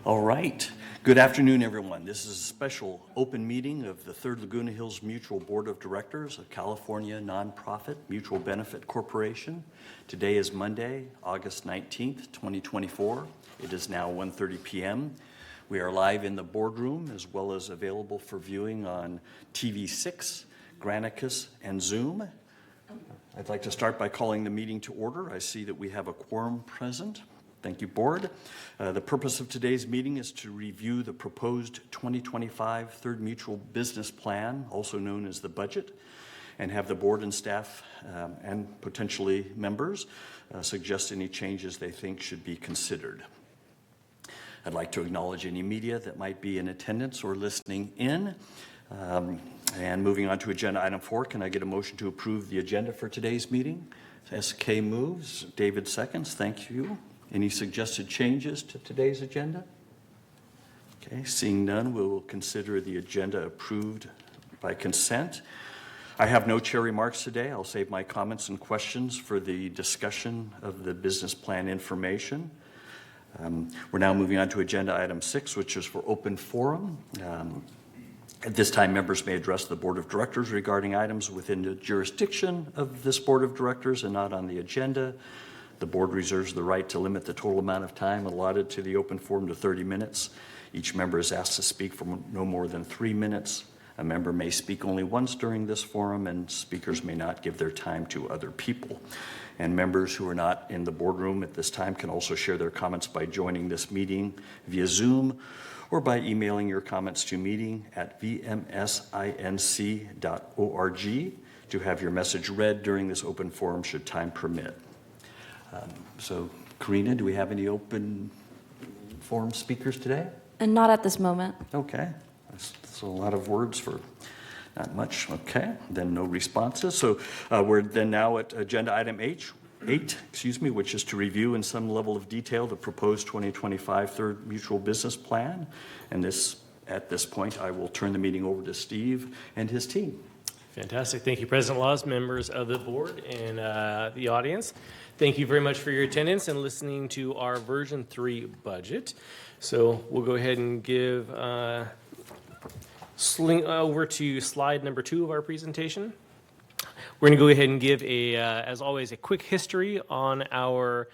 All right. Good afternoon, everyone. This is a special open meeting of the Third Laguna Hills Mutual Board of Directors, a California nonprofit mutual benefit corporation. Today is Monday, August 19th, 2024. It is now 1:30 p.m. We are live in the boardroom as well as available for viewing on TV6, Granicus, and Zoom. I'd like to start by calling the meeting to order. I see that we have a quorum present. Thank you, Board. The purpose of today's meeting is to review the proposed 2025 Third Mutual Business Plan, also known as the budget, and have the Board and staff and potentially members suggest any changes they think should be considered. I'd like to acknowledge any media that might be in attendance or listening in. And moving on to agenda item 4, can I get a motion to approve the agenda for today's meeting? SK moves, David seconds, thank you. Any suggested changes to today's agenda? Okay, seeing none, we will consider the agenda approved by consent. I have no chair remarks today. I'll save my comments and questions for the discussion of the business plan information. We're now moving on to agenda item 6, which is for open forum. At this time, members may address the Board of Directors regarding items within the jurisdiction of this Board of Directors and not on the agenda. The Board reserves the right to limit the total amount of time allotted to the open forum to 30 minutes. Each member is asked to speak for no more than 3 minutes. A member may speak only once during this forum, and speakers may not give their time to other people. And members who are not in the boardroom at this time can also share their comments by joining this meeting via Zoom or by emailing your comments to meeting@vmsinc.org to have your message read during this open forum should time permit. So, Karina, do we have any open forum speakers today? And not at this moment. Okay. That's a lot of words for not much. Okay, then no responses. So we're then now at agenda item 8, which is to review in some level of detail the proposed 2025 Third Mutual Business Plan. And at this point, I will turn the meeting over to Steve and his team. Fantastic. Thank you, President Laws, members of the board, and the audience. Thank you very much for your attendance and listening to our version 3 budget. So we'll go ahead and give sling over to slide number 2 of our presentation. We're going to go ahead and give as always, a quick history on our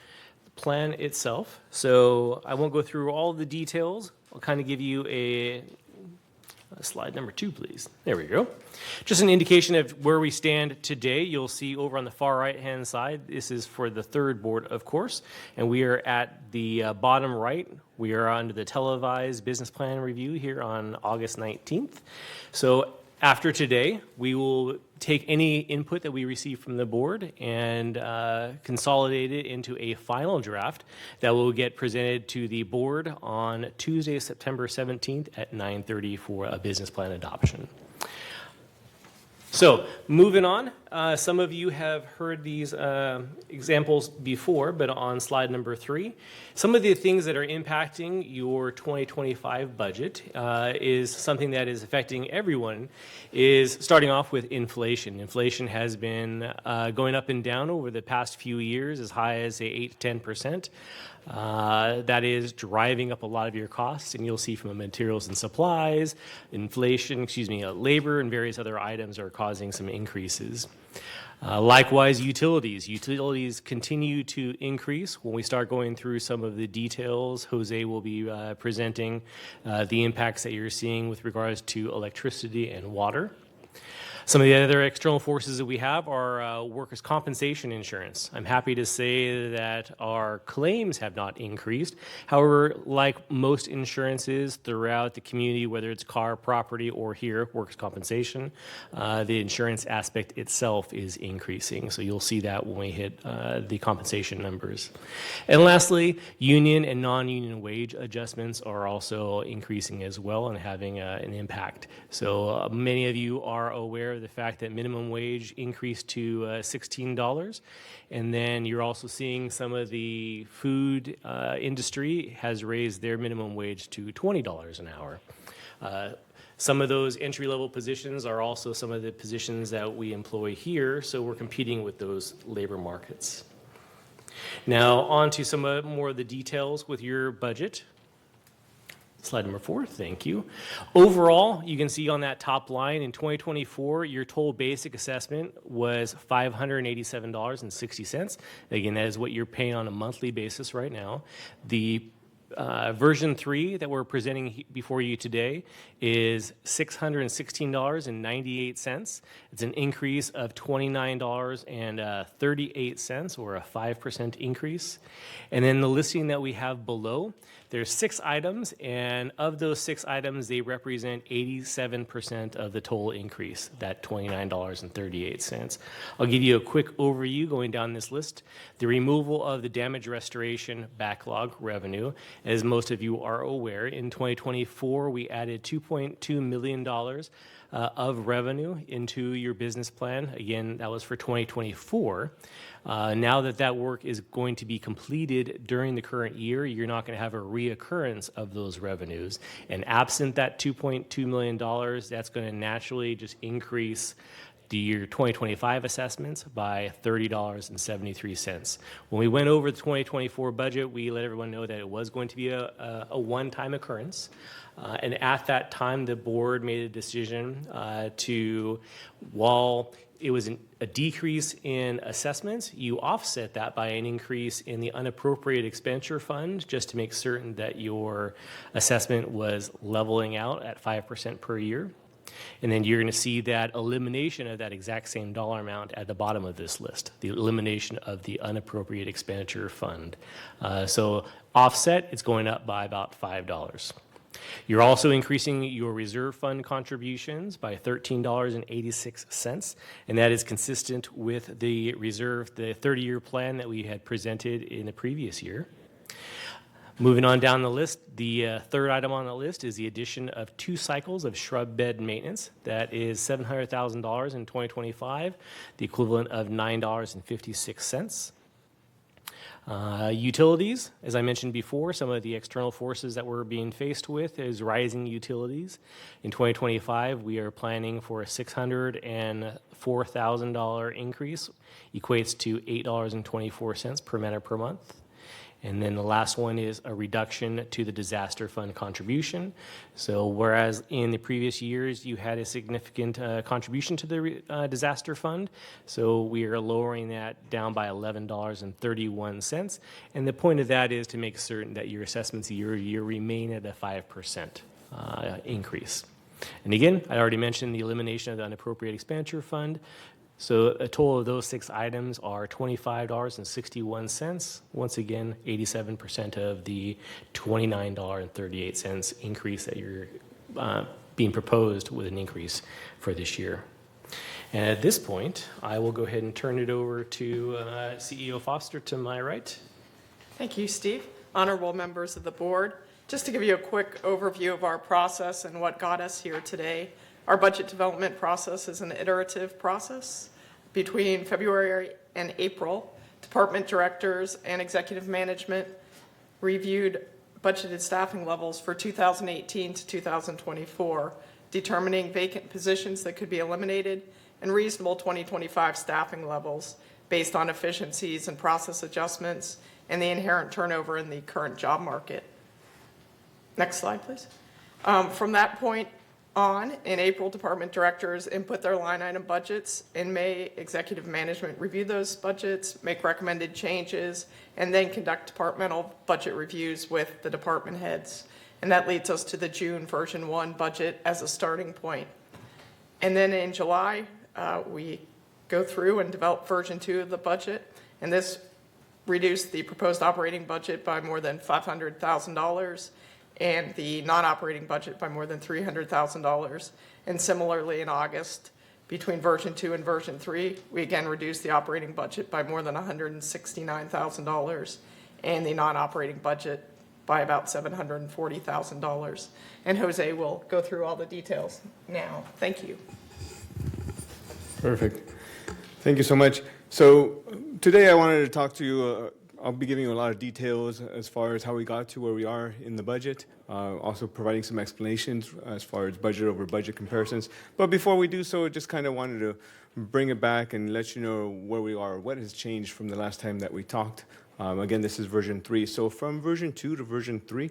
plan itself. So I won't go through all of the details. I'll kind of give you a slide number 2, please. There we go. Just an indication of where we stand today. You'll see over on the far right-hand side, this is for the third board, of course, and we are at the bottom right. We are under the televised business plan review here on August 19th. So after today, we will take any input that we receive from the board and consolidate it into a final draft that will get presented to the board on Tuesday, September 17th at 9:30 for a business plan adoption. So moving on, some of you have heard these examples before, but on slide number 3, some of the things that are impacting your 2025 budget is something that is affecting everyone, is starting off with inflation. Inflation has been going up and down over the past few years, as high as 8 to 10%. That is driving up a lot of your costs, and you'll see from the materials and supplies, inflation, labor and various other items are causing some increases. Likewise, utilities. Utilities continue to increase. When we start going through some of the details, Jose will be presenting the impacts that you're seeing with regards to electricity and water. Some of the other external forces that we have are workers' compensation insurance. I'm happy to say that our claims have not increased. However, like most insurances throughout the community, whether it's car, property, or here, workers' compensation, the insurance aspect itself is increasing. So you'll see that when we hit the compensation numbers. And lastly, union and non-union wage adjustments are also increasing as well and having an impact. So many of you are aware of the fact that minimum wage increased to $16, and then you're also seeing some of the food industry has raised their minimum wage to $20 an hour. Some of those entry-level positions are also some of the positions that we employ here, so we're competing with those labor markets. Now, on to some more of the details with your budget. Slide number 4, thank you. Overall, you can see on that top line in 2024, your total basic assessment was $587.60. Again, that is what you're paying on a monthly basis right now. The version 3 that we're presenting before you today is $616.98. It's an increase of $29.38, or a 5% increase. And then the listing that we have below, there's 6 items, and of those 6 items, they represent 87% of the total increase, that $29.38. I'll give you a quick overview going down this list. The removal of the damage restoration backlog revenue. As most of you are aware, in 2024, we added $2.2 million of revenue into your business plan. Again, that was for 2024. Now that work is going to be completed during the current year, you're not going to have a reoccurrence of those revenues. And absent that $2.2 million, that's going to naturally just increase the year 2025 assessments by $30.73. When we went over the 2024 budget, we let everyone know that it was going to be a one-time occurrence. And at that time, the board made a decision while it was a decrease in assessments, you offset that by an increase in the unappropriated expenditure fund, just to make certain that your assessment was leveling out at 5% per year. And then you're going to see that elimination of that exact same dollar amount at the bottom of this list, the elimination of the unappropriated expenditure fund. So offset, it's going up by about $5. You're also increasing your reserve fund contributions by $13.86, and that is consistent with the 30-year plan that we had presented in the previous year. Moving on down the list, the third item on the list is the addition of 2 cycles of shrub bed maintenance. That is $700,000 in 2025, the equivalent of $9.56. Utilities, as I mentioned before, some of the external forces that we're being faced with is rising utilities. In 2025, we are planning for a $604,000 increase, equates to $8.24 per meter per month. And then the last one is a reduction to the disaster fund contribution. So whereas in the previous years you had a significant contribution to the disaster fund, so we are lowering that down by $11.31. And the point of that is to make certain that your assessments year to year remain at a 5% increase. And again, I already mentioned the elimination of the unappropriated expenditure fund. So a total of those 6 items are $25.61. Once again, 87% of the $29.38 increase that you're being proposed with an increase for this year. And at this point, I will go ahead and turn it over to CEO Foster to my right. Thank you, Steve. Honorable members of the board, just to give you a quick overview of our process and what got us here today. Our budget development process is an iterative process. Between February and April, department directors and executive management reviewed budgeted staffing levels for 2018 to 2024, determining vacant positions that could be eliminated and reasonable 2025 staffing levels based on efficiencies and process adjustments and the inherent turnover in the current job market. Next slide, please. From that point on, in April, department directors input their line item budgets. In May, executive management reviewed those budgets, make recommended changes, and then conduct departmental budget reviews with the department heads. And that leads us to the June version 1 budget as a starting point. And then in July, we go through and develop version 2 of the budget, and this reduced the proposed operating budget by more than $500,000 and the non-operating budget by more than $300,000. And similarly in August, between version 2 and version 3, we again reduced the operating budget by more than $169,000 and the non-operating budget by about $740,000. And Jose will go through all the details now. Thank you. Perfect. Thank you so much. So today I wanted to talk to you. I'll be giving you a lot of details as far as how we got to where we are in the budget, also providing some explanations as far as budget over budget comparisons. But before we do so, I just kind of wanted to bring it back and let you know where we are, what has changed from the last time that we talked Again, this is version 3. So from version 2 to version 3,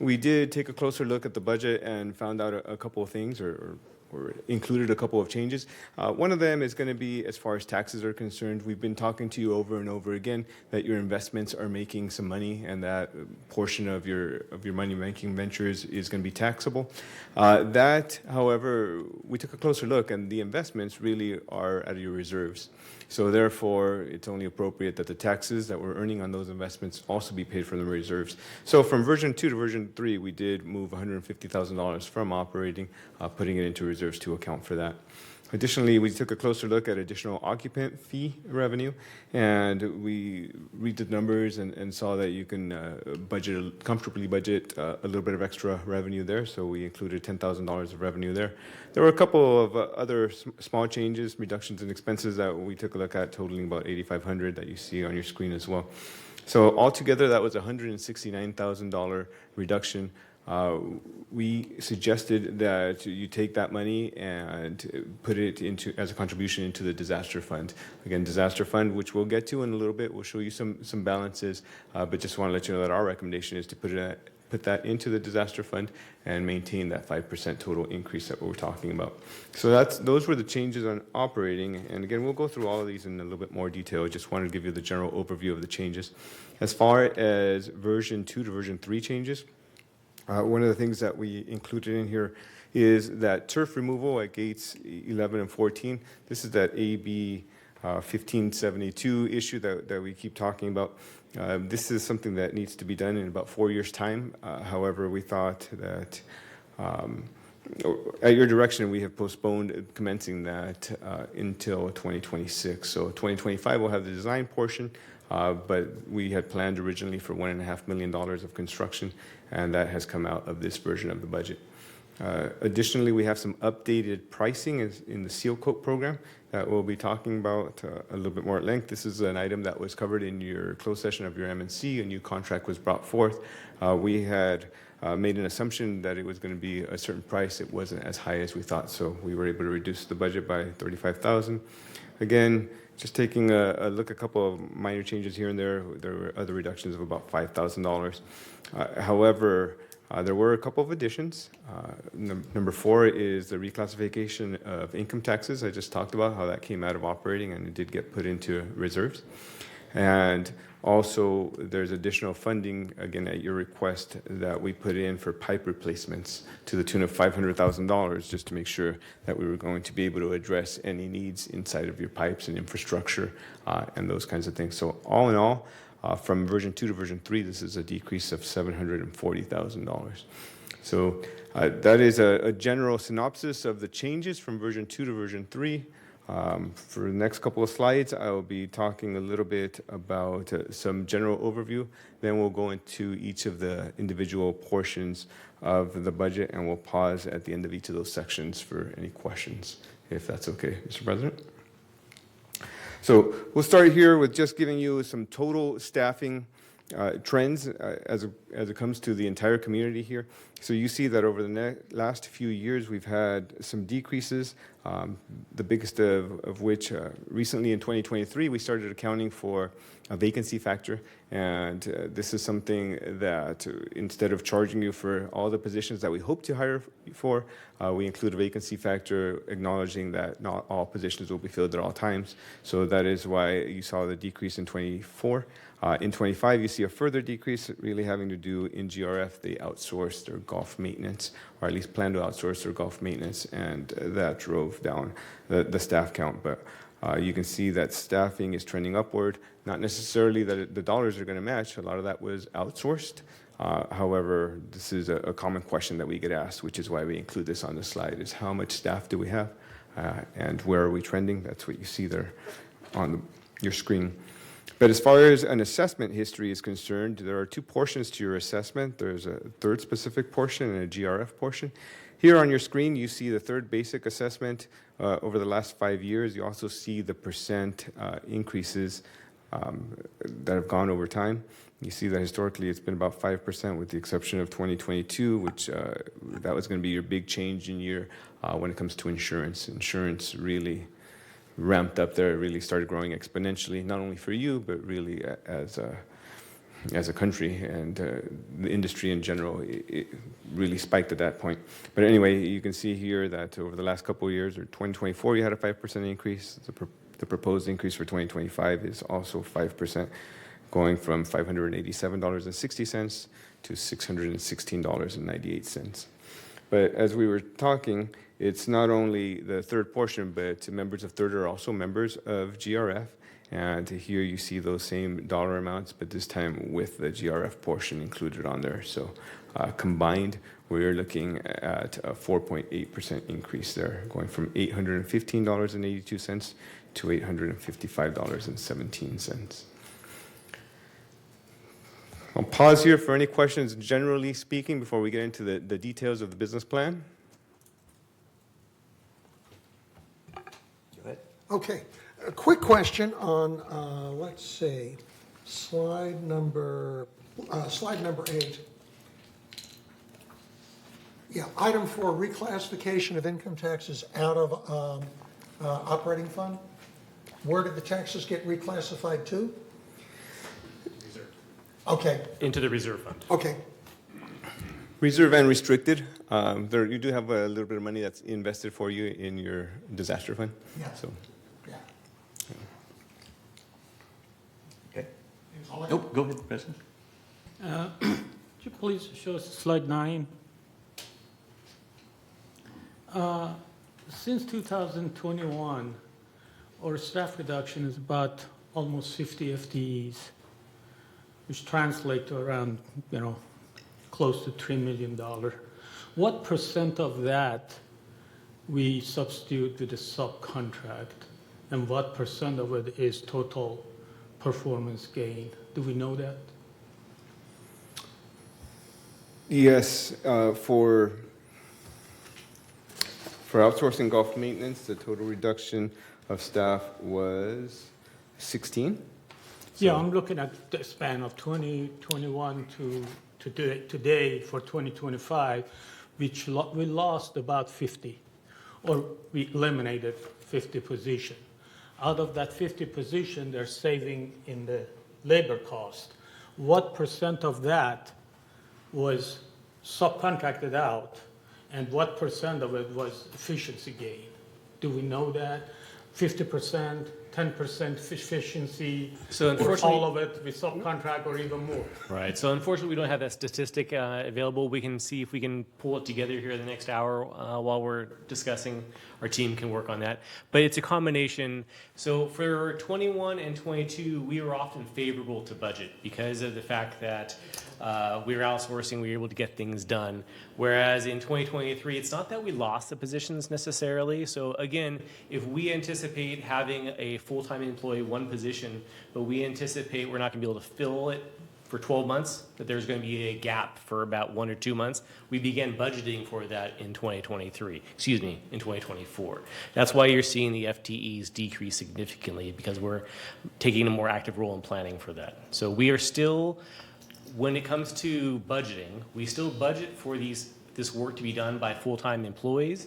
we did take a closer look at the budget and found out a couple of things, or included a couple of changes. One of them is going to be as far as taxes are concerned. We've been talking to you over and over again that your investments are making some money, and that portion of your money-making ventures is going to be taxable. That, however, we took a closer look, and the investments really are out of your reserves. So therefore, it's only appropriate that the taxes that we're earning on those investments also be paid from the reserves. So from version 2 to version 3, we did move $150,000 from operating, putting it into reserves to account for that. Additionally, we took a closer look at additional occupant fee revenue, and we read the numbers and saw that you can comfortably budget a little bit of extra revenue there, so we included $10,000 of revenue there. There were a couple of other small changes, reductions in expenses that we took a look at, totaling about $8,500 that you see on your screen as well. So altogether, that was a $169,000 reduction. We suggested that you take that money and put it into as a contribution into the disaster fund. Again, disaster fund, which we'll get to in a little bit, we'll show you some balances, but just want to let you know that our recommendation is to put that into the disaster fund and maintain that 5% total increase that we're talking about. So those were the changes on operating, and again, we'll go through all of these in a little bit more detail. I just wanted to give you the general overview of the changes. As far as version 2 to version 3 changes, one of the things that we included in here is that turf removal at gates 11 and 14. This is that AB 1572 issue that we keep talking about. This is something that needs to be done in about 4 years' time. However, we thought that at your direction, we have postponed commencing that until 2026. So 2025 we'll have the design portion, but we had planned originally for $1.5 million of construction, and that has come out of this version of the budget. Additionally, we have some updated pricing in the seal coat program that we'll be talking about a little bit more at length. This is an item that was covered in your closed session of your M&C. A new contract was brought forth. We had made an assumption that it was going to be a certain price. It wasn't as high as we thought, so we were able to reduce the budget by $35,000. Again, just taking a look, a couple of minor changes here and there. There were other reductions of about $5,000. However, there were a couple of additions. Number 4 is the reclassification of income taxes. I just talked about how that came out of operating and it did get put into reserves. And also, there's additional funding, again, at your request, that we put in for pipe replacements to the tune of $500,000, just to make sure that we were going to be able to address any needs inside of your pipes and infrastructure and those kinds of things. So all in all, from version 2 to version 3, this is a decrease of $740,000. So that is a general synopsis of the changes from version 2 to version 3. For the next couple of slides, I will be talking a little bit about some general overview. Then we'll go into each of the individual portions of the budget, and we'll pause at the end of each of those sections for any questions, if that's okay, Mr. President. So we'll start here with just giving you some total staffing trends as it comes to the entire community here. So you see that over the last few years, we've had some decreases, the biggest of which recently in 2023, we started accounting for a vacancy factor. And this is something that instead of charging you for all the positions that we hope to hire for, we include a vacancy factor acknowledging that not all positions will be filled at all times. So that is why you saw the decrease in 24. In 25, you see a further decrease, really having to do in GRF. They outsourced their golf maintenance, or at least plan to outsource their golf maintenance, and that drove down the staff count. But you can see that staffing is trending upward. Not necessarily that the dollars are going to match. A lot of that was outsourced. However, this is a common question that we get asked, which is why we include this on the slide, is how much staff do we have and where are we trending? That's what you see there on your screen. But as far as an assessment history is concerned, there are 2 portions to your assessment. There's a third specific portion and a GRF portion. Here on your screen, you see the third basic assessment over the last 5 years. You also see the percent increases that have gone over time. You see that historically it's been about 5% with the exception of 2022, which that was going to be your big change in year when it comes to insurance. Insurance really ramped up there. It really started growing exponentially, not only for you, but really as as a country, and the industry in general it really spiked at that point. But anyway, you can see here that over the last couple of years, or 2024, you had a 5% increase. The proposed increase for 2025 is also 5%, going from $587.60 to $616.98. But as we were talking, it's not only the third portion, but members of third are also members of GRF. And here you see those same dollar amounts, but this time with the GRF portion included on there. So combined, we're looking at a 4.8% increase there, going from $815.82 to $855.17. I'll pause here for any questions, generally speaking, before we get into the details of the business plan. Go ahead. Okay, a quick question on, let's see, slide number 8. Yeah, item 4, reclassification of income taxes out of operating fund. Where did the taxes get reclassified to? Okay, Into the reserve fund. okay. Reserve and restricted. You do have a little bit of money that's invested for you in your disaster fund. Yeah. So, Yeah. Okay. Nope, go ahead, President. Could you please show us slide 9? Since 2021, our staff reduction is about almost 50 FTEs, which translate to around, close to $3 million. What % of that we substitute with a subcontract, and what % of it is total performance gain? Do we know that? yes, for outsourcing golf maintenance, the total reduction of staff was 16. Yeah, I'm looking at the span of 2021 to today for 2025, which we lost about 50, or we eliminated 50 position. Out of that 50 position, they're saving in the labor cost. What % of that was subcontracted out, and what % of it was efficiency gain? Do we know that? 50%, 10% efficiency, So or unfortunately- all of it with subcontract, or even more? Right. So unfortunately, we don't have that statistic available. We can see if we can pull it together here in the next hour while we're discussing. Our team can work on that. But it's a combination. So for 21 and 22, we were often favorable to budget because of the fact that we were outsourcing, we were able to get things done. Whereas in 2023, it's not that we lost the positions necessarily. So again, if we anticipate having a full-time employee, one position, but we anticipate we're not going to be able to fill it for 12 months, that there's going to be a gap for about 1 or 2 months, we began budgeting for that in 2024. That's why you're seeing the FTEs decrease significantly, because we're taking a more active role in planning for that. So we are still, when it comes to budgeting, we still budget for this work to be done by full-time employees.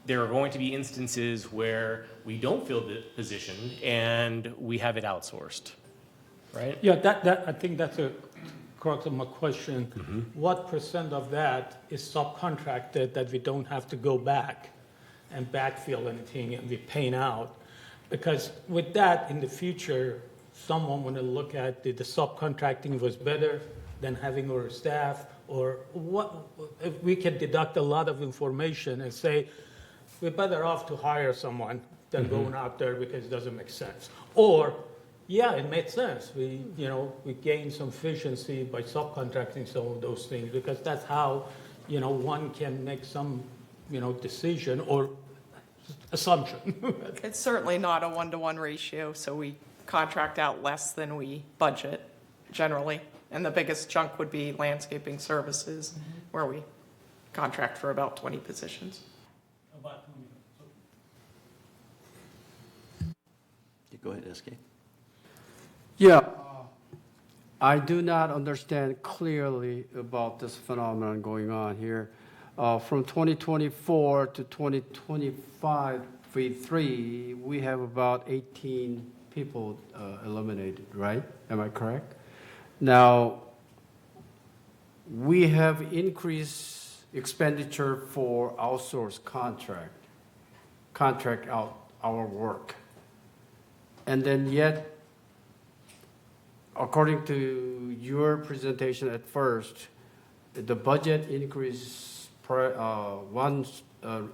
There are going to be instances where we don't fill the position and we have it outsourced, right? Yeah, I think that's a crux of my question. What % of that is subcontracted that we don't have to go back and backfill anything and we paying out? Because with that, in the future, someone want to look at the subcontracting was better than having our staff, or what? If we can deduct a lot of information and say, we're better off to hire someone than going out there because it doesn't make sense. Or, yeah, it made sense. We gain some efficiency by subcontracting some of those things, because that's how, one can make some, decision or assumption. It's certainly not a 1-to-1 ratio, so we contract out less than we budget generally. And the biggest chunk would be landscaping services, where we contract for about 20 positions. Go ahead, SK. Yeah, I do not understand clearly about this phenomenon going on here. From 2024 to 2025, we have about 18 people eliminated, right? Am I correct? Now, we have increased expenditure for outsourced contract out our work. And then yet, according to your presentation at first, the budget increase,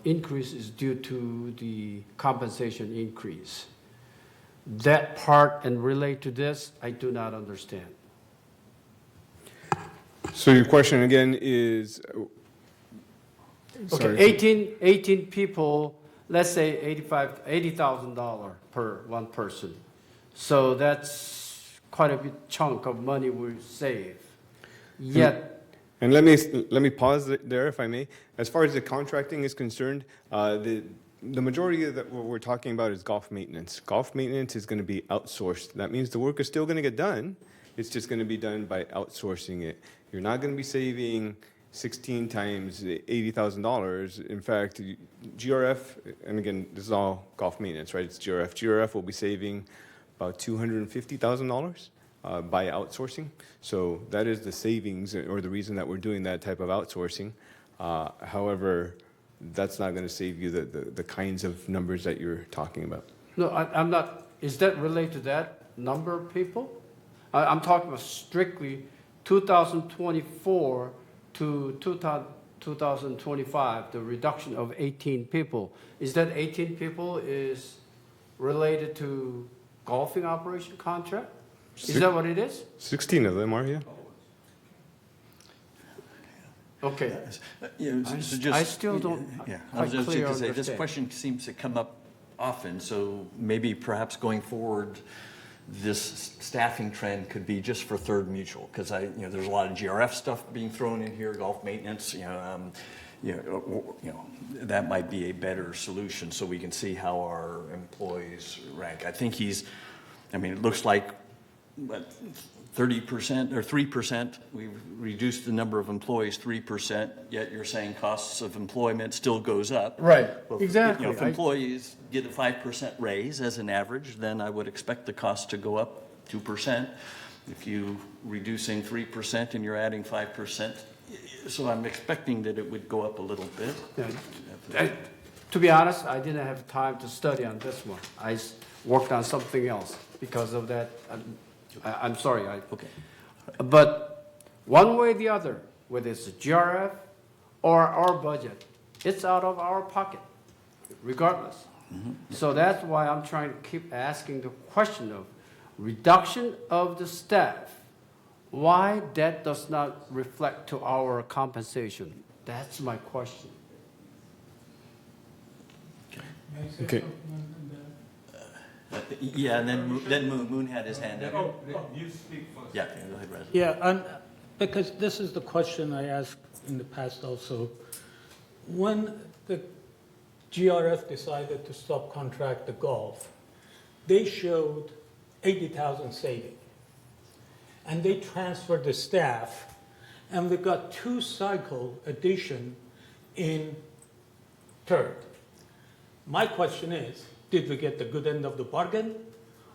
increase is due to the compensation increase. That part and relate to this, I do not understand. So your question again is, Okay, 18 people, let's say $80,000 per one person. So that's quite a big chunk of money we save. Yet, and let me pause there, if I may. As far as the contracting is concerned, the majority of what we're talking about is golf maintenance. Golf maintenance is going to be outsourced. That means the work is still going to get done. It's just going to be done by outsourcing it. You're not going to be saving 16 times $80,000. In fact, GRF, and again, this is all golf maintenance, right? It's GRF. GRF will be saving about $250,000 by outsourcing. So that is the savings or the reason that we're doing that type of outsourcing. However, that's not going to save you the kinds of numbers that you're talking about. no, I'm not, is that related to that number of people? I'm talking about strictly 2024 to 2025, the reduction of 18 people. Is that 18 people is related to golfing operation contract? Is that what it is? 16 of them are, yeah. Okay. I still don't Yeah, I quite was just clear going to say, this understand. question seems to come up often, so maybe perhaps going forward, this staffing trend could be just for Third Mutual, because there's a lot of GRF stuff being thrown in here, golf maintenance, that might be a better solution, so we can see how our employees rank. I think it looks like, 30% or 3%, we've reduced the number of employees 3%, yet you're saying costs of employment still goes up. Right, Well, exactly. If employees get a 5% raise as an average, then I would expect the cost to go up 2%. If you reducing 3% and you're adding 5%, so I'm expecting that it would go up a little bit. To be honest, I didn't have time to study on this one. I worked on something else because of that. I'm sorry. Okay. But one way or the other, whether it's the GRF or our budget, it's out of our pocket, regardless. So that's why I'm trying to keep asking the question of reduction of the staff. Why that does not reflect to our compensation? That's my question. Okay. Yeah, and then Moon had his hand up. You speak first. Yeah, go ahead, Reza. Yeah, and because this is the question I asked in the past also. When the GRF decided to subcontract the golf, they showed 80,000 saving. And they transferred the staff, and we got 2 cycle addition in third. My question is, did we get the good end of the bargain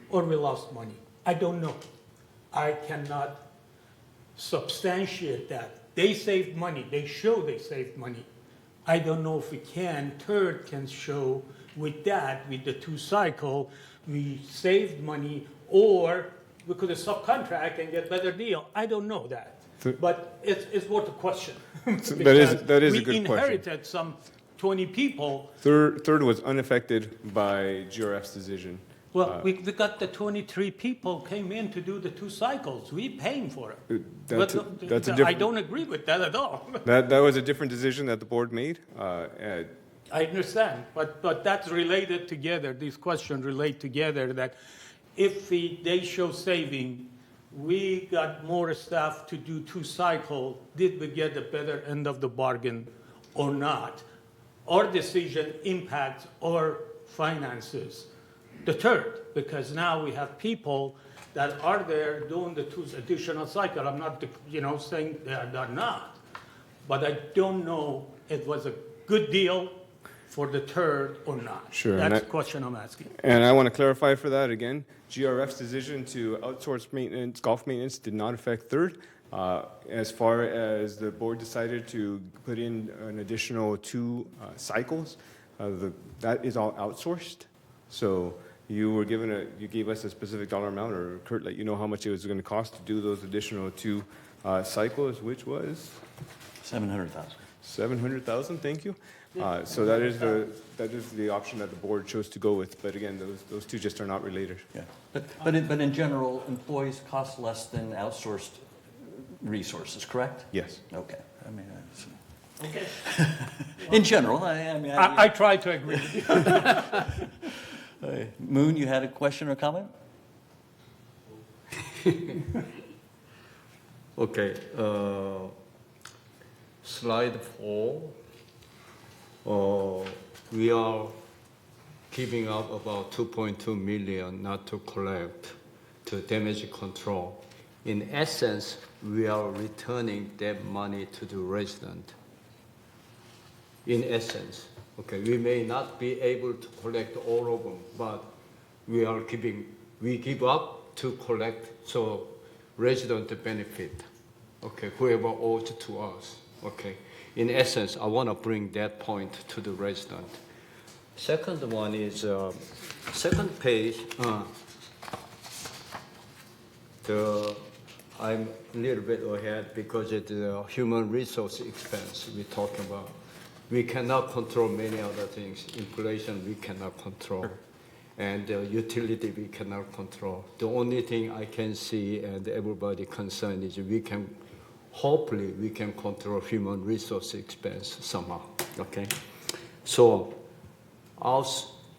or we lost money? I don't know. I cannot substantiate that. They saved money. They show they saved money. I don't know if we can, third can show with that, with the 2 cycle, we saved money or we could have subcontract and get better deal. I don't know that. But it's worth a question. That is a good question. We inherited some 20 people. Third was unaffected by GRF's decision. Well, we got the 23 people came in to do the 2 cycles. We paying for it. That's a I different. don't agree with that at all. That was a different decision that the board made. I understand, but that's related together. These questions relate together. That if they show saving, we got more staff to do 2 cycle. Did we get the better end of the bargain or not? Our decision impacts our finances. The third, because now we have people that are there doing the 2 additional cycle. I'm not, saying they're not, but I don't know it was a good deal for the third or not? Sure, and That's I- the question I'm asking. And I want to clarify for that again, GRF's decision to outsource maintenance, golf maintenance did not affect third. As far as the board decided to put in an additional 2 cycles, that is all outsourced. So you gave us a specific dollar amount, or Kurt let you know how much it was going to cost to do those additional 2 cycles, which was 700,000. 700,000. Thank you. So that is the option that the board chose to go with. But again, those 2 just are not related. Yeah, but in general, employees cost less than outsourced resources, correct? Yes. Okay, I mean, that's- Okay. in general, I mean, I try to agree with you. Moon, you had a question or comment? Okay, slide 4. We are giving up about 2.2 million not to collect to damage control. In essence, we are returning that money to the resident. In essence, okay, we may not be able to collect all of them, but we give up to collect so resident benefit, okay, whoever owes to us, okay. In essence, I want to bring that point to the resident. Second one is, second page, I'm a little bit ahead because it's the human resource expense we're talking about. We cannot control many other things. Inflation, we cannot control. And utility, we cannot control. The only thing I can see and everybody concerned is hopefully we can control human resource expense somehow, okay? So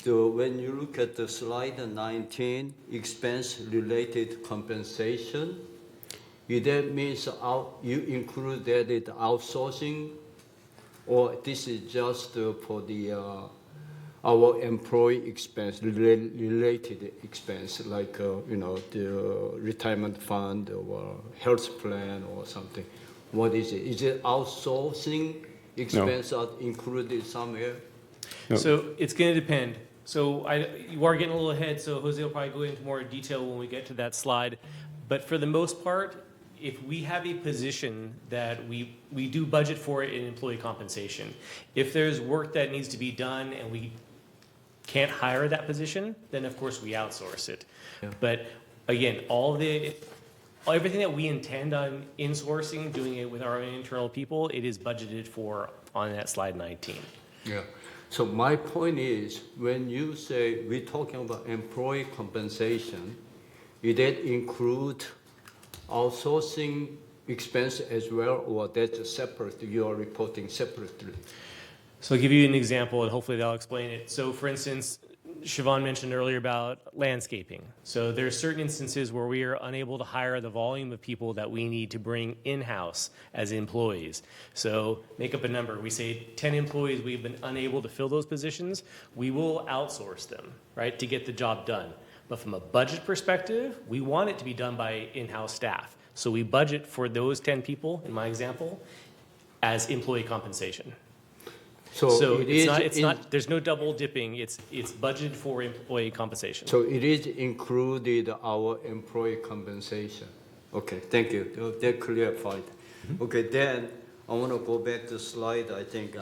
when you look at the slide 19, expense-related compensation, that means you include that in outsourcing, or this is just for our employee expense, related expense, like the retirement fund or health plan or something. What is it? Is it outsourcing expense included somewhere? So it's going to depend. So you are getting a little ahead, so Jose will probably go into more detail when we get to that slide. But for the most part, if we have a position that we do budget for it in employee compensation, if there's work that needs to be done and we can't hire that position, then of course we outsource it. Yeah. But again, everything that we intend on insourcing, doing it with our own internal people, it is budgeted for on that slide 19. Yeah. So my point is, when you say we're talking about employee compensation, did that include outsourcing expense as well, or that's separate, you are reporting separately? So I'll give you an example, and hopefully that'll explain it. So for instance, Siobhan mentioned earlier about landscaping. So there are certain instances where we are unable to hire the volume of people that we need to bring in-house as employees. So make up a number. We say 10 employees, we've been unable to fill those positions. We will outsource them, right, to get the job done. But from a budget perspective, we want it to be done by in-house staff. So we budget for those 10 people, in my example, as employee compensation. So it's not, there's no double dipping, it's budgeted for employee compensation. So it is included our employee compensation. Okay, thank you. That clarified. Okay, then I want to go back to slide, I think.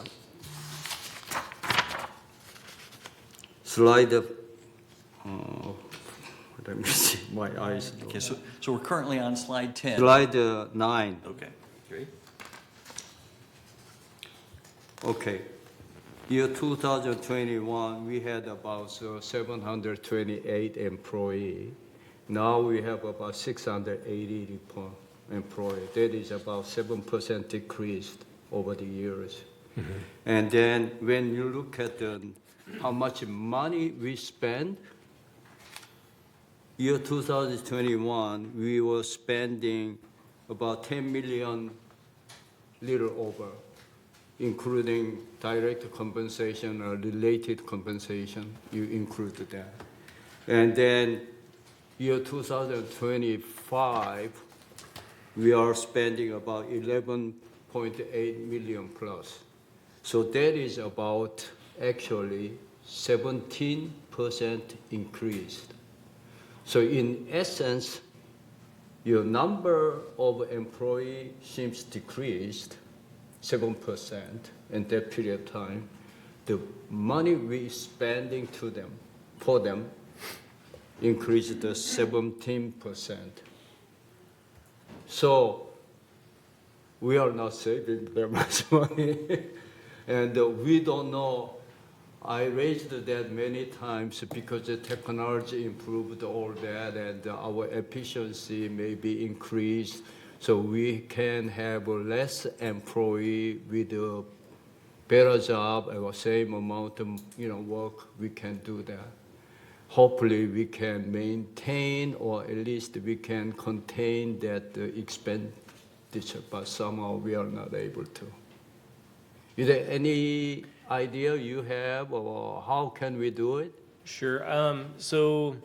Slide, let me see, my eyes. Okay, so we're currently on slide 10. Slide 9. Okay, great. Okay. Year 2021, we had about 728 employees. Now we have about 680 employees. That is about 7% decrease over the years. Mm-hmm. And then when you look at how much money we spend, year 2021, we were spending about 10 million, little over, including direct compensation or related compensation, you included that. And then year 2025, we are spending about 11.8 million plus. So that is about actually 17% increased. So in essence, your number of employees seems decreased 7% in that period of time. The money we spending to them, for them, increased to 17%. So we are not saving that much money. And we don't know. I raised that many times because the technology improved all that and our efficiency may be increased. So we can have less employee with a better job or same amount of work, we can do that. Hopefully we can maintain or at least we can contain that expenditure, but somehow we are not able to. Is there any idea you have or how can we do it? Sure. So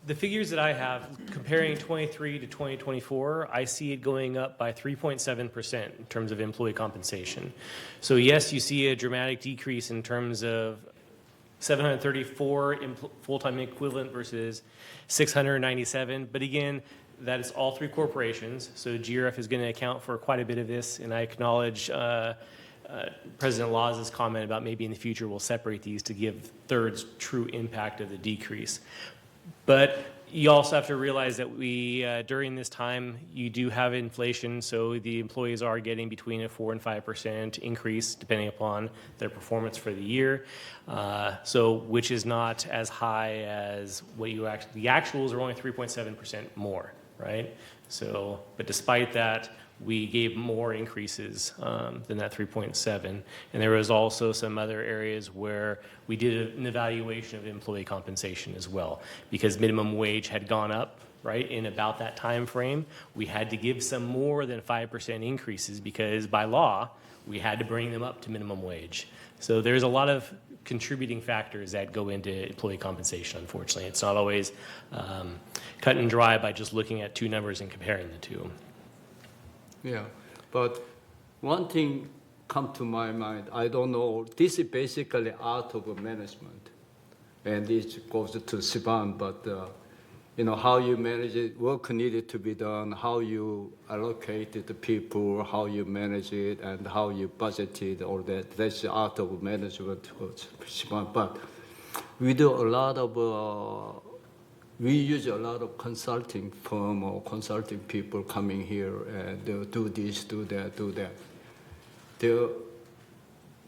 the figures that I have, comparing 23 to 2024, I see it going up by 3.7% in terms of employee compensation. So yes, you see a dramatic decrease in terms of 734 full-time equivalent versus 697. But again, that is all three corporations. So GRF is going to account for quite a bit of this, and I acknowledge President Law's comment about maybe in the future we'll separate these to give thirds true impact of the decrease. But you also have to realize that we, during this time, you do have inflation, so the employees are getting between a 4% and 5% increase depending upon their performance for the year. So which is not as high as what you actually, the actuals are only 3.7% more, right? So, but despite that, we gave more increases than that 3.7. And there was also some other areas where we did an evaluation of employee compensation as well, because minimum wage had gone up, right, in about that time frame. We had to give some more than 5% increases because by law, we had to bring them up to minimum wage. So there's a lot of contributing factors that go into employee compensation, unfortunately. It's not always cut and dry by just looking at two numbers and comparing the two. Yeah, but one thing come to my mind, I don't know, this is basically out of management, and this goes to Sivan, but how you manage it, work needed to be done, how you allocate the people, how you manage it, and how you budget it, all that, that's out of management, Sivan. But we do a lot of we use a lot of consulting firm or consulting people coming here and they'll do this, do that, do that. The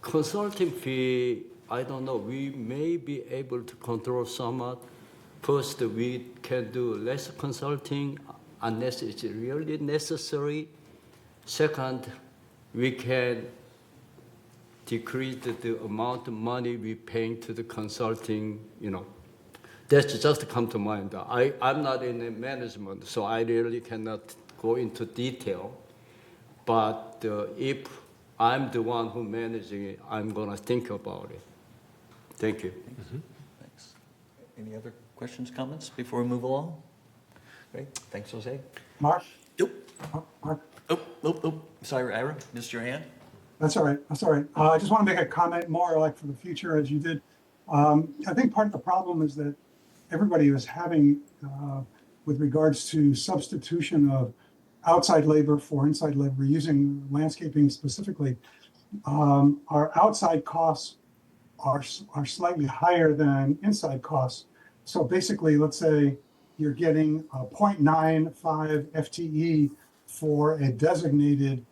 consulting fee, I don't know, we may be able to control somewhat. First, we can do less consulting unless it's really necessary. Second, we can decrease the amount of money we paying to the consulting, That's just come to mind. I'm not in the management, so I really cannot go into detail. But if I'm the one who managing it, I'm going to think about it. Thank you. Mm-hmm. Thanks. Any other questions, comments before we move along? Great. Thanks, Jose. Mark? Nope. Mark? Oh. Sorry, Ira, missed your hand. That's all right. That's all right. I just want to make a comment more like for the future as you did. I think part of the problem is that everybody is having, with regards to substitution of outside labor for inside labor, using landscaping specifically, our outside costs are slightly higher than inside costs. So basically, let's say you're getting a 0.95 FTE for a designated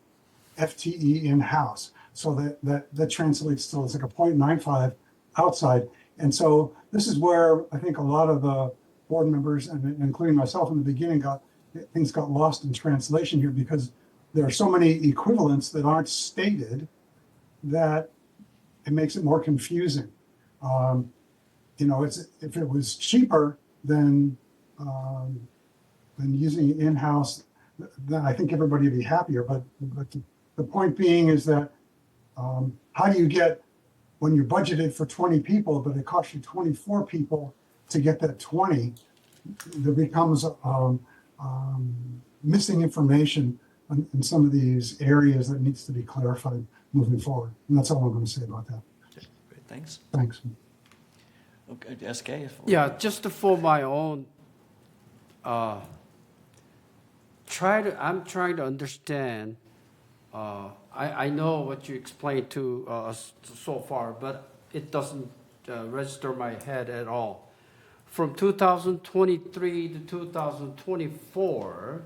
FTE in-house. So that translates to, it's like a 0.95 outside. And so this is where I think a lot of the board members, and including myself in the beginning, things got lost in translation here because there are so many equivalents that aren't stated that it makes it more confusing. If it was cheaper than using it in-house, then I think everybody would be happier. But the point being is that how do you get, when you're budgeted for 20 people, but it costs you 24 people to get that 20, there becomes missing information in some of these areas that needs to be clarified moving forward. And that's all I'm going to say about that. Okay, great. Thanks. Thanks. Okay, SK? Yeah, just for my own, I'm trying to understand, I know what you explained to us so far, but it doesn't register my head at all. From 2023 to 2024,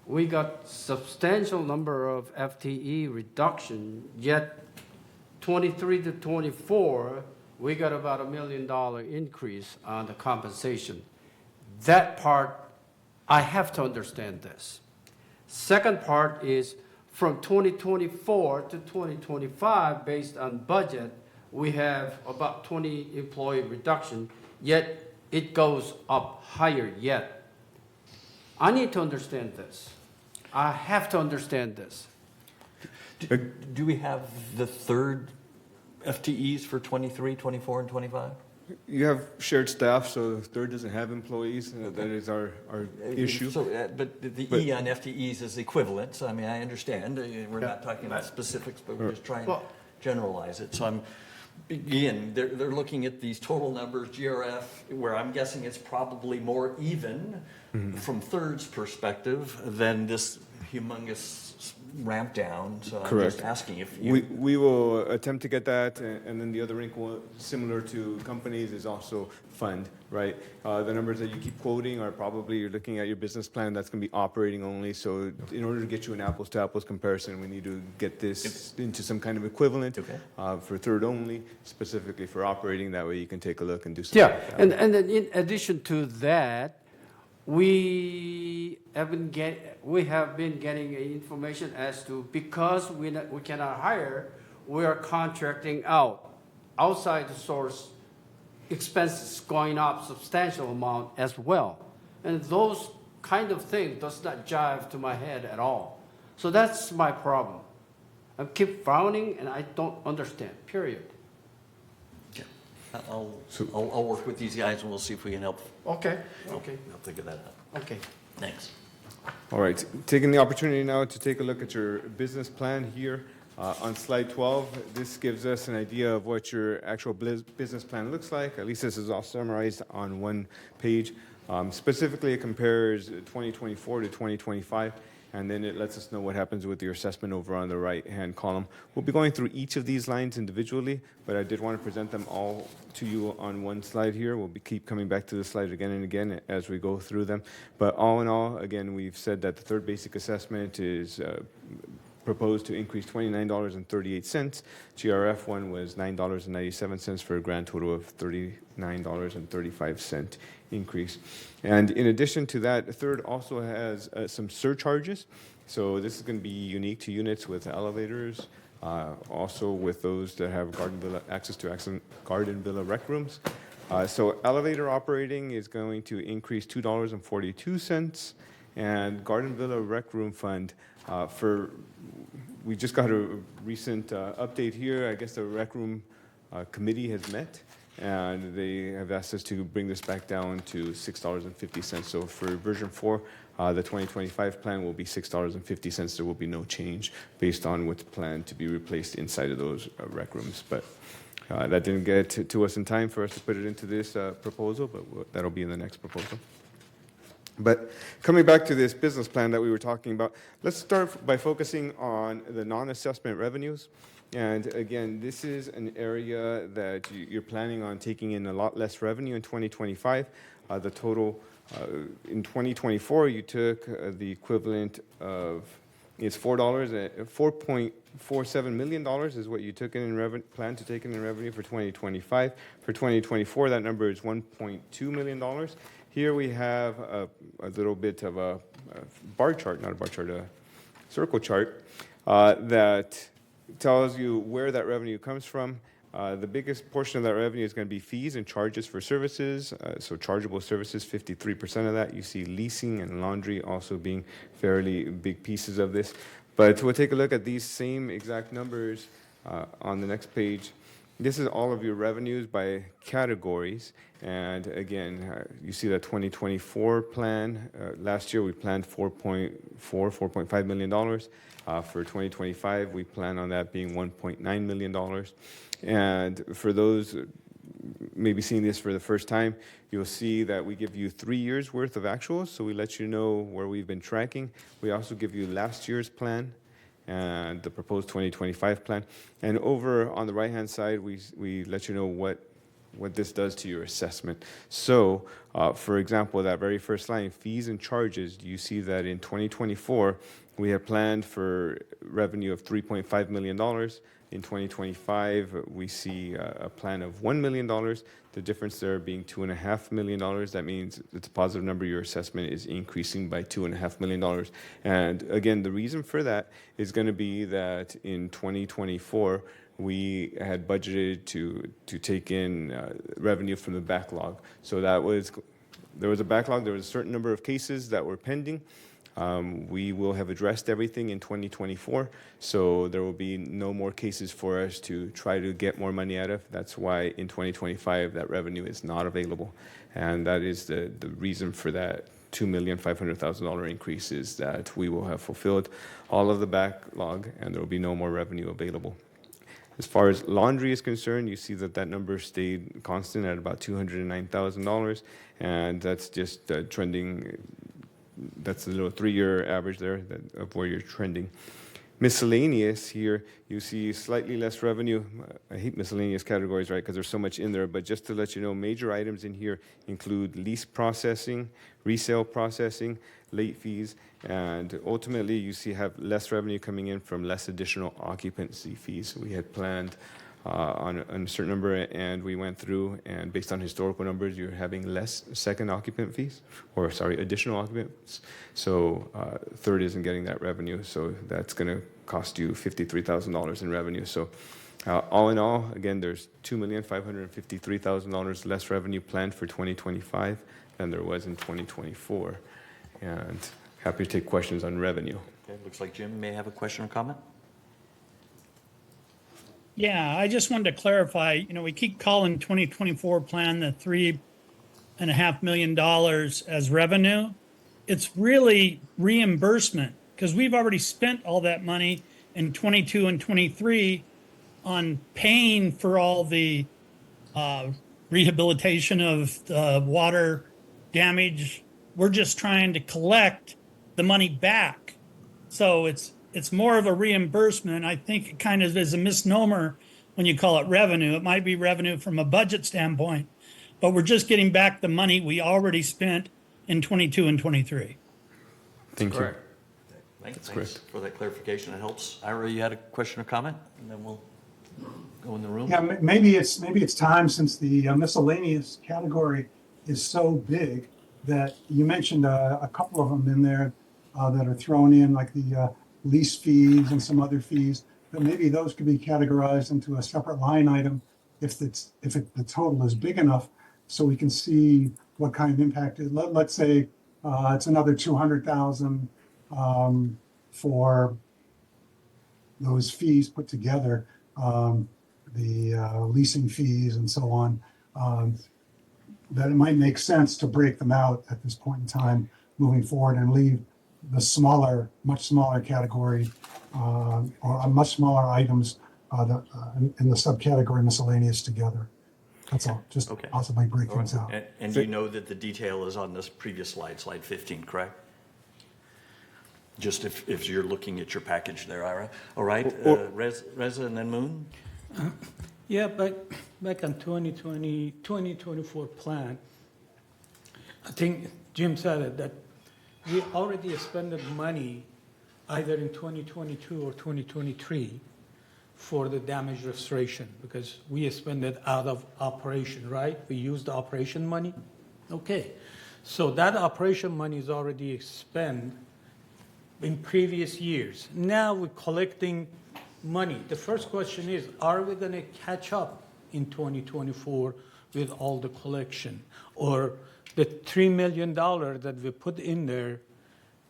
we got substantial number of FTE reduction, yet 23 to 24, we got about $1 million increase on the compensation. That part, I have to understand this. Second part is from 2024 to 2025, based on budget, we have about 20 employee reduction, yet it goes up higher yet. I need to understand this. I have to understand this. Do we have the third FTEs for 23, 24, and 25? You have shared staff, so the third doesn't have employees. That is our issue. So, but the E on FTEs is equivalent, so I mean, I understand. We're not talking about specifics, but we're just trying to generalize it. So again, they're looking at these total numbers, GRF, where I'm guessing it's probably more even from third's perspective than this humongous ramp down. So I'm Correct. just asking if you... We will attempt to get that, and then the other wrinkle, similar to companies, is also fund, right? The numbers that you keep quoting are probably, you're looking at your business plan, that's going to be operating only. So in order to get you an apples to apples comparison, we need to get this into some kind of equivalent for third only, specifically for operating. That way you can take a look and do something. Yeah, and then in addition to that, we have been getting information as to, because we cannot hire, we are contracting out outside the source expenses going up substantial amount as well. And those kind of things does not jive to my head at all. So that's my problem. I keep frowning and I don't understand, period. I'll work with these guys and we'll see if we can help. Okay. Help figure that out. Okay. Thanks. All right, taking the opportunity now to take a look at your business plan here. On slide 12, this gives us an idea of what your actual business plan looks like. At least this is all summarized on one page. Specifically, it compares 2024 to 2025, and then it lets us know what happens with your assessment over on the right-hand column. We'll be going through each of these lines individually, but I did want to present them all to you on one slide here. We'll keep coming back to the slide again and again as we go through them. But all in all, again, we've said that the third basic assessment is proposed to increase $29.38. GRF one was $9.97 for a grand total of $39.35 increase. And in addition to that, the third also has some surcharges. So this is going to be unique to units with elevators, also with those that have access to garden villa rec rooms. So elevator operating is going to increase $2.42, and garden villa rec room fund we just got a recent update here. I guess the rec room committee has met, and they have asked us to bring this back down to $6.50. So for version 4, the 2025 plan will be $6.50. There will be no change based on what's planned to be replaced inside of those rec rooms. But that didn't get to us in time for us to put it into this proposal, but that'll be in the next proposal. But coming back to this business plan that we were talking about, let's start by focusing on the non-assessment revenues. And again, this is an area that you're planning on taking in a lot less revenue in 2025. The total in 2024, you took the equivalent of, it's $4.47 million is what you took in revenue, plan to take in revenue for 2025. For 2024, that number is $1.2 million. Here we have a little bit of a bar chart, not a bar chart, a circle chart that tells you where that revenue comes from. The biggest portion of that revenue is going to be fees and charges for services. So chargeable services, 53% of that. You see leasing and laundry also being fairly big pieces of this. But we'll take a look at these same exact numbers on the next page. This is all of your revenues by categories. And again, you see the 2024 plan. Last year we planned $4.5 million. For 2025, we plan on that being $1.9 million. And for those maybe seeing this for the first time, you'll see that we give you 3 years worth of actuals. So we let you know where we've been tracking. We also give you last year's plan and the proposed 2025 plan. And over on the right-hand side, we let you know what this does to your assessment. So, for example, that very first line, fees and charges, you see that in 2024, we have planned for revenue of $3.5 million. In 2025, we see a plan of $1 million. The difference there being $2.5 million. That means it's a positive number. Your assessment is increasing by $2.5 million. And again, the reason for that is going to be that in 2024, we had budgeted to take in revenue from the backlog. So there was a backlog. There was a certain number of cases that were pending. We will have addressed everything in 2024, so there will be no more cases for us to try to get more money out of. That's why in 2025 that revenue is not available, and that is the reason for that $2,500,000 increase, is that we will have fulfilled all of the backlog and there will be no more revenue available. As far as laundry is concerned, you see that number stayed constant at about $209,000, and that's just trending. That's a little 3-year average there of where you're trending. Miscellaneous here, you see slightly less revenue. I hate miscellaneous categories, right, because there's so much in there. But just to let you know, major items in here include lease processing, resale processing, late fees, and ultimately you have less revenue coming in from less additional occupancy fees. We had planned on a certain number, and we went through, and based on historical numbers, you're having less second occupant fees, additional occupants. So third isn't getting that revenue, so that's going to cost you $53,000 in revenue. So all in all, again, there's $2,553,000 less revenue planned for 2025 than there was in 2024. And happy to take questions on revenue. Okay, looks like Jim may have a question or comment. Yeah, I just wanted to clarify, we keep calling 2024 plan the $3.5 million as revenue. It's really reimbursement, because we've already spent all that money in 22 and 23 on paying for all the rehabilitation of the water damage. We're just trying to collect the money back. So it's more of a reimbursement. I think it kind of is a misnomer when you call it revenue. It might be revenue from a budget standpoint, but we're just getting back the money we already spent in 22 and 23. Thank you. Thanks for that clarification. It helps. Ira, you had a question or comment, and then we'll go in the room. Yeah, maybe it's time, since the miscellaneous category is so big, that you mentioned a couple of them in there that are thrown in, like the lease fees and some other fees, that maybe those could be categorized into a separate line item if the total is big enough, so we can see what kind of impact it. Let's say it's another $200,000 for those fees put together, the leasing fees and so on. That it might make sense to break them out at this point in time, moving forward, and leave the much smaller category or much smaller items in the subcategory miscellaneous together. That's all. Just Okay. possibly break All right. things out. And you know that the detail is on this previous slide 15, correct? Just if you're looking at your package there, Ira. All right, Reza and then Moon. Yeah, back on 2024 plan, I think Jim said it, that we already spent money either in 2022 or 2023 for the damage restoration, because we spent it out of operation, right? We used the operation money. Okay, so that operation money is already spent in previous years. Now we're collecting money. The first question is, are we going to catch up in 2024 with all the collection? Or the $3 million that we put in there,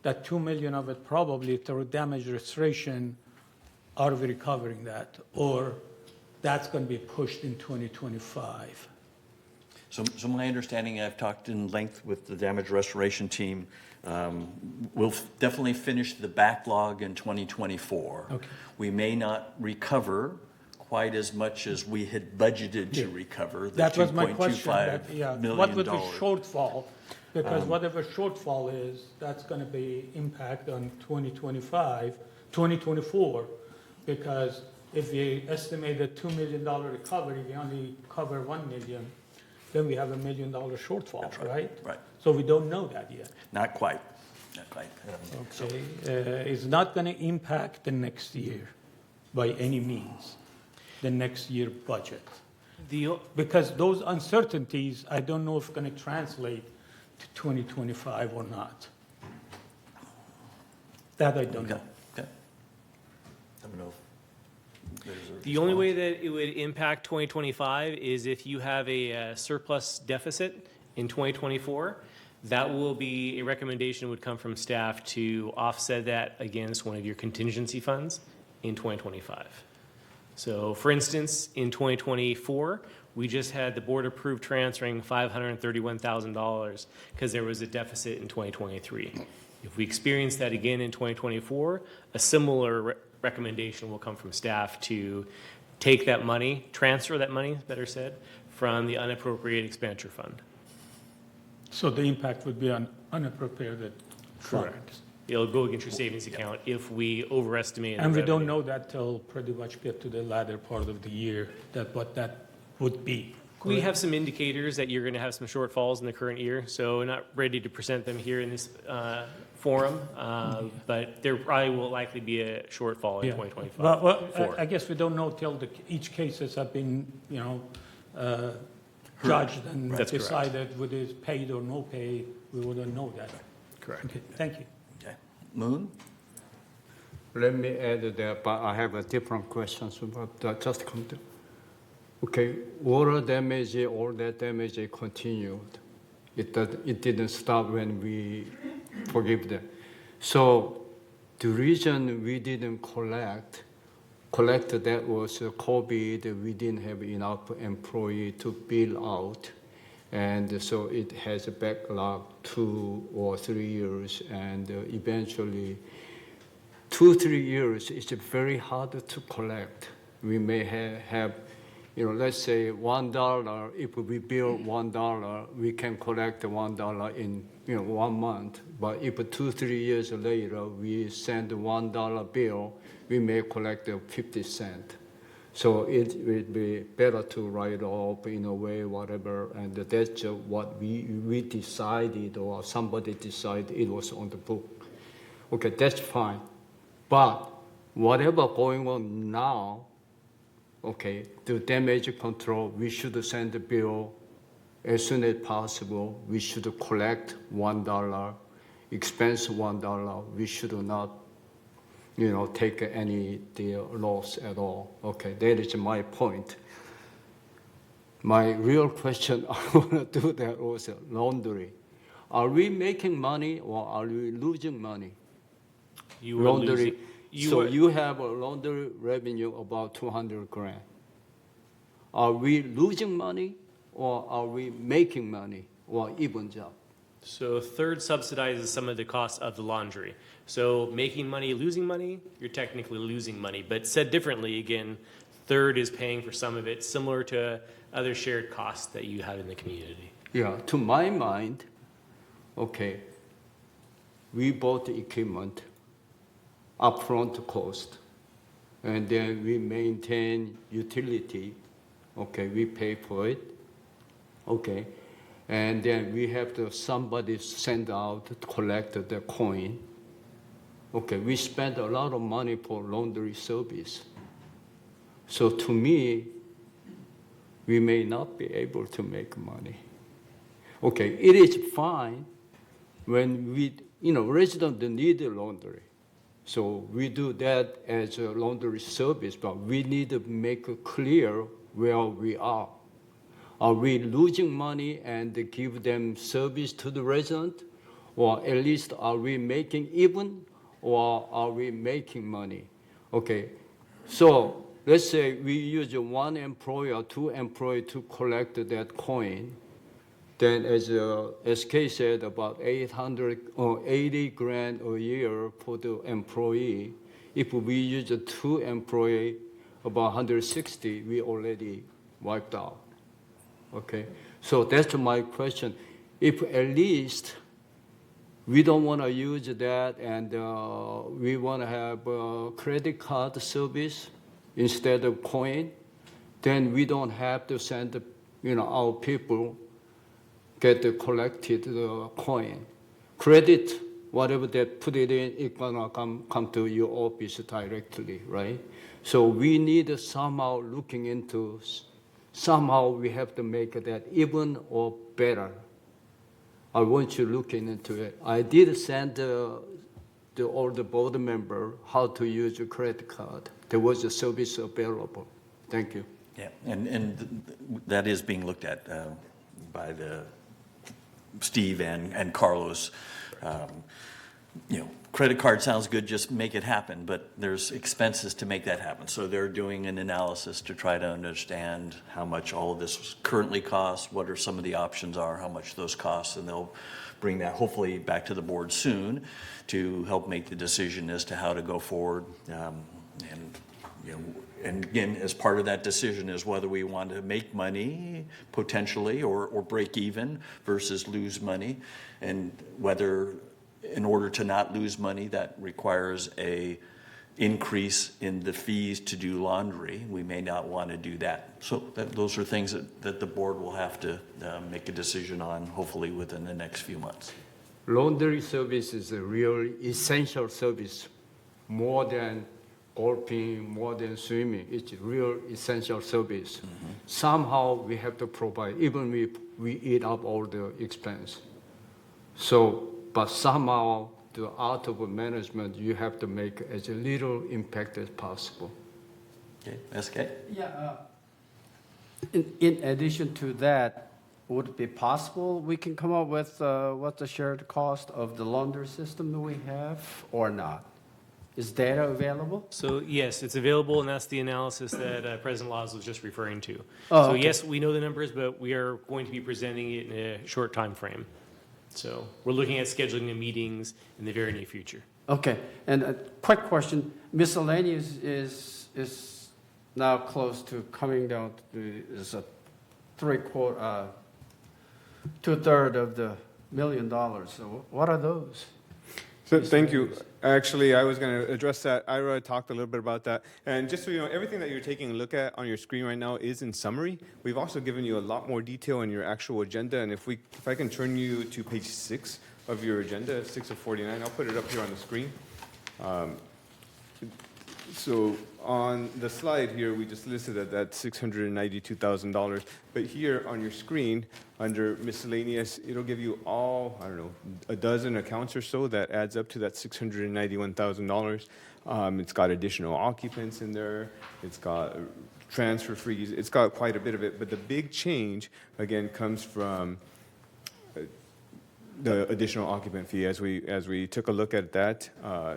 that $2 million of it probably through damage restoration, are we recovering that? Or that's going to be pushed in 2025. So my understanding, I've talked in length with the damage restoration team, we'll definitely finish the backlog in 2024. Okay. We may not recover quite as much as we had budgeted to recover, the That was my question. $2.25 million. What was the shortfall? Because whatever shortfall is, that's going to be impact on 2025, 2024. Because if we estimate a $2 million recovery, we only cover $1 million, then we have $1 million shortfall, That's right? Right. So we don't know that yet. Not quite. Not quite. Okay, it's not going to impact the next year by any means, the next year budget. Because those uncertainties, I don't know if it's going to translate to 2025 or not. That I don't know. Okay. I don't know if there's a The only way response. that it would impact 2025 is if you have a surplus deficit in 2024. That will be, a recommendation would come from staff to offset that against one of your contingency funds in 2025. So for instance, in 2024, we just had the board approved transferring $531,000 because there was a deficit in 2023. If we experience that again in 2024, a similar recommendation will come from staff to take that money, transfer that money, better said, from the unappropriated expenditure fund. So the impact would be on unappropriated funds. Correct. It'll go against your savings account if we overestimate. And the we don't revenue. know that till pretty much get to the latter part of the year, that what that would be. We correct? have some indicators that you're going to have some shortfalls in the current year, so we're not ready to present them here in this forum, but there probably will likely be a shortfall in Yeah. 2025. Well, for- I guess we don't know till each cases have been, judged and That's correct. decided whether it's paid or no pay. We wouldn't know that. Correct. Okay, thank you. Okay. Moon? Let me add that, but I have a different questions about that. Just come to. Okay, water damage, all that damage continued. It didn't stop when we forgive them. So the reason we didn't collect that was COVID. We didn't have enough employee to bill out. And so it has a backlog 2 or 3 years, and eventually 2-3 years is very hard to collect. We may have, let's say $1. If we bill $1, we can collect $1 in 1 month. But if 2-3 years later we send $1 bill, we may collect 50 cents. So it would be better to write off in a way, whatever, and that's what we decided, or somebody decided it was on the book. Okay, that's fine. But whatever going on now, okay, the damage control, we should send the bill as soon as possible. We should collect $1, expense $1. We should not take any loss at all. Okay, that is my point. My real question, I want to do that also, laundry. Are we making money or are we losing money? You were Laundry. losing. You have a laundry revenue about $200,000. Are we losing money or are we making money or even job? So third subsidizes some of the costs of the laundry. So making money, losing money, you're technically losing money. But said differently, again, third is paying for some of it, similar to other shared costs that you have in the community. Yeah, to my mind, okay, we bought the equipment, upfront cost, and then we maintain utility, okay, we pay for it, okay, and then we have to somebody send out to collect the coin. Okay, we spend a lot of money for laundry service. So to me, we may not be able to make money. Okay, it is fine when residents need laundry. So we do that as a laundry service, but we need to make it clear where we are. Are we losing money and give them service to the resident? Or at least are we making even, or are we making money? Okay, so let's say we use one employee or two employees to collect that coin, then as SK said, about 800 or 80 grand a year for the employee. If we use two employees, about 160, we already wiped out. Okay, so that's my question. If at least we don't want to use that and we want to have a credit card service instead of coin, then we don't have to send our people get the collected coin. Credit, whatever they put it in, it's gonna come to your office directly, right? So we need somehow looking into, somehow we have to make that even or better. I want you looking into it. I did send all the board member how to use a credit card. There was a service available. Thank you. Yeah, and that is being looked at by Steve and Carlos. Credit card sounds good, just make it happen, but there's expenses to make that happen. So they're doing an analysis to try to understand how much all of this currently costs, what are some of the options are, how much those cost, and they'll bring that hopefully back to the board soon to help make the decision as to how to go forward. And again, as part of that decision is whether we want to make money potentially or break even versus lose money, and whether in order to not lose money that requires a increase in the fees to do laundry. We may not want to do that. So those are things that the board will have to make a decision on hopefully within the next few months. Laundry service is a real essential service, more than golfing, more than swimming. It's a real essential service. Mm-hmm. Somehow we have to provide, even if we eat up all the expense. So, but somehow the art of management, you have to make as little impact as possible. Okay, SK? Yeah. In addition to that, would it be possible we can come up with what the shared cost of the laundry system that we have or not? Is data available? So yes, it's available, and that's the analysis that President Laws was just referring to. Oh, so okay. yes, we know the numbers, but we are going to be presenting it in a short time frame. So we're looking at scheduling the meetings in the very near future. Okay, and a quick question. Miscellaneous is now close to coming down to is a 2/3 of the $1 million. So what are those? So thank you. Actually, I was going to address that. Ira talked a little bit about that. And just so you know, everything that you're taking a look at on your screen right now is in summary. We've also given you a lot more detail in your actual agenda. And if I can turn you to page 6 of your agenda, 6 of 49, I'll put it up here on the screen. So on the slide here, we just listed that $692,000. But here on your screen, under miscellaneous, it'll give you all, I don't know, a dozen accounts or so that adds up to that $691,000. It's got additional occupants in there. It's got transfer fees. It's got quite a bit of it. But the big change, again, comes from the additional occupant fee. As we took a look at that,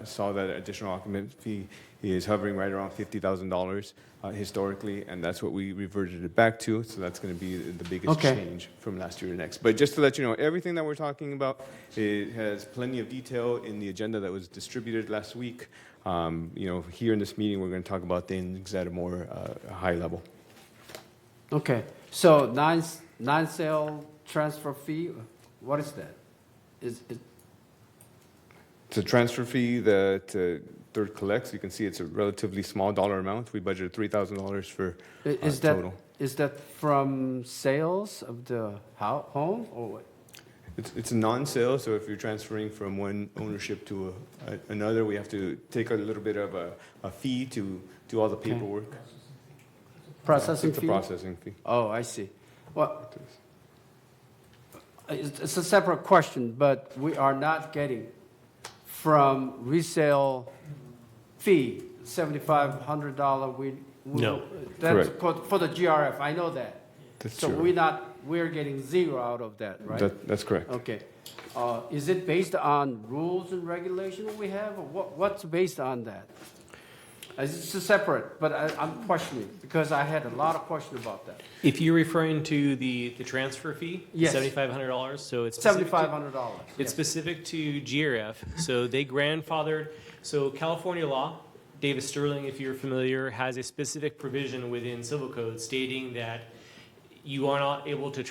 saw that additional occupant fee is hovering right around $50,000 historically, and that's what we reverted it back to. So that's going to be the biggest change from last year to next. But just to let you know, everything that we're talking about, it has plenty of detail in the agenda that was distributed last week. Here in this meeting, we're going to talk about things at a more high level. Okay, so non-sale transfer fee, what is that? It's a transfer fee that Third collects. You can see it's a relatively small dollar amount. We budgeted $3,000 for total. Is that from sales of the home or what? It's a non-sale, so if you're transferring from one ownership to another, we have to take a little bit of a fee to do all the paperwork. Processing fee? It's a processing fee. Oh, I see. Well, it's a separate question, but we are not getting from resale fee, $7,500. No. That's Correct. for the GRF. I know that. That's so true. we're getting zero out of that, right? That's correct. Okay. Is it based on rules and regulation we have, or what's based on that? It's separate, but I'm questioning because I had a lot of question about that. If you're referring to the transfer fee, Yes. $7,500, so it's specific to- $7,500. It's specific to GRF, so they grandfathered, so California law, Davis Sterling, if you're familiar, has a specific provision within civil code stating that you are not able to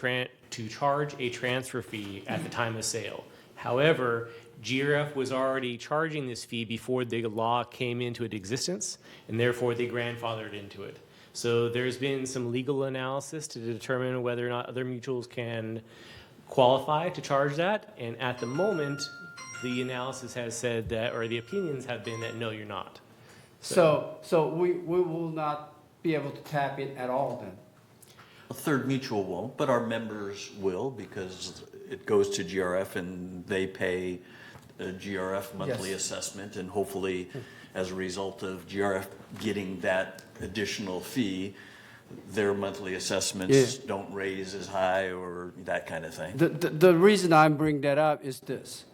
charge a transfer fee at the time of sale. However, GRF was already charging this fee before the law came into existence, and therefore they grandfathered into it. So there's been some legal analysis to determine whether or not other mutuals can qualify to charge that, and at the moment, the analysis has said that, or the opinions have been that no, you're not. So we will not be able to tap in at all then? A third mutual won't, but our members will because it goes to GRF and they pay a GRF monthly Yes. assessment, and hopefully as a result of GRF getting that additional fee, their monthly assessments don't raise as high or that kind of thing. The reason I'm bringing that up is this.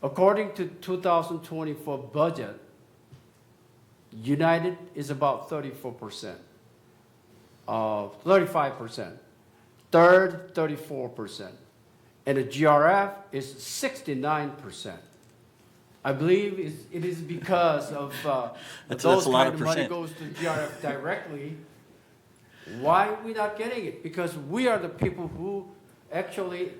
According to 2024 budget, United is about 34%, 35%, third 34%, and the GRF is 69%. I believe it is because of That's those a lot kind of of money percent. goes to GRF directly. Why are we not getting it? Because we are the people who actually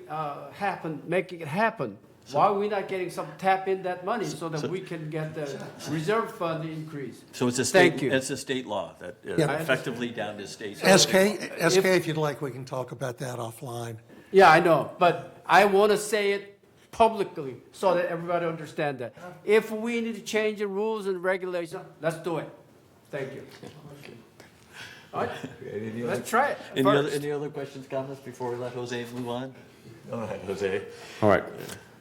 making it happen. Why are we not getting some tap in that money so that we can get the reserve fund increase? So it's a Thank state, you. it's a state law that Yeah. effectively down to state. SK, if you'd like, we can talk about that offline. Yeah, I know, but I want to say it publicly so that everybody understands that. If we need to change the rules and regulations, let's do it. Thank you. All right, let's try it first. Any other questions, comments before we let Jose move on? Go ahead, Jose. All right.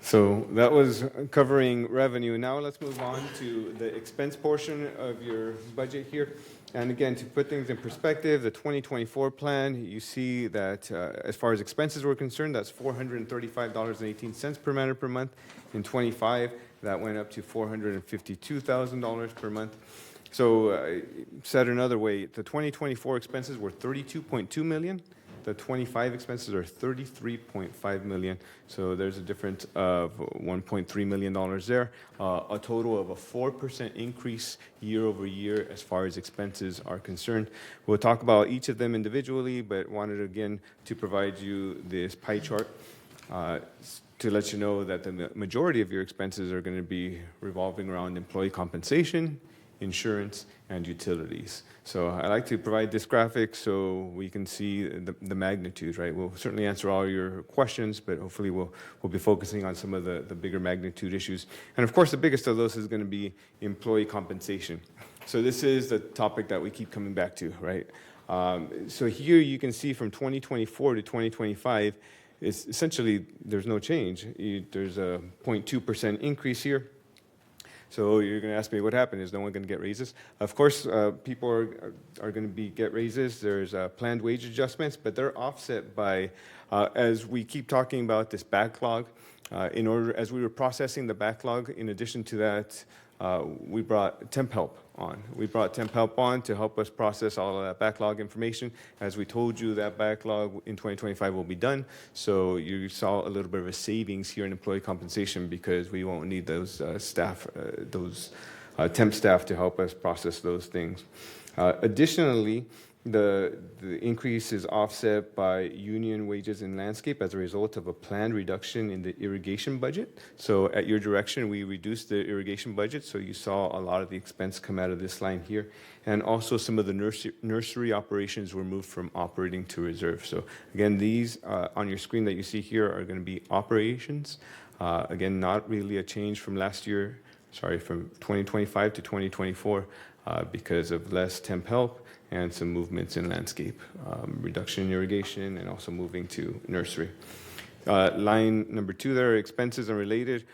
So that was covering revenue. Now let's move on to the expense portion of your budget here. And again, to put things in perspective, the 2024 plan, you see that as far as expenses were concerned, that's $435.18 per man per month. In 25, that went up to $452,000 per month. So said another way, the 2024 expenses were $32.2 million. The 25 expenses are $33.5 million. So there's a difference of $1.3 million there. A total of a 4% increase year over year as far as expenses are concerned. We'll talk about each of them individually, but wanted again to provide you this pie chart to let you know that the majority of your expenses are going to be revolving around employee compensation, insurance, and utilities. So I like to provide this graphic so we can see the magnitude, right? We'll certainly answer all your questions, but hopefully we'll be focusing on some of the bigger magnitude issues. And of course, the biggest of those is going to be employee compensation. So this is the topic that we keep coming back to, right? So here you can see from 2024 to 2025, it's essentially there's no change. There's a 0.2% increase here. So you're going to ask me what happened? Is no one going to get raises? Of course, people are going to get raises. There's planned wage adjustments, but they're offset by, as we keep talking about this backlog, as we were processing the backlog, in addition to that, we brought temp help on. We brought temp help on to help us process all of that backlog information. As we told you, that backlog in 2025 will be done. So you saw a little bit of a savings here in employee compensation because we won't need those temp staff to help us process those things. Additionally, the increase is offset by union wages in landscape as a result of a planned reduction in the irrigation budget. So at your direction, we reduced the irrigation budget, so you saw a lot of the expense come out of this line here. And also some of the nursery operations were moved from operating to reserve. So again, these on your screen that you see here are going to be operations. Again, not really a change from from 2025 to 2024 because of less temp help and some movements in landscape, reduction in irrigation, and also moving to nursery. Line number 2 there, expenses unrelated.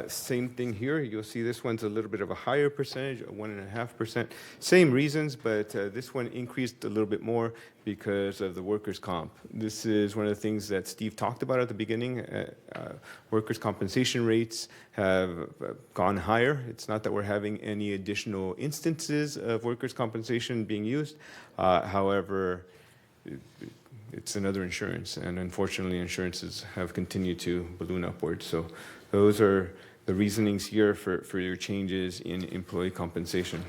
Same thing here. You'll see this one's a little bit of a higher percentage, 1.5%. Same reasons, but this one increased a little bit more because of the workers' comp. This is one of the things that Steve talked about at the beginning. Workers' compensation rates have gone higher. It's not that we're having any additional instances of workers' compensation being used. However, it's another insurance, and unfortunately insurances have continued to balloon upwards. So those are the reasonings here for your changes in employee compensation.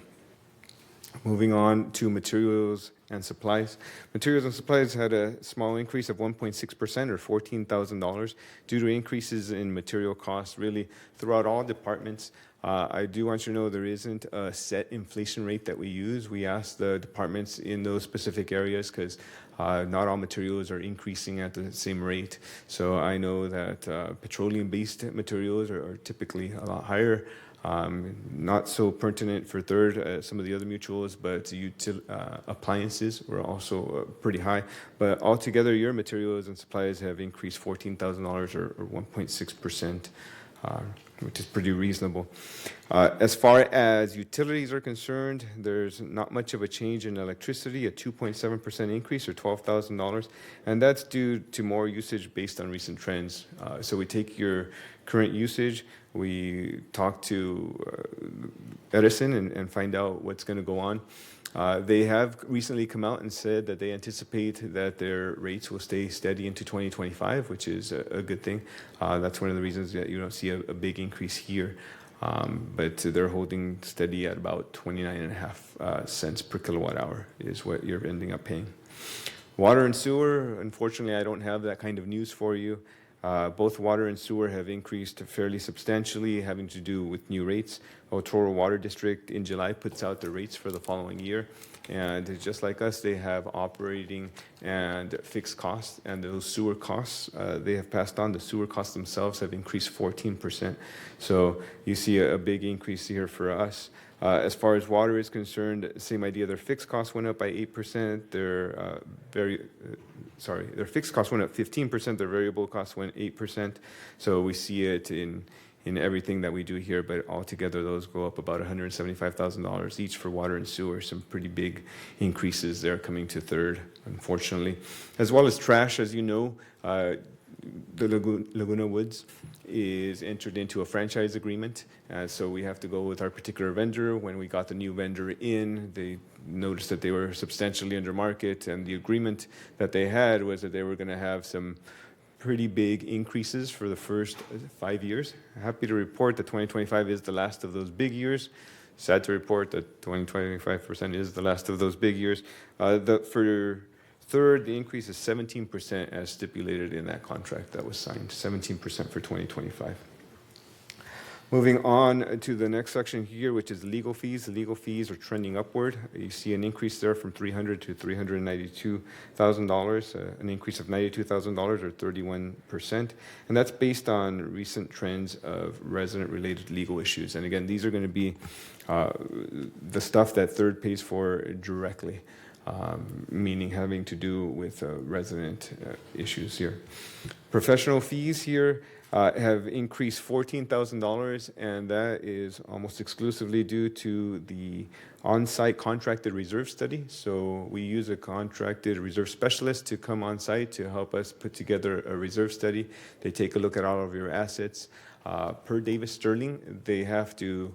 Moving on to materials and supplies. Materials and supplies had a small increase of 1.6% or $14,000 due to increases in material costs really throughout all departments. I do want you to know there isn't a set inflation rate that we use. We ask the departments in those specific areas because not all materials are increasing at the same rate. So I know that petroleum-based materials are typically a lot higher. Not so pertinent for third, some of the other mutuals, but appliances were also pretty high. But altogether, your materials and supplies have increased $14,000 or 1.6%. Which is pretty reasonable. As far as utilities are concerned, there's not much of a change in electricity, a 2.7% increase or $12,000, and that's due to more usage based on recent trends. So we take your current usage, we talk to Edison and find out what's going to go on. They have recently come out and said that they anticipate that their rates will stay steady into 2025, which is a good thing. That's one of the reasons that you don't see a big increase here. But they're holding steady at about 29.5 cents per kilowatt hour is what you're ending up paying. Water and sewer, unfortunately, I don't have that kind of news for you. Both water and sewer have increased fairly substantially, having to do with new rates. Otoro Water District in July puts out the rates for the following year. And just like us, they have operating and fixed costs. And those sewer costs, they have passed on. The sewer costs themselves have increased 14%. So you see a big increase here for us. As far as water is concerned, same idea. Their fixed costs went up by 8%. Their fixed costs went up 15%. Their variable costs went 8%. So we see it in everything that we do here, but altogether those go up about $175,000 each for water and sewer. Some pretty big increases there coming to third, unfortunately. As well as trash, as you know, the Laguna Woods is entered into a franchise agreement. So we have to go with our particular vendor. When we got the new vendor in, they noticed that they were substantially under market, and the agreement that they had was that they were going to have some pretty big increases for the first 5 years. Happy to report that 2025 is the last of those big years. Sad to report that 20-25% is the last of those big years. For third, the increase is 17% as stipulated in that contract that was signed, 17% for 2025. Moving on to the next section here, which is legal fees. The legal fees are trending upward. You see an increase there from $300,000 to $392,000, an increase of $92,000 or 31%. And that's based on recent trends of resident-related legal issues. And again, these are going to be the stuff that third pays for directly. Meaning having to do with resident issues here. Professional fees here have increased $14,000, and that is almost exclusively due to the on-site contracted reserve study. So we use a contracted reserve specialist to come on-site to help us put together a reserve study. They take a look at all of your assets. Per Davis Sterling, they have to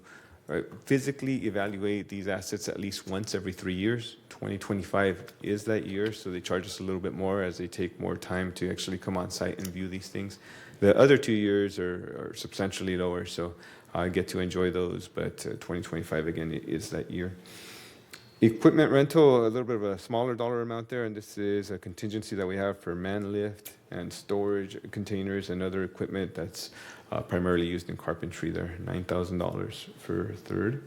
physically evaluate these assets at least once every 3 years. 2025 is that year, so they charge us a little bit more as they take more time to actually come on site and view these things. The other 2 years are substantially lower, so I get to enjoy those, but 2025 again is that year. Equipment rental, a little bit of a smaller dollar amount there, and this is a contingency that we have for man lift and storage containers and other equipment that's primarily used in carpentry there, $9,000 for third.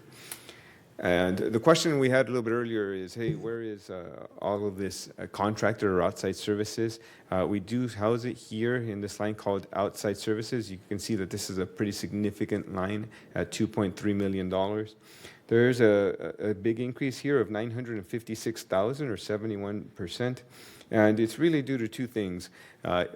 And the question we had a little bit earlier is, hey, where is all of this contractor or outside services? We do house it here in this line called outside services. You can see that this is a pretty significant line at $2.3 million. There's a big increase here of 956,000 or 71%. And it's really due to two things.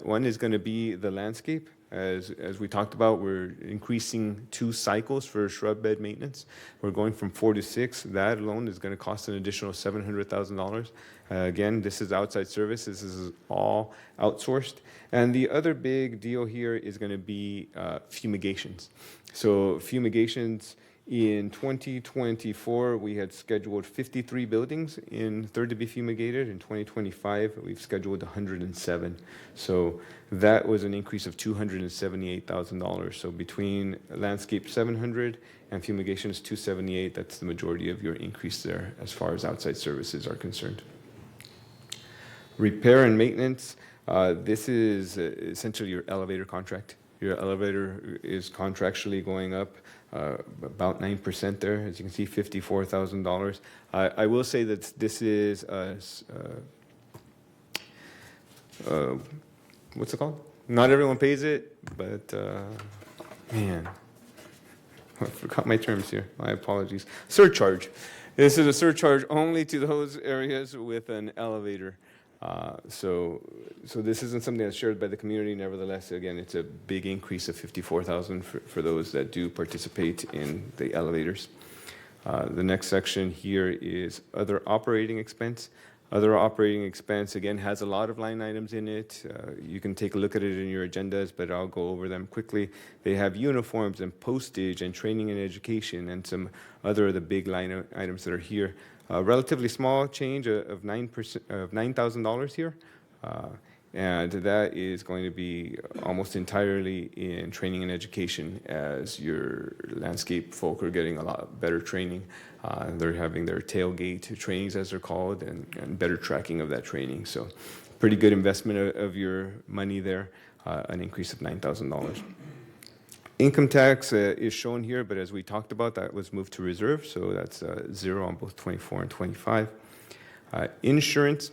One is going to be the landscape. As we talked about, we're increasing 2 cycles for shrub bed maintenance. We're going from 4 to 6. That alone is going to cost an additional $700,000. Again, this is outside service. This is all outsourced. And the other big deal here is going to be fumigations. So fumigations in 2024, we had scheduled 53 buildings in third to be fumigated. In 2025, we've scheduled 107. So that was an increase of $278,000. So between landscape 700 and fumigations 278, that's the majority of your increase there as far as outside services are concerned. Repair and maintenance, this is essentially your elevator contract. Your elevator is contractually going up about 9% there. As you can see, $54,000. I will say that this is, what's it called? Not everyone pays it, but man, I forgot my terms here. My apologies. Surcharge. This is a surcharge only to those areas with an elevator. So this isn't something that's shared by the community. Nevertheless, again, it's a big increase of $54,000 for those that do participate in the elevators. The next section here is other operating expense. Other operating expense, again, has a lot of line items in it. You can take a look at it in your agendas, but I'll go over them quickly. They have uniforms and postage and training and education and some other of the big line items that are here. A relatively small change of $9,000 here, and that is going to be almost entirely in training and education as your landscape folk are getting a lot better training. They're having their tailgate trainings, as they're called, and better tracking of that training. So pretty good investment of your money there, an increase of $9,000. Income tax is shown here, but as we talked about, that was moved to reserve, so that's 0 on both 24 and 25. Insurance.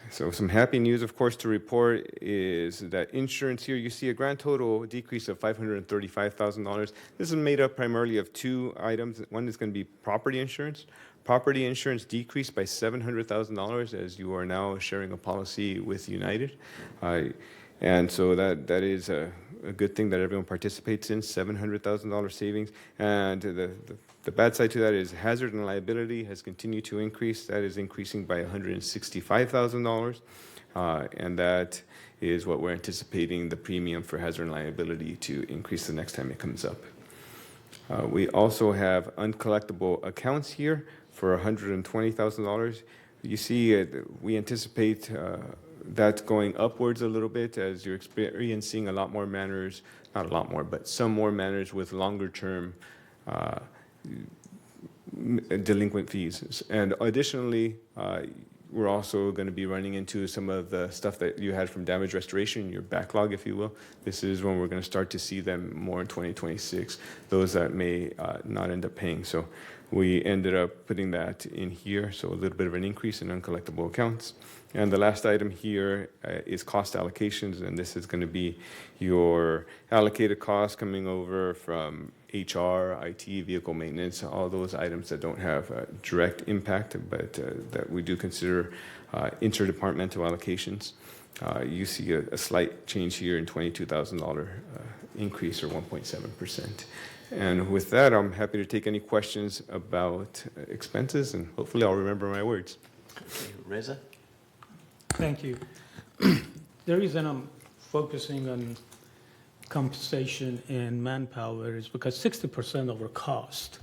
So some happy news, of course, to report is that insurance here, you see a grand total decrease of $535,000. This is made up primarily of 2 items. One is going to be property insurance. Property insurance decreased by $700,000 as you are now sharing a policy with United. And so that is a good thing that everyone participates in, $700,000 savings. And the bad side to that is hazard and liability has continued to increase. That is increasing by $165,000. And that is what we're anticipating the premium for hazard and liability to increase the next time it comes up. We also have uncollectible accounts here for $120,000. You see, we anticipate that's going upwards a little bit as you're experiencing a lot more matters, not a lot more, but some more matters with longer term delinquent fees. And additionally, we're also going to be running into some of the stuff that you had from damage restoration, your backlog, if you will. This is when we're going to start to see them more in 2026, those that may not end up paying. So we ended up putting that in here, so a little bit of an increase in uncollectible accounts. And the last item here is cost allocations, and this is going to be your allocated costs coming over from HR, IT, vehicle maintenance, all those items that don't have a direct impact, but that we do consider interdepartmental allocations. You see a slight change here in $22,000 increase, or 1.7%. And with that, I'm happy to take any questions about expenses, and hopefully I'll remember my words. Okay, Reza? Thank you. The reason I'm focusing on compensation and manpower is because 60% of our cost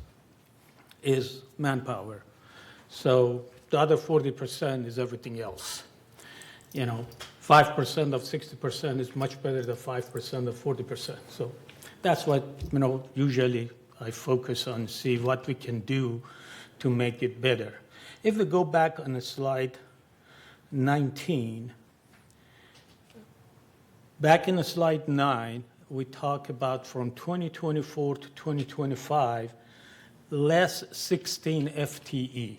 is manpower. So the other 40% is everything else. 5% of 60% is much better than 5% of 40%. So that's what, usually I focus on, see what we can do to make it better. If we go back on the slide 19, back in the slide 9, we talk about from 2024 to 2025, less 16 FTE.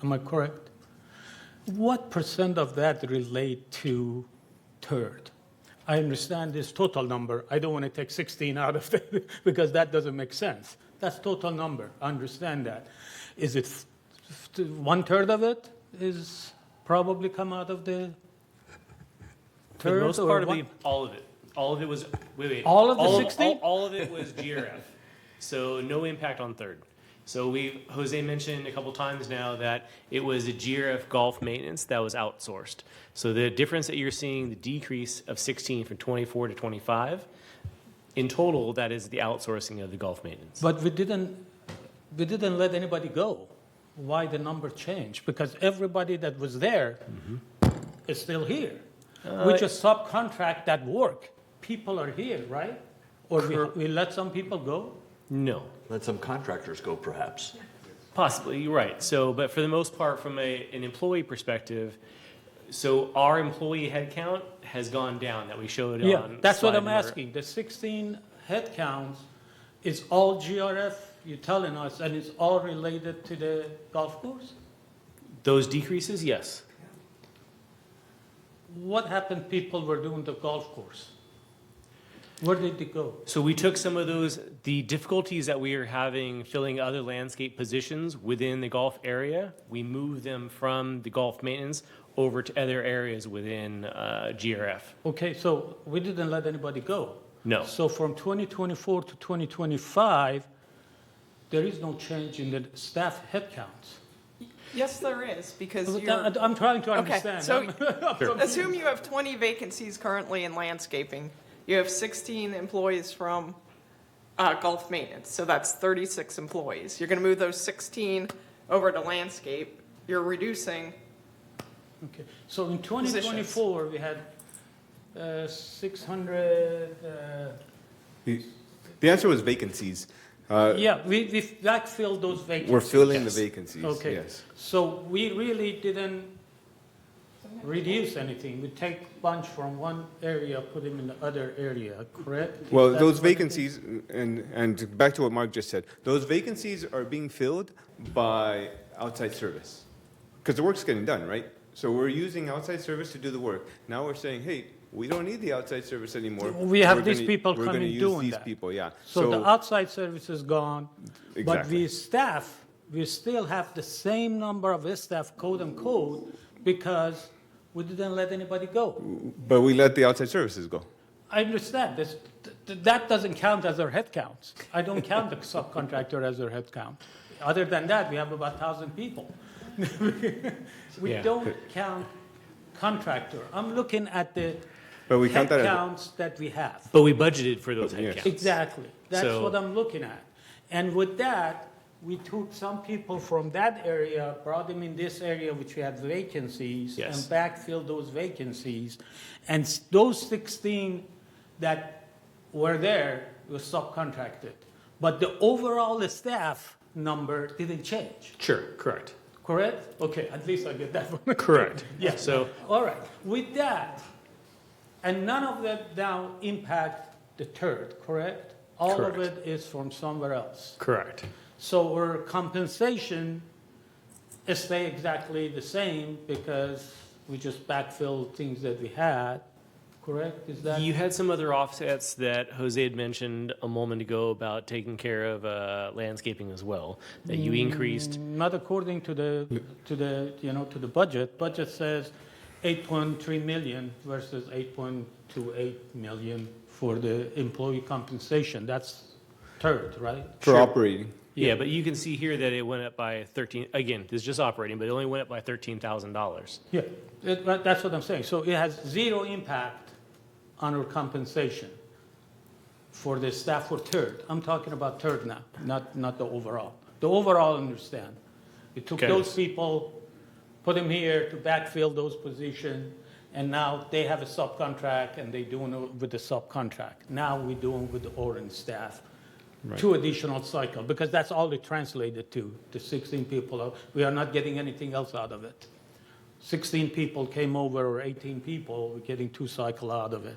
Am I correct? What percent of that relate to third? I understand this total number. I don't want to take 16 out of it because that doesn't make sense. That's total number. I understand that. Is it 1/3 of it is probably come out of the For the third most or part, I what? believe all of it. All of it was, wait. All of the 16? All of it was GRF. So no impact on third. So Jose mentioned a couple times now that it was a GRF golf maintenance that was outsourced. So the difference that you're seeing, the decrease of 16 from 24 to 25, in total, that is the outsourcing of the golf maintenance. But we didn't let anybody go. Why the number changed? Because everybody that was there is still here. We just subcontract that work. People are here, right? Or we let some people go? No. Let some contractors go, perhaps. Possibly, you're right. So, but for the most part, from an employee perspective, so our employee headcount has gone down that we showed Yeah, on. that's what slide I'm number- asking. The 16 head counts is all GRF, you're telling us, and it's all related to the golf course? Those decreases, yes. What happened people were doing the golf course? Where did they go? So we took some of the difficulties that we are having filling other landscape positions within the golf area. We moved them from the golf maintenance over to other areas within GRF. Okay, so we didn't let anybody go. No. So from 2024 to 2025, there is no change in the staff headcounts. Yes, there is, because you're. I'm trying to Okay, understand. so assume you have 20 vacancies currently in landscaping. You have 16 employees from golf maintenance, so that's 36 employees. You're going to move those 16 over to landscape. You're reducing. Okay, so in 2024, we had 600, The answer was vacancies. yeah, we backfilled those vacancies. We're filling the vacancies, Okay, yes. so we really didn't reduce anything. We take bunch from one area, put them in the other area, correct? Well, That's those what it is? vacancies, and back to what Mark just said, those vacancies are being filled by outside service. Because the work's getting done, right? So we're using outside service to do the work. Now we're saying, hey, we don't need the outside service anymore. We have We're these gonna- people we're gonna coming use doing these that. people, yeah. So the outside service is gone, but Exactly. we still have the same number of staff, quote unquote, because we didn't let anybody go. But we let the outside services go. I understand this, that doesn't count as our head counts. I don't count the subcontractor as our head count. Other than that, we have about 1,000 people. We Yeah. don't count contractor. I'm looking at the But we head count that as, counts that we have. But we budgeted for those Yes. headcounts. Exactly. That's So- what I'm looking at. And with that, we took some people from that area, brought them in this area which we had vacancies, and Yes. backfilled those vacancies. And those 16 that were there was subcontracted. But the overall staff number didn't change, Sure, correct. correct? Okay, at least I get that one. Correct. Yeah. So All right, with that, and none of that now impact the third, correct? All of Correct. it is from somewhere else. correct. So our compensation stay exactly the same because we just backfill things that we had, correct? Is that? You had some other offsets that Jose had mentioned a moment ago about taking care of landscaping as well, that you increased. Not according to the budget. Budget says 8.3 million versus 8.28 million for the employee compensation. That's third, right? for operating. Yeah, but you can see here that it went up by 13, again, this is just operating, but it only went up by $13,000. Yeah, that's what I'm saying. So it has zero impact on our compensation for the staff for third. I'm talking about third now, not the overall. The overall, I understand. We took Okay. those people, put them here to backfill those positions, and now they have a subcontract and they doing it with the subcontract. Now we're doing with the orange staff. Two additional cycle, because that's all it translated to, the 16 people. We are not getting anything else out of it. 16 people came over, or 18 people, we're getting 2 cycle out of it.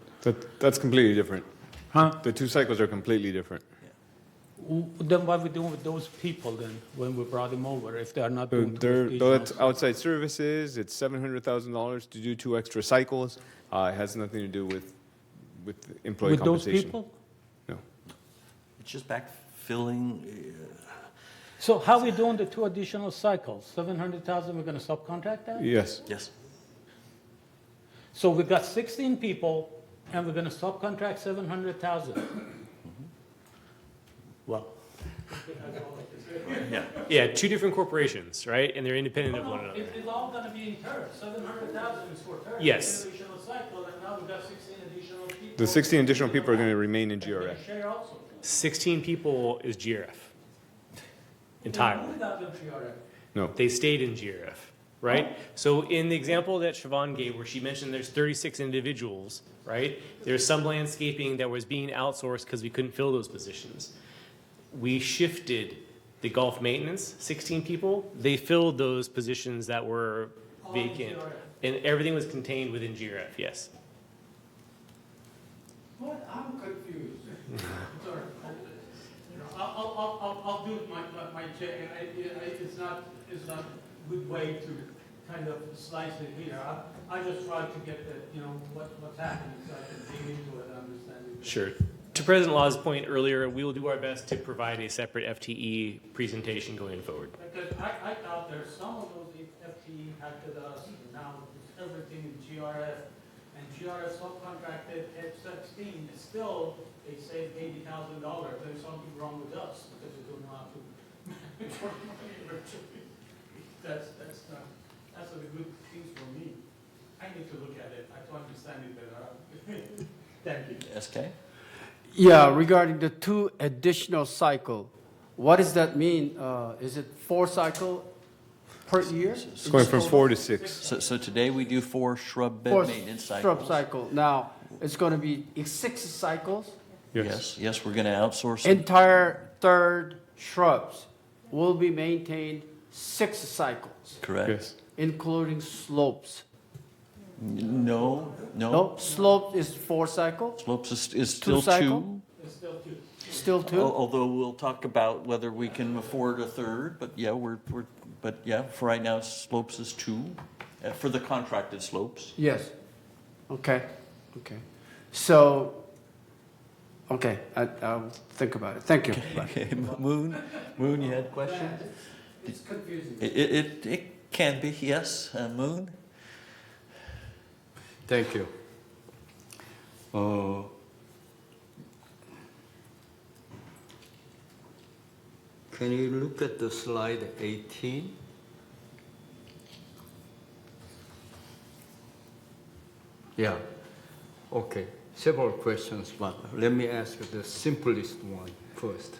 That's completely different. Huh? The two cycles are completely different. Then what are we doing with those people then, when we brought them over, if they are not doing 2 Though additional it's outside services, it's $700,000 to do 2 extra cycles. It has nothing to do with employee with those compensation. people? No. It's just filling, So how are we doing the 2 additional cycles? 700,000, we're gonna subcontract that? Yes. yes. So we've got 16 people, and we're gonna subcontract 700,000. Well, yeah. Yeah, two different corporations, right? And they're independent of one another. It's all gonna be incurred. 700,000 is for third. Yes. Additional cycle, and now we've got 16 additional people. The 16 additional people are going to remain in GRF. Share also. 16 people is GRF. Entirely. Who got them GRF? No. They stayed in GRF, right? So in the example that Siobhan gave, where she mentioned there's 36 individuals, right? There's some landscaping that was being outsourced because we couldn't fill those positions. We shifted the golf maintenance, 16 people, they filled those positions that were vacant. And everything was contained within GRF, yes. What? I'm confused. Sorry. I'll do my check, and it's not a good way to kind of slice it here. I just try to get the, what's happening so I can dig into it and understand it. Sure. To President Law's point earlier, we will do our best to provide a separate FTE presentation going forward. Because I thought there's some of those FTE impacted us, and now it's everything in GRF, and GRF subcontracted at 16, it's still, they saved $80,000. There's something wrong with us, because we don't know how to that's a good thing for me. I need to look at it, I to understand it better. Thank you. SK? Yeah, regarding the 2 additional cycle, what does that mean? Is it 4 cycle per year? It's going from 4 to 6. So today we do 4 shrub bed 4 maintenance cycles. shrub cycle. Now, it's going to be 6 cycles. Yes, we're going to outsource. Entire third shrubs will be maintained 6 cycles, Correct. Yes. including slopes. No. No, slope is 4 cycles, Slopes is still 2. cycle? Still 2. Although we'll talk about whether we can afford a third, but yeah, for right now, slopes is 2 for the contracted slopes. Yes. Okay. So, okay, I'll think about it. Thank you. Okay, Moon, you had a question? It's confusing. It can be, yes, Moon. Thank you. Can you look at the slide 18? Yeah. Okay. Several questions, but let me ask the simplest one first.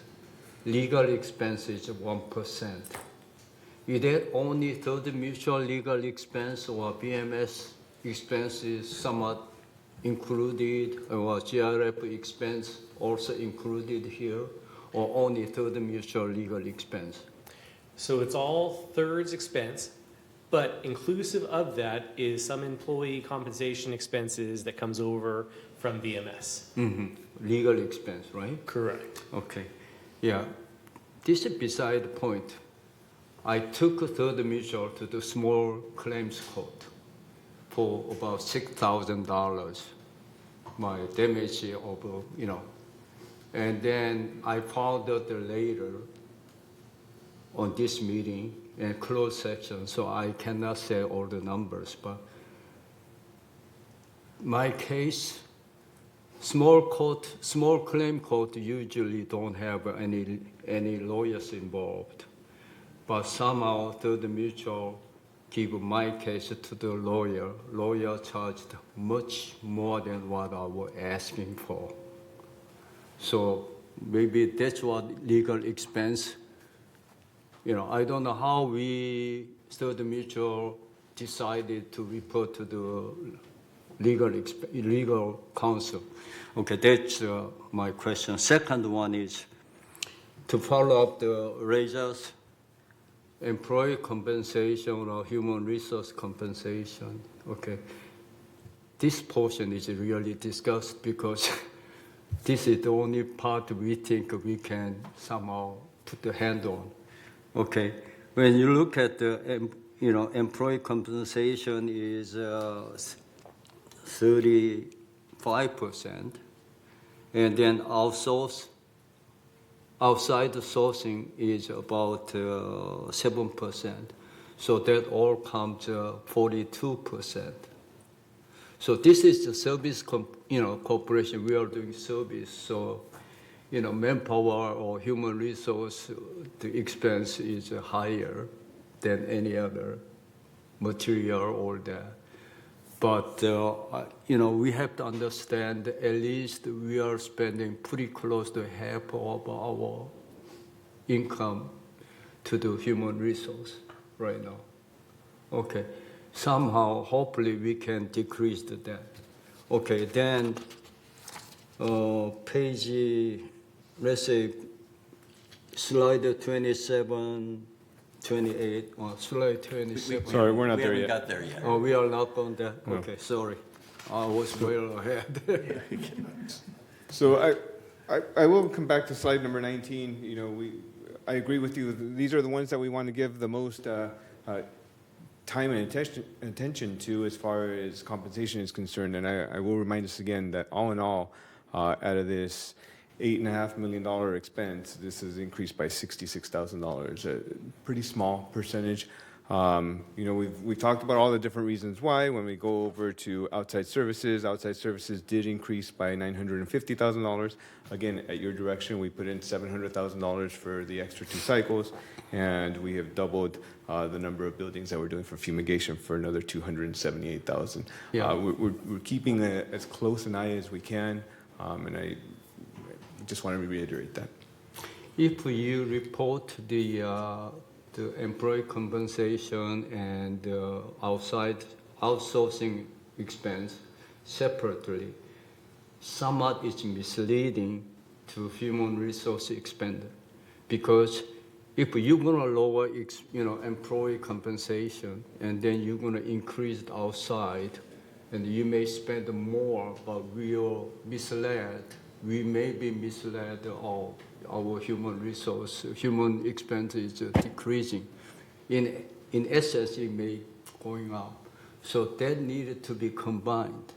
Legal expenses 1%. Is that only third mutual legal expense or BMS expenses somewhat included, or GRF expense also included here, or only third mutual legal expense? So it's all thirds expense, but inclusive of that is some employee compensation expenses that comes over from VMS. Legal expense, right? Correct. Okay. Yeah. This is beside the point. I took a third mutual to the small claims court for about $6,000. My damage of, and then I found out later on this meeting in closed section, so I cannot say all the numbers, but my case, small claim court usually don't have any lawyers involved, but somehow third mutual give my case to the lawyer. Lawyer charged much more than what I was asking for. So maybe that's what legal expense, I don't know how we, third mutual, decided to report to the legal counsel. Okay, that's my question. Second one is to follow up the raises, employee compensation or human resource compensation. Okay, this portion is really discussed because this is the only part we think we can somehow put the hand on. Okay, when you look at the employee compensation is 35%, and then outsource outside sourcing is about 7%. So that all comes 42%. So this is the service, corporation. We are doing service. So, manpower or human resource, the expense is higher than any other material or that. But, we have to understand at least we are spending pretty close to half of our income to the human resource right now. Okay, somehow, hopefully we can decrease that. Okay, then page, let's say, slide 27, 28, or slide 27. Sorry, we're not We there haven't yet. got there yet. Oh, we are not on that? No. Okay, sorry. I was well ahead. So I will come back to slide number 19. I agree with you. These are the ones that we want to give the most time and attention to as far as compensation is concerned. And I will remind us again that all in all, out of this $8.5 million expense, this has increased by $66,000, a pretty small percentage. We've talked about all the different reasons why. When we go over to outside services did increase by $950,000. Again, at your direction, we put in $700,000 for the extra 2 cycles, and we have doubled the number of buildings that we're doing for fumigation for another $278,000. Yeah. We're keeping as close an eye as we can, and I just want to reiterate that. If you report the employee compensation and outsourcing expense separately, somewhat it's misleading to human resource expenditure, because if you're going to lower employee compensation and then you're going to increase it outside, and you may spend more, but we may be misled of our human expense is decreasing. In essence, it may going up. So that needed to be combined,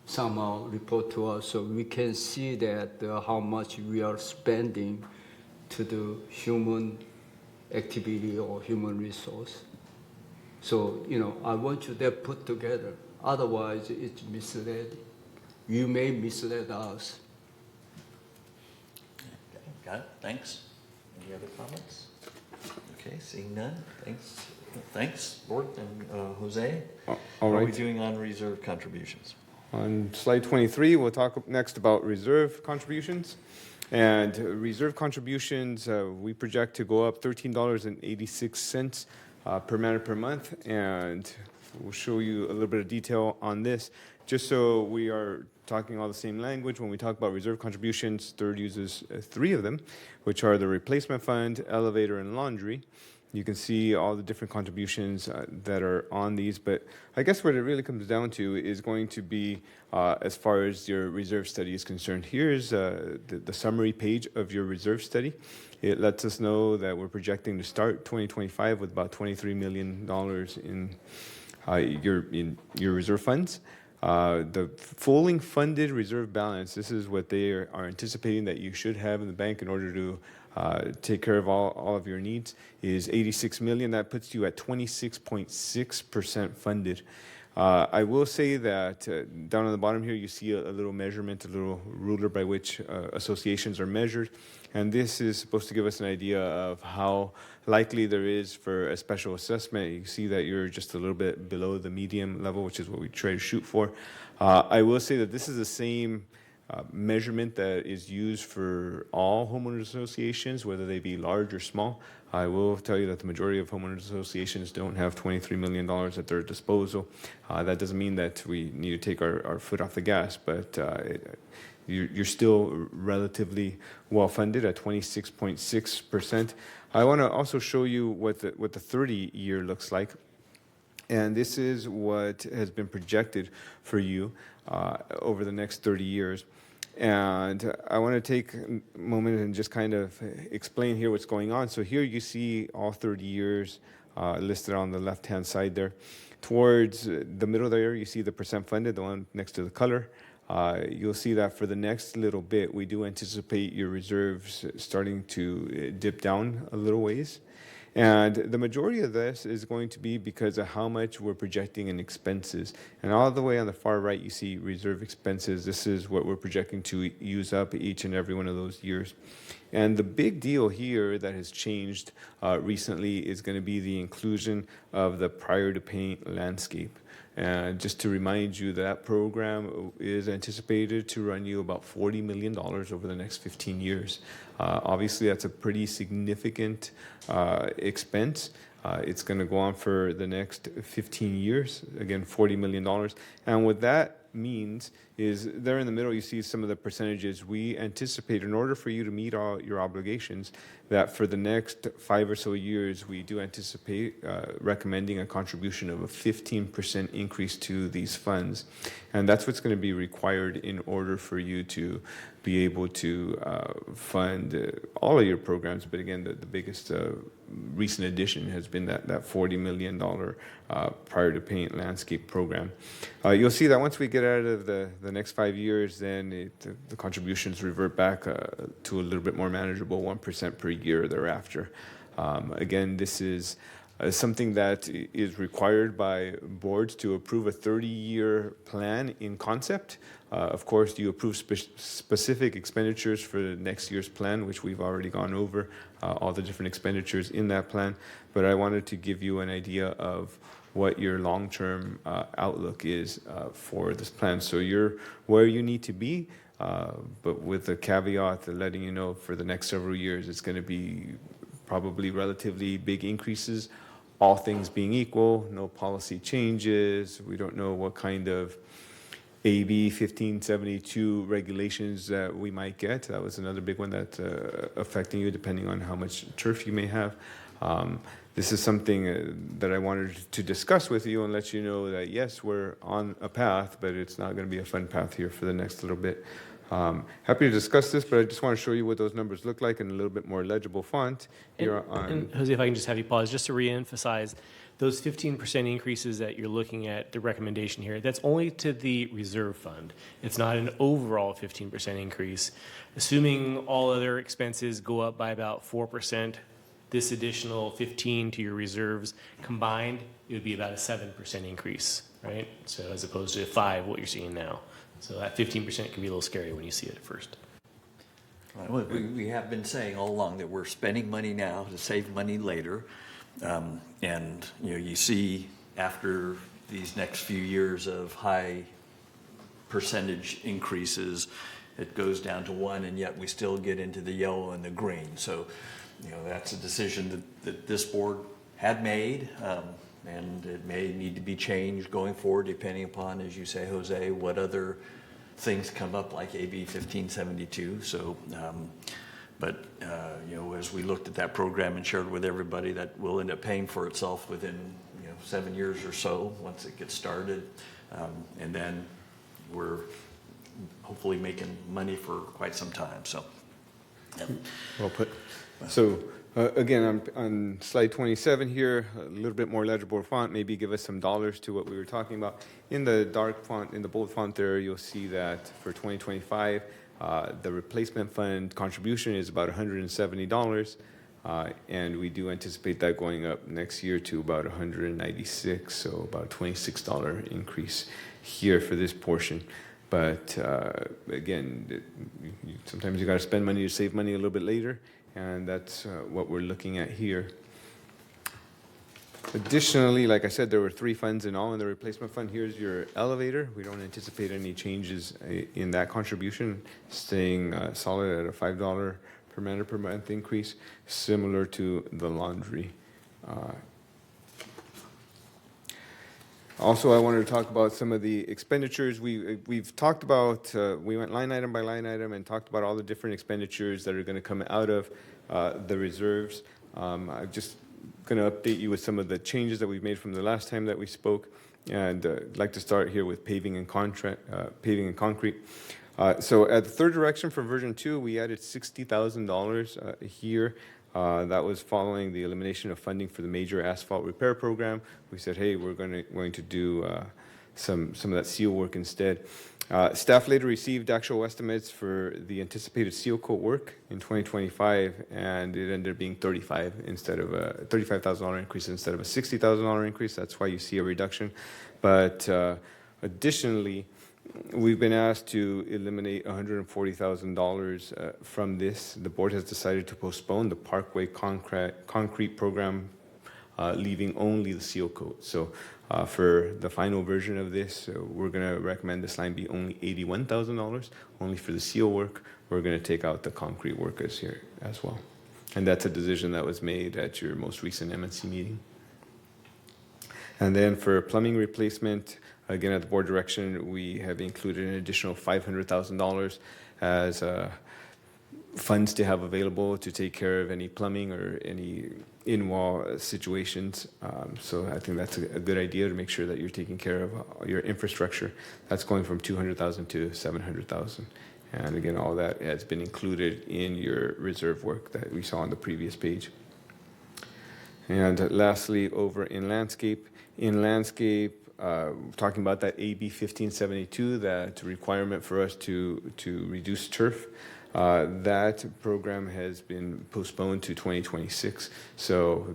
somehow report to us so we can see that how much we are spending to the human activity or human resource. So, I want you to put together. Otherwise, it's misleading. You may mislead us. Okay, got it, thanks. Any other comments? Okay, seeing none, thanks. Thanks, Board, and Jose. All How are we right. doing on reserve contributions? On slide 23, we'll talk next about reserve contributions. And reserve contributions, we project to go up $13.86 per matter per month. And we'll show you a little bit of detail on this, just so we are talking all the same language. When we talk about reserve contributions, Third uses 3 of them, which are the replacement fund, elevator, and laundry. You can see all the different contributions that are on these, but I guess what it really comes down to is going to be as far as your reserve study is concerned. Here's the summary page of your reserve study. It lets us know that we're projecting to start 2025 with about $23 million in your reserve funds. The fully funded reserve balance, this is what they are anticipating that you should have in the bank in order to take care of all of your needs, is $86 million. That puts you at 26.6% funded. I will say that down on the bottom here, you see a little measurement, a little ruler by which associations are measured. And this is supposed to give us an idea of how likely there is for a special assessment. You see that you're just a little bit below the medium level, which is what we try to shoot for. I will say that this is the same measurement that is used for all homeowners associations, whether they be large or small. I will tell you that the majority of homeowners associations don't have $23 million at their disposal. That doesn't mean that we need to take our foot off the gas, but you're still relatively well funded at 26.6%. I want to also show you what the 30-year looks like. And this is what has been projected for you over the next 30 years. And I want to take a moment and just kind of explain here what's going on. So here you see all 30 years listed on the left-hand side there. Towards the middle there, you see the percent funded, the one next to the color. you'll see that for the next little bit, we do anticipate your reserves starting to dip down a little ways. And the majority of this is going to be because of how much we're projecting in expenses. And all the way on the far right, you see reserve expenses. This is what we're projecting to use up each and every one of those years. And the big deal here that has changed recently is going to be the inclusion of the prior to paint landscape. And just to remind you, that program is anticipated to run you about $40 million over the next 15 years. Obviously, that's a pretty significant expense. It's going to go on for the next 15 years, again, $40 million. And what that means is there in the middle, you see some of the percentages. We anticipate, in order for you to meet all your obligations, that for the next 5 or so years, we do anticipate recommending a contribution of a 15% increase to these funds. And that's what's going to be required in order for you to be able to fund all of your programs. But again, the biggest recent addition has been that $40 million prior to paint landscape program. You'll see that once we get out of the next 5 years, then the contributions revert back to a little bit more manageable, 1% per year thereafter. Again, this is something that is required by boards to approve a 30-year plan in concept. Of course, you approve specific expenditures for the next year's plan, which we've already gone over, all the different expenditures in that plan. But I wanted to give you an idea of what your long-term outlook is for this plan. So you're where you need to be, but with the caveat of letting you know for the next several years, it's going to be probably relatively big increases, all things being equal, no policy changes. We don't know what kind of AB 1572 regulations that we might get. That was another big one that's affecting you depending on how much turf you may have. This is something that I wanted to discuss with you and let you know that, yes, we're on a path, but it's not going to be a fun path here for the next little bit. Happy to discuss this, but I just want to show you what those numbers look like in a little bit more legible font here And Jose, if I can just have you pause, just to reemphasize, those 15% increases that you're looking at, the recommendation here, that's only to the reserve fund. It's not an overall 15% increase. Assuming all other expenses go up by about 4%, this additional 15 to your reserves combined, it would be about a 7% increase, right? So as opposed to 5, what you're seeing now. So that 15% can be a little scary when you see it at first. Well, we have been saying all along that we're spending money now to save money later. And you see after these next few years of high percentage increases, it goes down to 1, and yet we still get into the yellow and the green. So, that's a decision that this board had made, and it may need to be changed going forward, depending upon, as you say, Jose, what other things come up like AB 1572. So, as we looked at that program and shared with everybody, that will end up paying for itself within 7 years or so once it gets started, and then we're hopefully making money for quite some time. So, well put. So again, on slide 27 here, a little bit more legible font, maybe give us some dollars to what we were talking about. In the dark font, in the bold font there, you'll see that for 2025, the replacement fund contribution is about $170, and we do anticipate that going up next year to about $196, so about a $26 increase here for this portion. But again, sometimes you got to spend money to save money a little bit later, and that's what we're looking at here. Additionally, like I said, there were 3 funds in all in the replacement fund. Here's your elevator. We don't anticipate any changes in that contribution, staying solid at a $5 per man per month increase, similar to the laundry. Also, I wanted to talk about some of the expenditures. We've talked about, we went line item by line item and talked about all the different expenditures that are going to come out of the reserves. I'm just going to update you with some of the changes that we've made from the last time that we spoke. And I'd like to start here with paving and concrete. So at the third direction for version 2, we added $60,000 here. That was following the elimination of funding for the major asphalt repair program. We said, hey, we're going to do some of that seal work instead. Staff later received actual estimates for the anticipated seal coat work in 2025, and it ended up being $35,000 increase instead of a $60,000 increase. That's why you see a reduction. But additionally, we've been asked to eliminate $140,000 from this. The board has decided to postpone the Parkway concrete program, leaving only the seal coat. So for the final version of this, we're going to recommend this line be only $81,000, only for the seal work. We're going to take out the concrete workers here as well. And that's a decision that was made at your most recent MNC meeting. And then for plumbing replacement, again, at the board direction, we have included an additional $500,000 as funds to have available to take care of any plumbing or any in-wall situations. So I think that's a good idea to make sure that you're taking care of your infrastructure. That's going from $200,000 to $700,000. And again, all that has been included in your reserve work that we saw on the previous page. And lastly, over in landscape, talking about that AB 1572, that requirement for us to reduce turf, that program has been postponed to 2026. So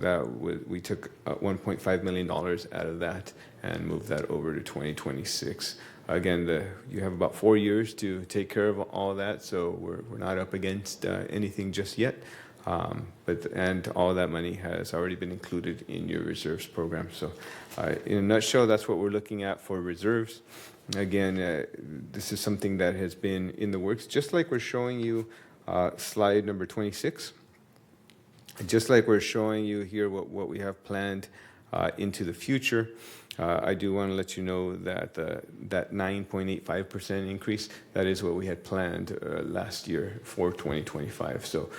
we took $1.5 million out of that and moved that over to 2026. Again, you have about 4 years to take care of all that, so we're not up against anything just yet. And all that money has already been included in your reserves program. So in a nutshell, that's what we're looking at for reserves. Again, this is something that has been in the works, just like we're showing you slide number 26. Just like we're showing you here what we have planned into the future. I do want to let you know that that 9.85% increase, that is what we had planned last year for 2025. So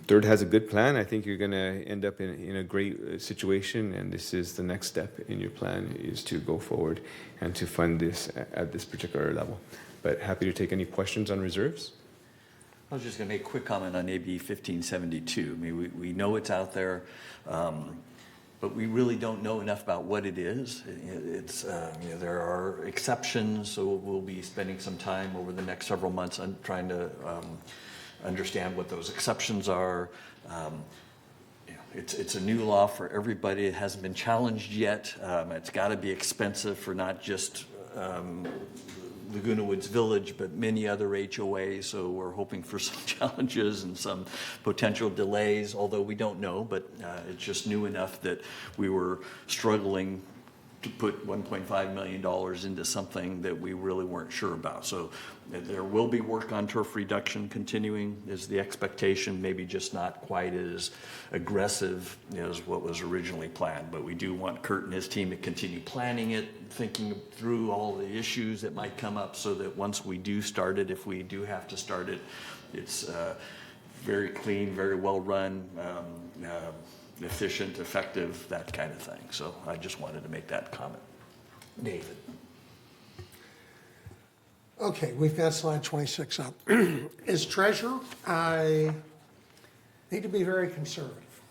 Third has a good plan. I think you're going to end up in a great situation, and this is the next step in your plan, is to go forward and to fund this at this particular level. But happy to take any questions on reserves. I was just going to make a quick comment on AB 1572. I mean, we know it's out there, but we really don't know enough about what it is. It's there are exceptions, so we'll be spending some time over the next several months on trying to understand what those exceptions are. It's a new law for everybody. It hasn't been challenged yet. It's got to be expensive for not just Laguna Woods Village, but many other HOAs. So we're hoping for some challenges and some potential delays, although we don't know. But it's just new enough that we were struggling to put $1.5 million into something that we really weren't sure about. So there will be work on turf reduction continuing is the expectation, maybe just not quite as aggressive as what was originally planned. But we do want Kurt and his team to continue planning it, thinking through all the issues that might come up, so that once we do start it, if we do have to start it, it's very clean, very well run, efficient, effective, that kind of thing. So I just wanted to make that comment. David. Okay, we've got slide 26 up. As treasurer, I need to be very conservative.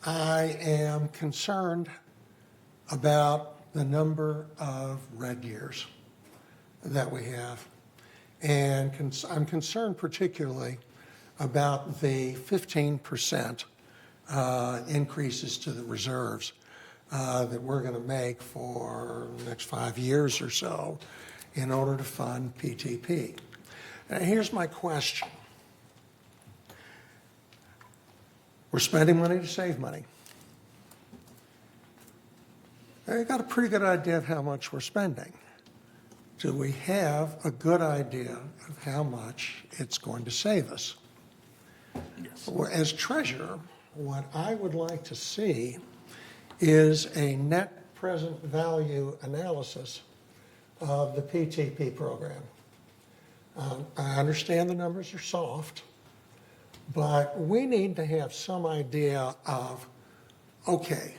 I am concerned about the number of red years that we have. And I'm concerned particularly about the 15% increases to the reserves that we're going to make for the next 5 years or so in order to fund PTP. Now, here's my question. We're spending money to save money. I've got a pretty good idea of how much we're spending. Do we have a good idea of how much it's going to save us? Yes. As treasurer, what I would like to see is a net present value analysis of the PTP program. I understand the numbers are soft, but we need to have some idea of, okay,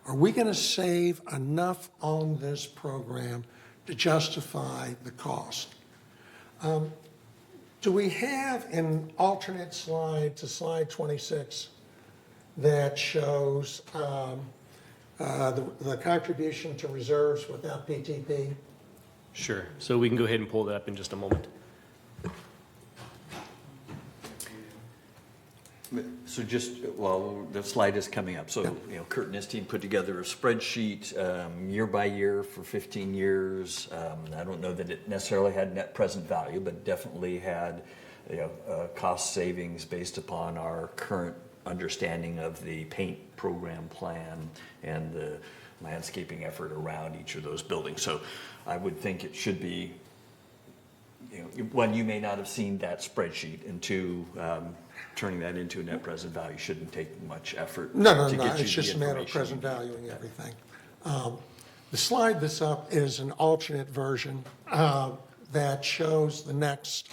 are we going to save enough on this program to justify the cost? Do we have an alternate slide to slide 26 that shows the contribution to reserves without PTP? Sure. So we can go ahead and pull that up in just a moment. So just, well, the slide is coming up. So, Kurt and his team put together a spreadsheet year by year for 15 years. I don't know that it necessarily had net present value, but definitely had, cost savings based upon our current understanding of the paint program plan and the landscaping effort around each of those buildings. So I would think it should be, one, you may not have seen that spreadsheet, and two, turning that into a net present value shouldn't take much effort. No, to get you it's the just a matter of information present you need. valuing everything. The slide that's up is an alternate version that shows the next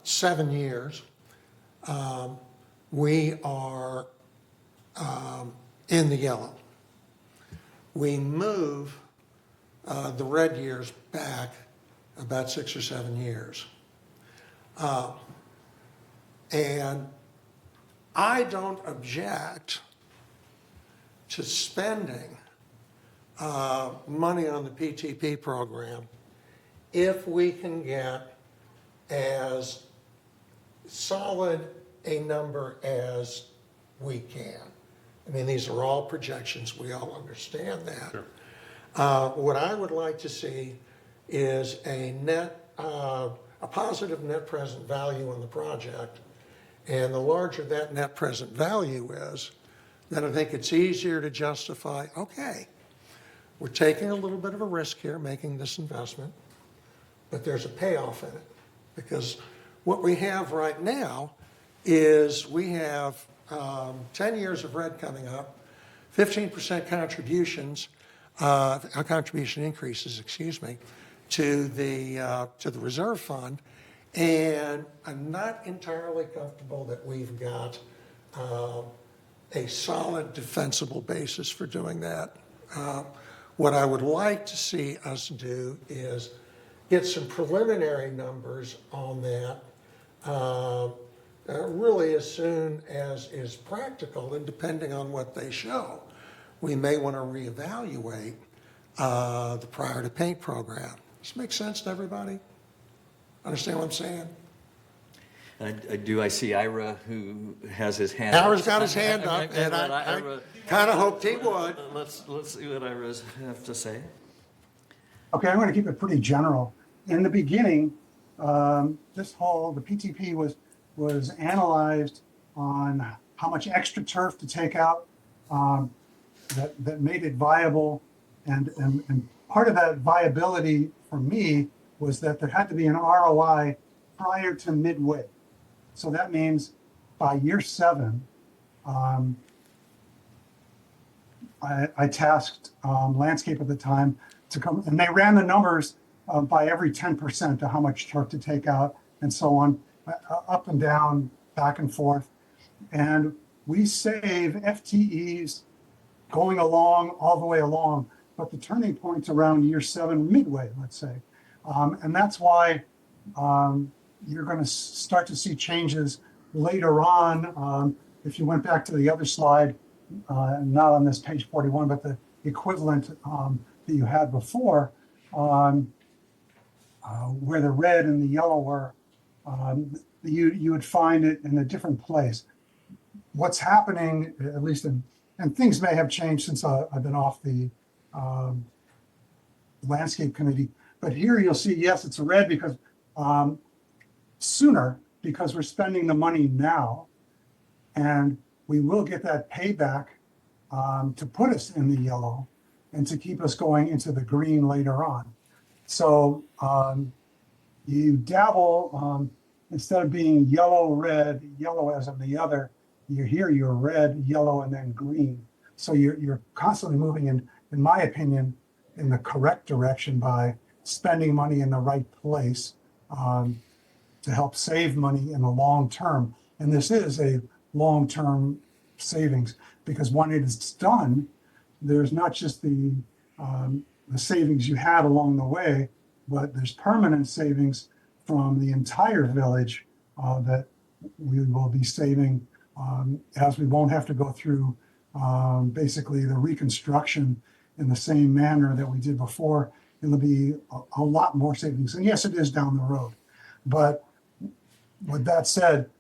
7 years. We are in the yellow. We move the red years back about 6 or 7 years. And I don't object to spending money on the PTP program if we can get as solid a number as we can. I mean, these are all projections. We all understand that. Sure. What I would like to see is a positive net present value on the project. And the larger that net present value is, then I think it's easier to justify, okay, we're taking a little bit of a risk here making this investment, but there's a payoff in it. Because what we have right now is we have 10 years of red coming up, 15% contributions, contribution increases, to the reserve fund, and I'm not entirely comfortable that we've got a solid defensible basis for doing that. What I would like to see us do is get some preliminary numbers on that really as soon as is practical, and depending on what they show, we may want to reevaluate the prior to paint program. Does this make sense to everybody? Understand what I'm saying? I do. I see Ira, who has his hand up. Ira's got his hand up, and I kind of hoped he would. Let's see what Ira has to say. Okay, I'm going to keep it pretty general. In the beginning, the PTP was analyzed on how much extra turf to take out that made it viable, and part of that viability for me was that there had to be an ROI prior to midway. So that means by year 7, I tasked Landscape at the time to come, and they ran the numbers by every 10% to how much turf to take out and so on, up and down, back and forth. And we save FTEs going along, all the way along, but the turning point's around year 7, midway, let's say. And that's why you're going to start to see changes later on. If you went back to the other slide, not on this page 41, but the equivalent that you had before, where the red and the yellow were, you would find it in a different place. What's happening, at least and things may have changed since I've been off the landscape committee, but here you'll see, yes, it's red because sooner, because we're spending the money now, and we will get that payback to put us in the yellow and to keep us going into the green later on. So you dabble, instead of being yellow, red, yellow as in the other, you're red, yellow, and then green. So you're constantly moving in my opinion, in the correct direction by spending money in the right place to help save money in the long term. And this is a long-term savings, because when it is done, there's not just the savings you had along the way, but there's permanent savings from the entire village that we will be saving, as we won't have to go through basically the reconstruction in the same manner that we did before, it'll be a lot more savings. And yes, it is down the road. But with that said,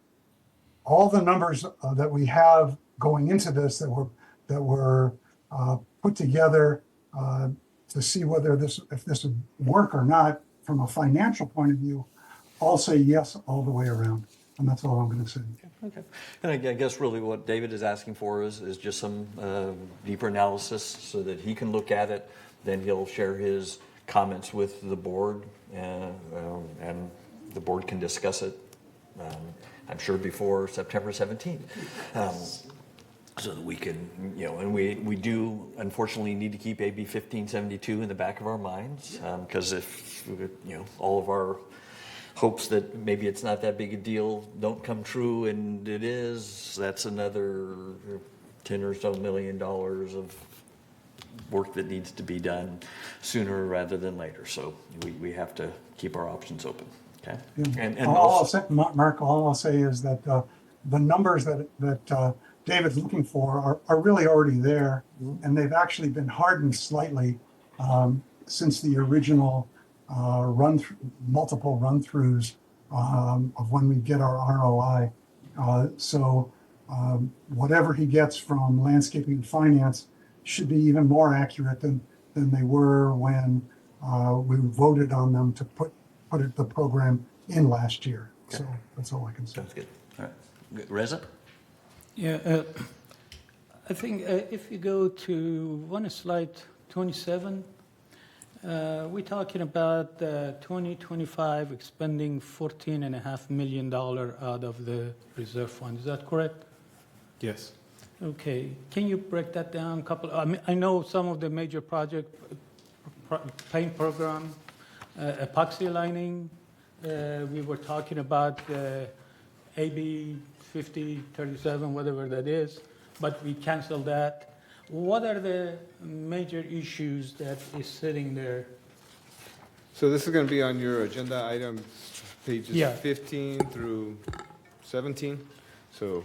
all the numbers that we have going into this that were put together to see whether if this would work or not from a financial point of view, all say yes all the way around. And that's all I'm going to say. Okay. And I guess really what David is asking for is just some deeper analysis so that he can look at it. Then he'll share his comments with the board, and the board can discuss it, I'm sure, before September 17th. So that we can, and we do unfortunately need to keep AB 1572 in the back of our minds, because if, all of our hopes that maybe it's not that big a deal don't come true, and it is, that's another $10 or so million of work that needs to be done sooner rather than later. So we have to keep our options open. Okay. Yeah. And all I'll say, Mark, all I'll say is that the numbers that David's looking for are really already there, and they've actually been hardened slightly since the original multiple run-throughs of when we get our ROI. So whatever he gets from landscaping and finance should be even more accurate than they were when we voted on them to put the program in last year. Okay. So that's all I can say. Sounds good. All right. Reza? Yeah, I think if you go to slide 27, we're talking about 2025 expending $14.5 million out of the reserve fund. Is that correct? Yes. Okay. Can you break that down? I know some of the major project, paint program, epoxy lining. We were talking about AB 5037, whatever that is, but we canceled that. What are the major issues that is sitting there? So this is going to be on your agenda items, pages Yeah. 15 through 17. So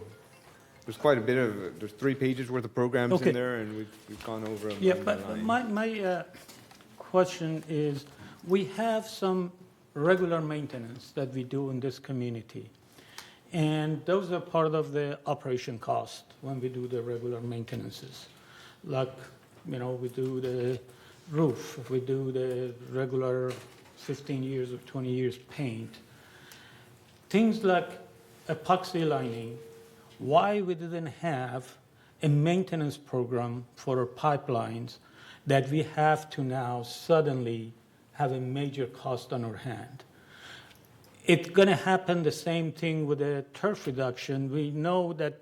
there's quite a bit of, there's 3 pages worth of programs Okay. in there, and we've gone over them. Yeah, line but by line. my question is, we have some regular maintenance that we do in this community. And those are part of the operation cost when we do the regular maintenances. Like, we do the roof, we do the regular 15 years or 20 years paint. Things like epoxy lining, why we didn't have a maintenance program for our pipelines that we have to now suddenly have a major cost on our hand. It's going to happen the same thing with the turf reduction. We know that,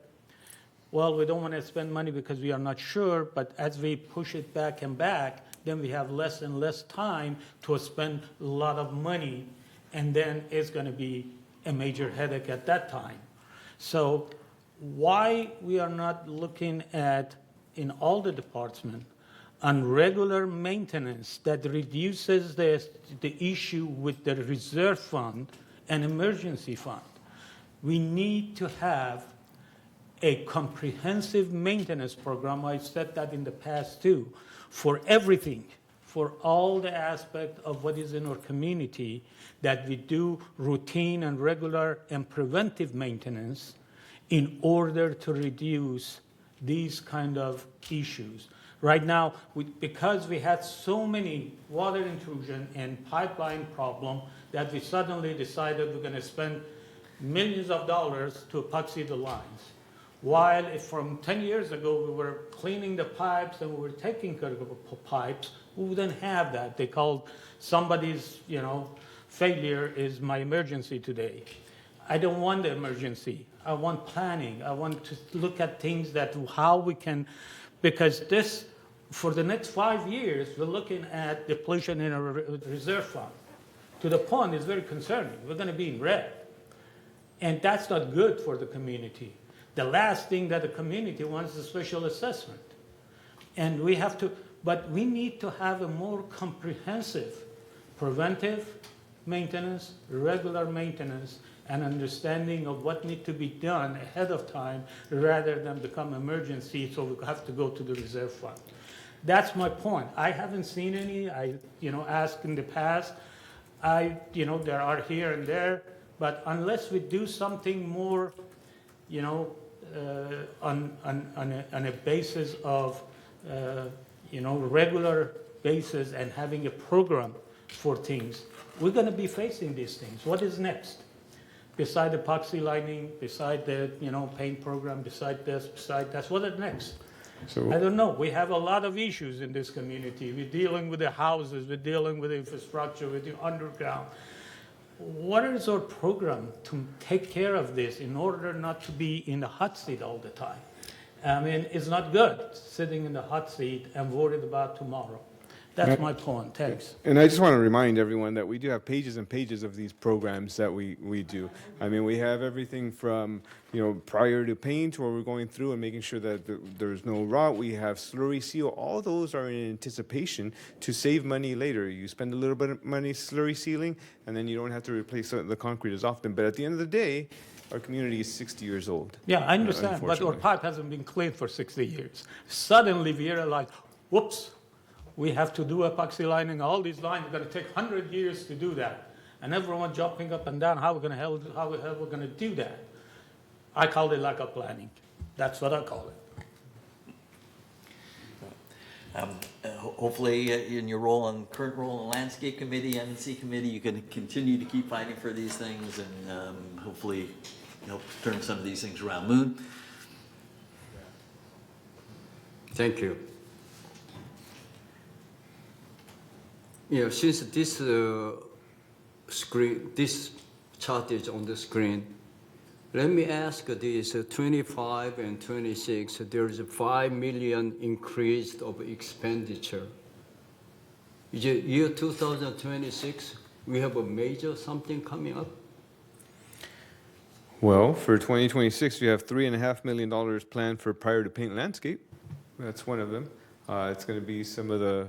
well, we don't want to spend money because we are not sure, but as we push it back and back, then we have less and less time to spend a lot of money, and then it's going to be a major headache at that time. So why we are not looking at, in all the departments, on regular maintenance that reduces the issue with the reserve fund and emergency fund? We need to have a comprehensive maintenance program. I said that in the past too, for everything, for all the aspect of what is in our community, that we do routine and regular and preventive maintenance in order to reduce these kind of issues. Right now, because we had so many water intrusion and pipeline problem, that we suddenly decided we're going to spend millions of dollars to epoxy the lines. While if from 10 years ago we were cleaning the pipes and we were taking care of the pipes, we wouldn't have that. They called somebody's, failure is my emergency today. I don't want the emergency. I want planning. I want to look at things that how we can, because this, for the next 5 years, we're looking at depletion in a reserve fund. To the point, it's very concerning. We're going to be in red. And that's not good for the community. The last thing that the community wants is a special assessment. And we have to, but we need to have a more comprehensive preventive maintenance, regular maintenance, and understanding of what need to be done ahead of time rather than become emergency, so we have to go to the reserve fund. That's my point. I haven't seen any. I, asked in the past. There are here and there, but unless we do something more, on a basis of, regular basis and having a program for things, we're going to be facing these things. What is next? Beside epoxy lining, beside the, paint program, beside this, beside that, what is next? So I don't know. We have a lot of issues in this community. We're dealing with the houses, we're dealing with infrastructure, with the underground. What is our program to take care of this in order not to be in the hot seat all the time? I mean, it's not good sitting in the hot seat and worried about tomorrow. That's my point. Thanks. And I just want to remind everyone that we do have pages and pages of these programs that we do. I mean, we have everything from, prior to paint, where we're going through and making sure that there's no rot. We have slurry seal. All those are in anticipation to save money later. You spend a little bit of money slurry sealing, and then you don't have to replace the concrete as often. But at the end of the day, our community is 60 years old. Yeah, I understand, but our unfortunately. pipe hasn't been cleaned for 60 years. Suddenly we realize, whoops, we have to do epoxy lining. All these lines are going to take 100 years to do that. And everyone jumping up and down, how the hell we're going to do that? I call it lack of planning. That's what I call it. Hopefully, in your current role in Landscape Committee, M&C Committee, you can continue to keep fighting for these things and hopefully help turn some of these things around. Moon? Thank you. Since this this chart is on the screen, let me ask this: 25 and 26. There is a 5 million increase of expenditure. Is it year 2026? We have a major something coming up. Well, for 2026, we have $3.5 million planned for prior to paint landscape. That's one of them. It's going to be some of the.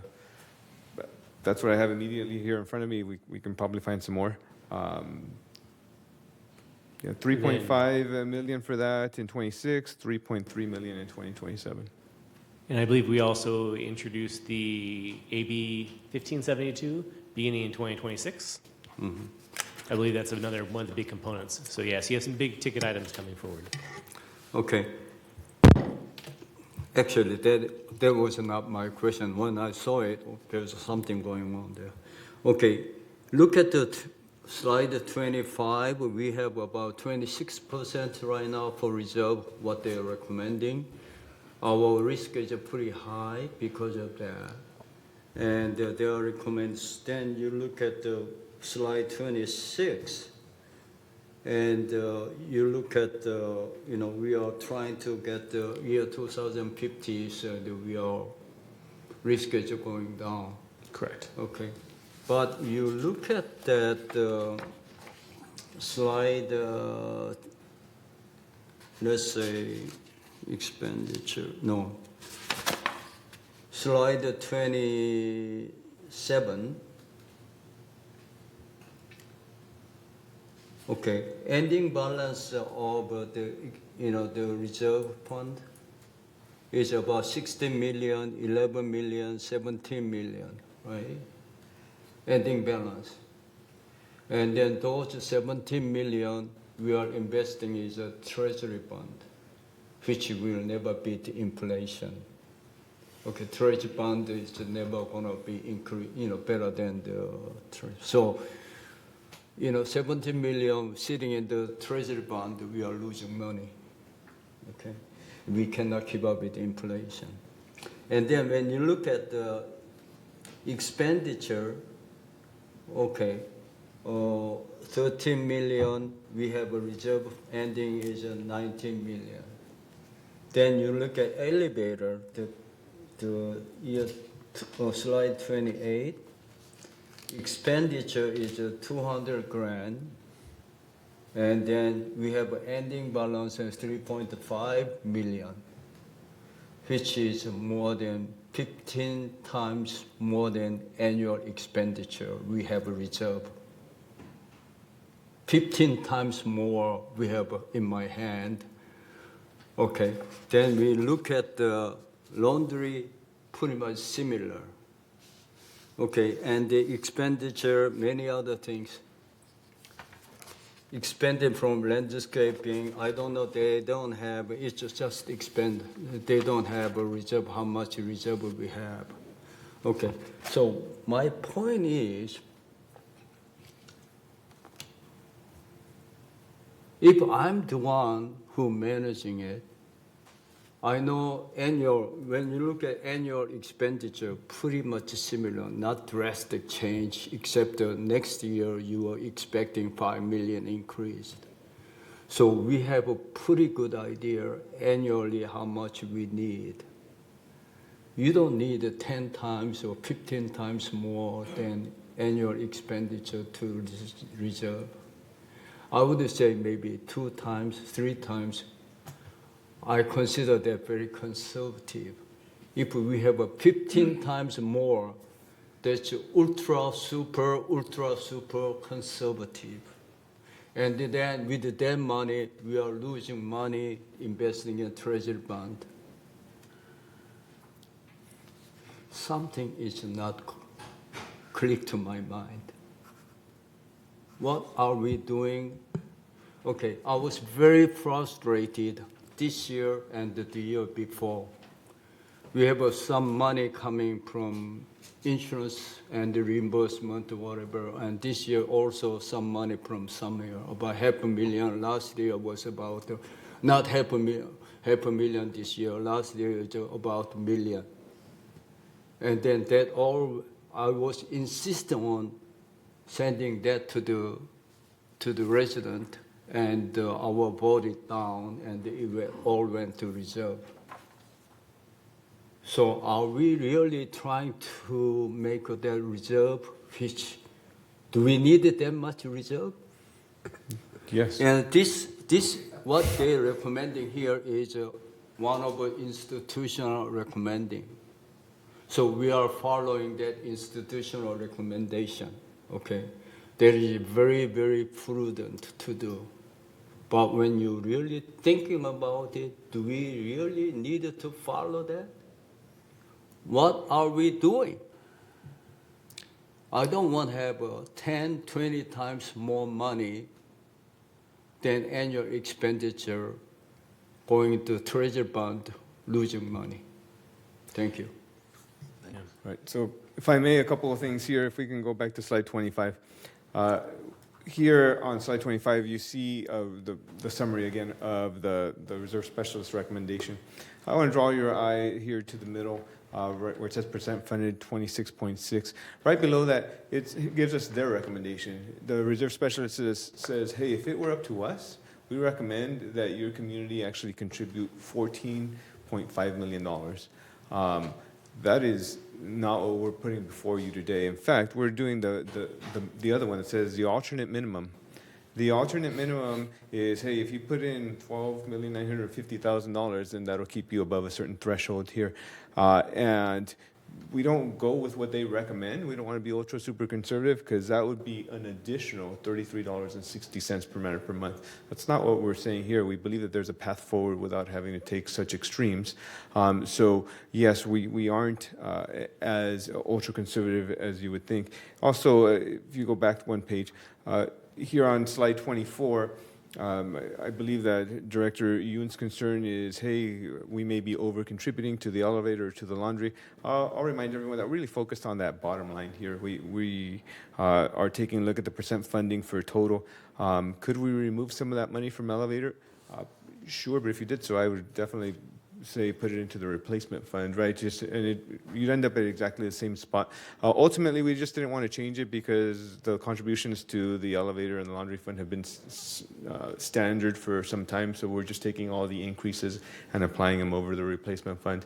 That's what I have immediately here in front of me. We can probably find some more. 3.5 million for that in 26, 3.3 million in 2027. And I believe we also introduced the AB 1572 beginning in 2026. Mm-hmm. I believe that's another one of the big components. So yes, you have some big ticket items coming forward. Okay. Actually, that was not my question. When I saw it, there's something going on there. Okay, look at the slide 25. We have about 26% right now for reserve, what they're recommending. Our risk is pretty high because of that. And they are recommends. Then you look at the slide 26. And you look at, we are trying to get the year 2050, so that our risk is going down. Correct. Okay. But you look at that slide, let's say expenditure, no. Slide 27. Okay, ending balance of the reserve fund is about 16 million, 11 million, 17 million, right? Ending balance. And then those 17 million we are investing is a treasury bond, which will never beat inflation. Okay, treasury bond is never gonna be better than the treasury. So, 17 million sitting in the treasury bond, we are losing money. Okay, we cannot keep up with inflation. And then when you look at the expenditure, okay, 13 million, we have a reserve ending is 19 million. Then you look at elevator, slide 28. Expenditure is 200 grand, and then we have an ending balance of 3.5 million, which is more than 15 times more than annual expenditure we have a reserve. 15 times more we have in my hand. Okay, then we look at the laundry, pretty much similar. Okay, and the expenditure, many other things. Expended from landscaping, I don't know, they don't have, it's just expend, they don't have a reserve, how much reserve we have. Okay, so my point is, if I'm the one who managing it, I know when you look at annual expenditure, pretty much similar, not drastic change, except next year you are expecting 5 million increase. So we have a pretty good idea annually how much we need. You don't need 10 times or 15 times more than annual expenditure to reserve. I would say maybe 2 times, 3 times. I consider that very conservative. If we have a 15 times more, that's ultra super conservative. And then with that money, we are losing money investing in treasury bond. Something is not click to my mind. What are we doing? Okay, I was very frustrated this year and the year before. We have some money coming from insurance and the reimbursement or whatever, and this year also some money from somewhere, about $500,000. Last year was about, not $500,000 this year, last year it was about $1 million. And then that all, I was insisting on sending that to the resident, and our voted down, and it all went to reserve. So are we really trying to make that reserve, which, do we need that much reserve? Yes. And this what they're recommending here is one of the institutional recommending. So we are following that institutional recommendation, okay? That is very, very prudent to do. But when you're really thinking about it, do we really need to follow that? What are we doing? I don't want to have 10, 20 times more money than annual expenditure going to treasury bond, losing money. Thank you. Right. So if I may, a couple of things here. If we can go back to slide 25. Here on slide 25, you see the summary again of the reserve specialist recommendation. I want to draw your eye here to the middle, right where it says percent funded 26.6. Right below that, it gives us their recommendation. The reserve specialist says, hey, if it were up to us, we recommend that your community actually contribute $14.5 million. That is not what we're putting before you today. In fact, we're doing the other one that says the alternate minimum. The alternate minimum is, hey, if you put in $12,950,000, then that'll keep you above a certain threshold here. And we don't go with what they recommend. We don't want to be ultra super conservative, because that would be an additional $33.60 per matter per month. That's not what we're saying here. We believe that there's a path forward without having to take such extremes. So yes, we aren't as ultra conservative as you would think. Also, if you go back one page, here on slide 24, I believe that Director Yoon's concern is, hey, we may be over contributing to the elevator or to the laundry. I'll remind everyone that we're really focused on that bottom line here. We are taking a look at the percent funding for total. Could we remove some of that money from elevator? Sure, but if you did so, I would definitely say put it into the replacement fund, right? You'd end up at exactly the same spot. Ultimately, we just didn't want to change it because the contributions to the elevator and the laundry fund have been standard for some time, so we're just taking all the increases and applying them over the replacement fund.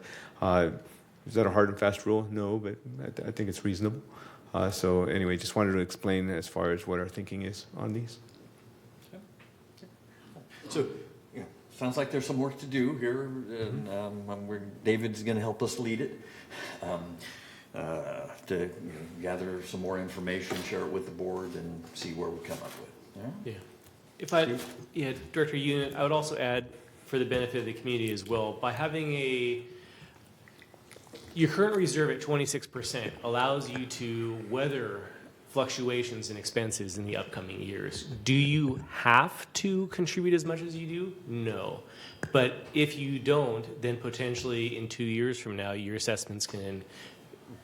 Is that a hard and fast rule? No, but I think it's reasonable. So anyway, just wanted to explain as far as what our thinking is on these. So, sounds like there's some work to do here, and David's going to help us lead it to gather some more information, share it with the board, and see where we come up with. Yeah. Yeah, Director Unit, I would also add, for the benefit of the community as well, by having your current reserve at 26% allows you to weather fluctuations in expenses in the upcoming years. Do you have to contribute as much as you do? No. But if you don't, then potentially in 2 years from now, your assessments can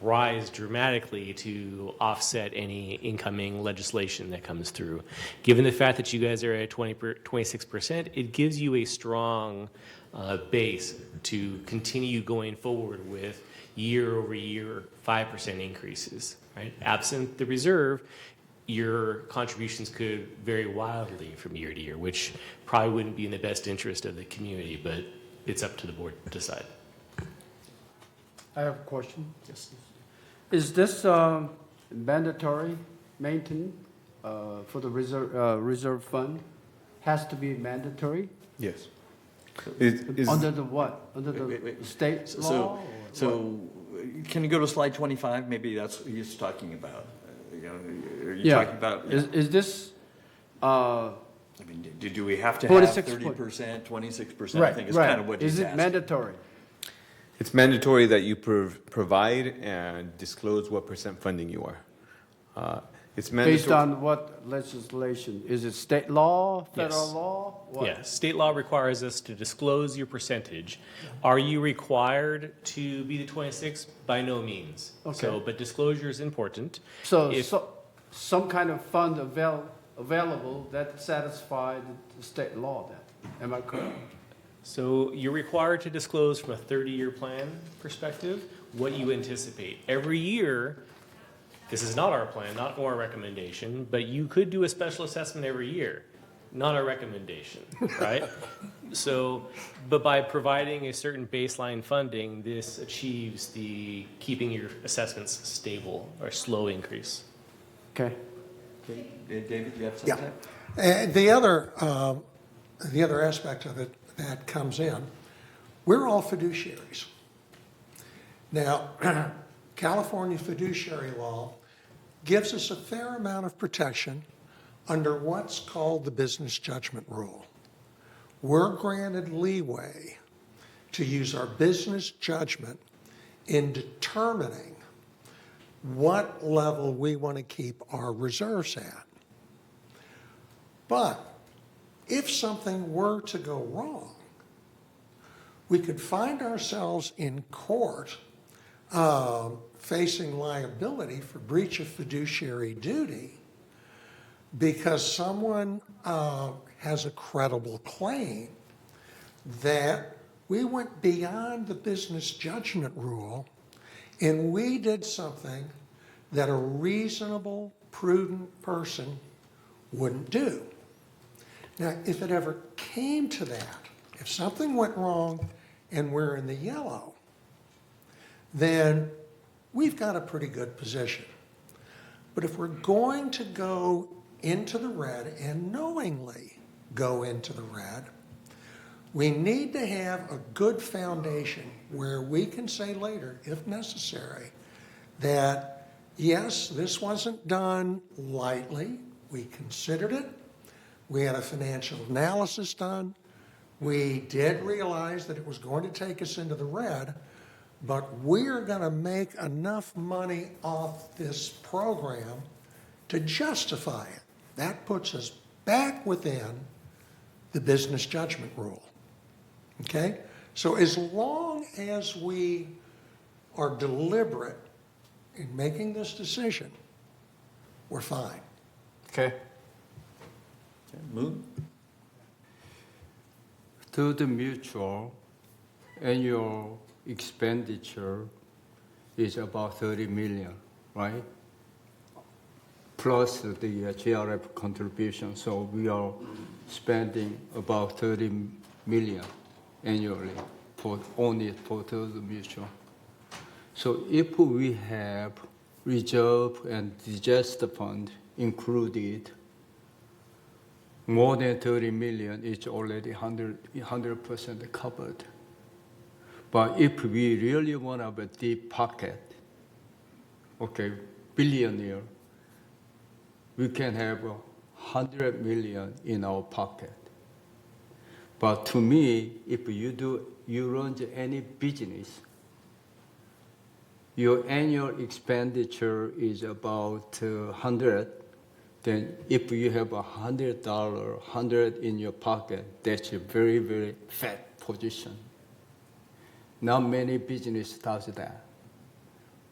rise dramatically to offset any incoming legislation that comes through. Given the fact that you guys are at 26%, it gives you a strong base to continue going forward with year over year 5% increases, right? Absent the reserve, your contributions could vary wildly from year to year, which probably wouldn't be in the best interest of the community, but it's up to the board to decide. I have a question. Yes. Is this mandatory maintenance for the reserve fund? Has to be mandatory? Yes. Under the what? Under the Wait. state law? So can you go to slide 25? Maybe that's what he's talking about. Are you Yeah. talking about? Is this, I mean, do we have to have 46 30%, 26%? I right, think is kind of what he's Is it asking. mandatory? It's mandatory that you provide and disclose what percent funding you are. It's mandatory. Based on what legislation? Is it state law, federal Yes. law? What? Yeah, state law requires us to disclose your percentage. Are you required to be the 26? By no means. Okay. So, but disclosure is important. So, If- some kind of fund available that satisfy the state law then? Am I correct? So you're required to disclose from a 30-year plan perspective what you anticipate. Every year, this is not our plan, not our recommendation, but you could do a special assessment every year, not a recommendation, right? So, but by providing a certain baseline funding, this achieves the keeping your assessments stable or slow increase. Okay. Okay. David, you have Yeah. something? And the other aspect of it that comes in, we're all fiduciaries. Now, California fiduciary law gives us a fair amount of protection under what's called the business judgment rule. We're granted leeway to use our business judgment in determining what level we want to keep our reserves at. But if something were to go wrong, we could find ourselves in court facing liability for breach of fiduciary duty because someone has a credible claim that we went beyond the business judgment rule and we did something that a reasonable, prudent person wouldn't do. Now, if it ever came to that, if something went wrong and we're in the yellow, then we've got a pretty good position. But if we're going to go into the red and knowingly go into the red, we need to have a good foundation where we can say later, if necessary, that yes, this wasn't done lightly. We considered it. We had a financial analysis done. We did realize that it was going to take us into the red, but we're going to make enough money off this program to justify it. That puts us back within the business judgment rule. Okay? So as long as we are deliberate in making this decision, we're fine. Okay. Moon? To the mutual, annual expenditure is about 30 million, right? Plus the GRF contribution, so we are spending about 30 million annually only for the mutual. So if we have reserve and disaster fund included, more than 30 million is already 100% covered. But if we really want to have a deep pocket, okay, billionaire, we can have 100 million in our pocket. But to me, if you run any business, your annual expenditure is about 100. Then if you have $100 in your pocket, that's a very, very fat position. Not many business does that.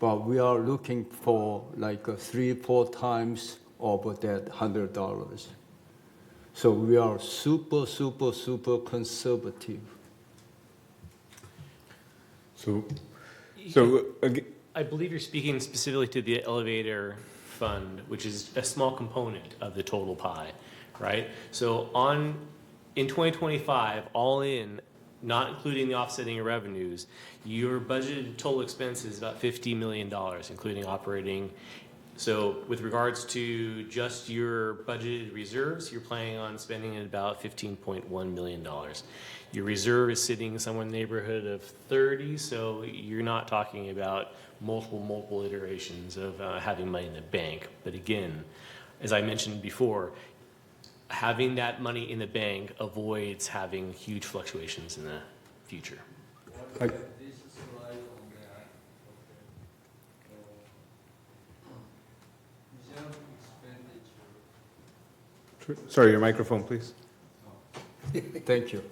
But we are looking for like 3-4 times over that $100. So we are super, super, super conservative. So again, I believe you're speaking specifically to the elevator fund, which is a small component of the total pie, right? So in 2025, all in, not including the offsetting revenues, your budgeted total expense is about $50 million, including operating. So with regards to just your budgeted reserves, you're planning on spending about $15.1 million. Your reserve is sitting somewhere in the neighborhood of 30, so you're not talking about multiple iterations of having money in the bank. But again, as I mentioned before, having that money in the bank avoids having huge fluctuations in the future. sorry, your microphone, please. Thank you.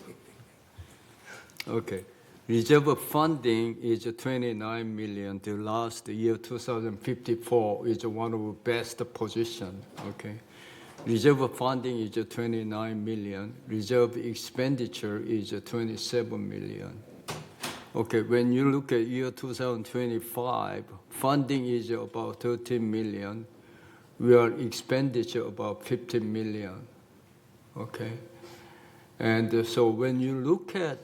Okay. Reserve funding is 29 million. The last year, 2054, is one of the best position. Okay. Reserve funding is 29 million. Reserve expenditure is 27 million. Okay, when you look at year 2025, funding is about 13 million. We are expenditure about 15 million. Okay. And so when you look at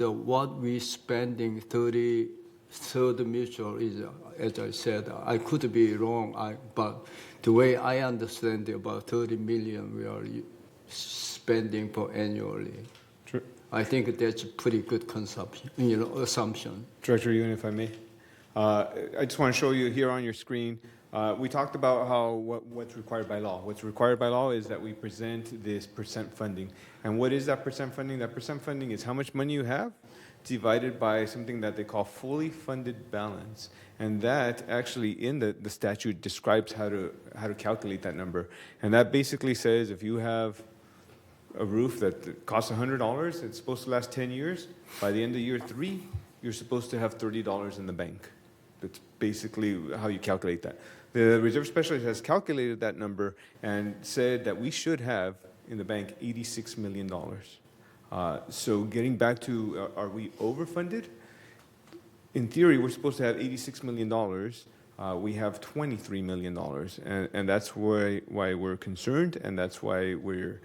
what we spending, 33rd Mutual is, as I said, I could be wrong, but the way I understand it, about 30 million we are spending for annually. Sure. I think that's a pretty good consumption, assumption. Director Yuen, if I may. I just want to show you here on your screen. We talked about what's required by law. What's required by law is that we present this percent funding. And what is that percent funding? That percent funding is how much money you have divided by something that they call fully funded balance. And that actually in the statute describes how to calculate that number. And that basically says if you have a roof that costs $100, it's supposed to last 10 years. By the end of year 3, you're supposed to have $30 in the bank. That's basically how you calculate that. The reserve specialist has calculated that number and said that we should have in the bank $86 million. So getting back to, are we overfunded? In theory, we're supposed to have $86 million. We have $23 million, and that's why we're concerned, and that's why we're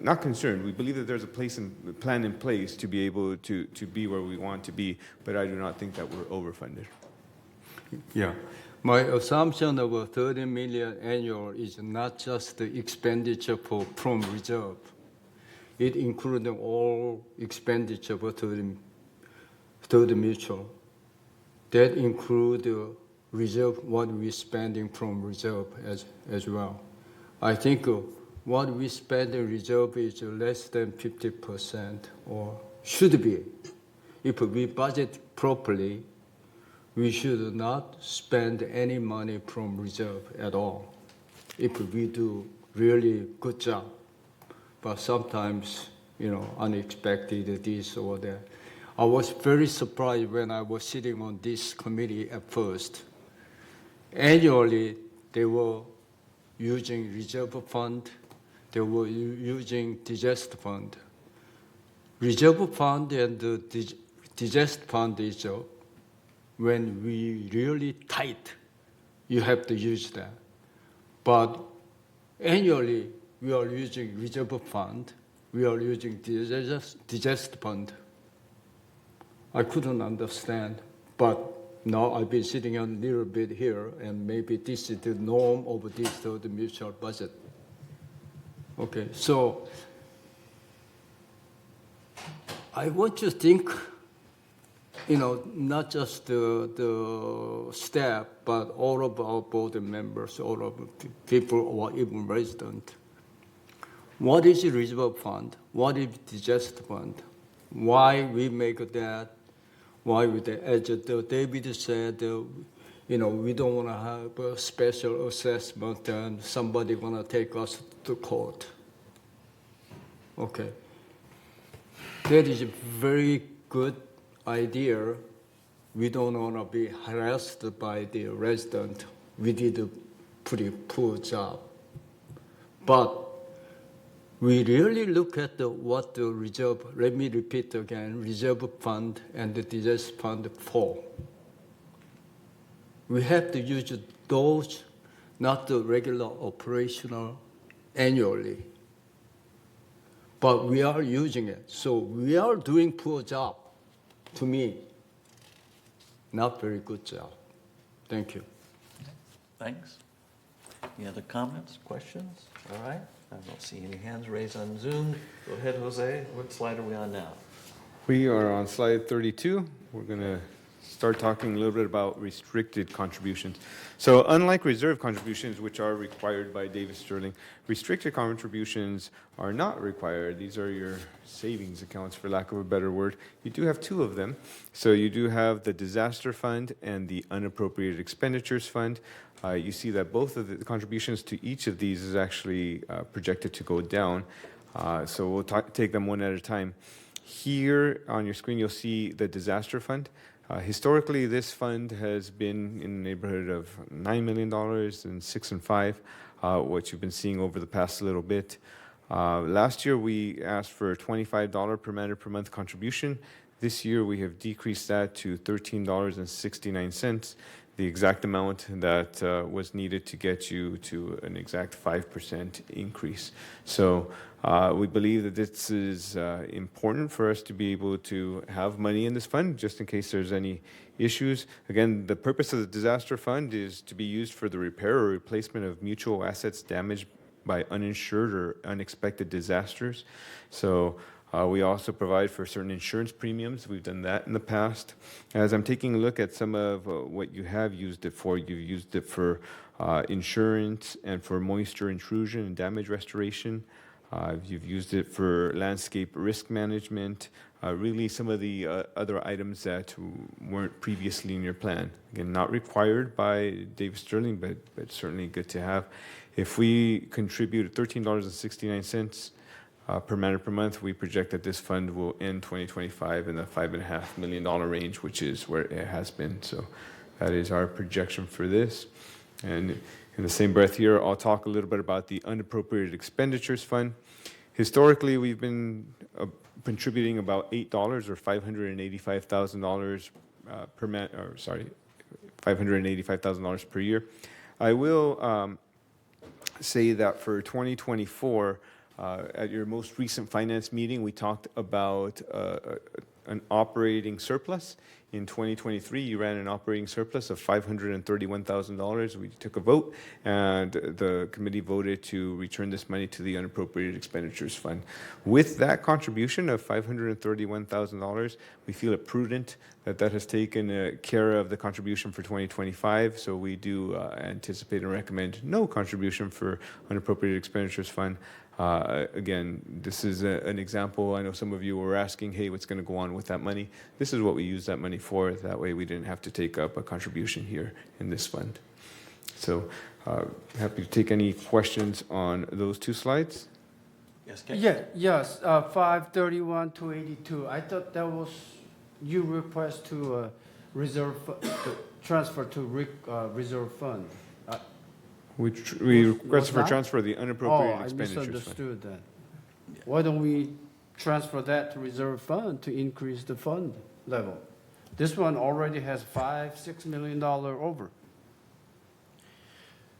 not concerned. We believe that there's a plan in place to be able to be where we want to be, but I do not think that we're overfunded. Yeah. My assumption of 30 million annual is not just the expenditure from reserve. It includes all expenditure for the mutual. That includes reserve, what we're spending from reserve as well. I think what we spend in reserve is less than 50%, or should be. If we budget properly, we should not spend any money from reserve at all if we do really good job. But sometimes, unexpected this or that. I was very surprised when I was sitting on this committee at first. Annually, they were using reserve fund, they were using disaster fund. Reserve fund and the disaster fund is when we really tight, you have to use that. But annually, we are using reserve fund, we are using disaster fund. I couldn't understand, but now I've been sitting a little bit here, and maybe this is the norm of this the mutual budget. Okay, so I want to think, not just the staff, but all of our board members, all of the people or even residents, What is reserve fund? What is disaster fund? Why we make that? Why we, as David said, we don't want to have a special assessment and somebody gonna take us to court. Okay. That is a very good idea. We don't want to be harassed by the resident. We did a pretty poor job. But we really look at what the reserve, let me repeat again, reserve fund and the disaster fund for. We have to use those, not the regular operational annually. But we are using it. So we are doing poor job, to me. Not very good job. Thank you. Thanks. Any other comments, questions? All right. I don't see any hands raised on Zoom. Go ahead, Jose. What slide are we on now? We are on slide 32. We're going to start talking a little bit about restricted contributions. So unlike reserve contributions, which are required by Davis Sterling, restricted contributions are not required. These are your savings accounts, for lack of a better word. You do have two of them. So you do have the disaster fund and the unappropriated expenditures fund. You see that both of the contributions to each of these is actually projected to go down. So we'll take them one at a time. Here on your screen, you'll see the disaster fund. Historically, this fund has been in the neighborhood of $9 million and 6 and 5, what you've been seeing over the past little bit. Last year, we asked for a $25 per man per month contribution. This year, we have decreased that to $13.69, the exact amount that was needed to get you to an exact 5% increase. So we believe that this is important for us to be able to have money in this fund just in case there's any issues. Again, the purpose of the disaster fund is to be used for the repair or replacement of mutual assets damaged by uninsured or unexpected disasters. So we also provide for certain insurance premiums. We've done that in the past. As I'm taking a look at some of what you have used it for, you've used it for insurance and for moisture intrusion and damage restoration. You've used it for landscape risk management, really some of the other items that weren't previously in your plan. Again, not required by Davis Sterling, but certainly good to have. If we contribute $13.69 per man per month, we project that this fund will end 2025 in the $5.5 million range, which is where it has been. So that is our projection for this. And in the same breath here, I'll talk a little bit about the unappropriated expenditures fund. Historically, we've been contributing about $8 or $585,000 per man, or sorry, $585,000 per year. I will say that for 2024, at your most recent finance meeting, we talked about an operating surplus. In 2023, you ran an operating surplus of $531,000. We took a vote, and the committee voted to return this money to the unappropriated expenditures fund. With that contribution of $531,000, we feel it prudent that has taken care of the contribution for 2025. So we do anticipate and recommend no contribution for unappropriated expenditures fund. Again, this is an example. I know some of you were asking, hey, what's going to go on with that money? This is what we use that money for. That way we didn't have to take up a contribution here in this fund. So happy to take any questions on those two slides. Yes, Ken? Yes, 531 to 82. I thought that was you request to reserve, to transfer to reserve fund. We request for transfer of the unappropriated expenditures fund. I misunderstood that. Why don't we transfer that to reserve fund to increase the fund level? This one already has $5-6 million over.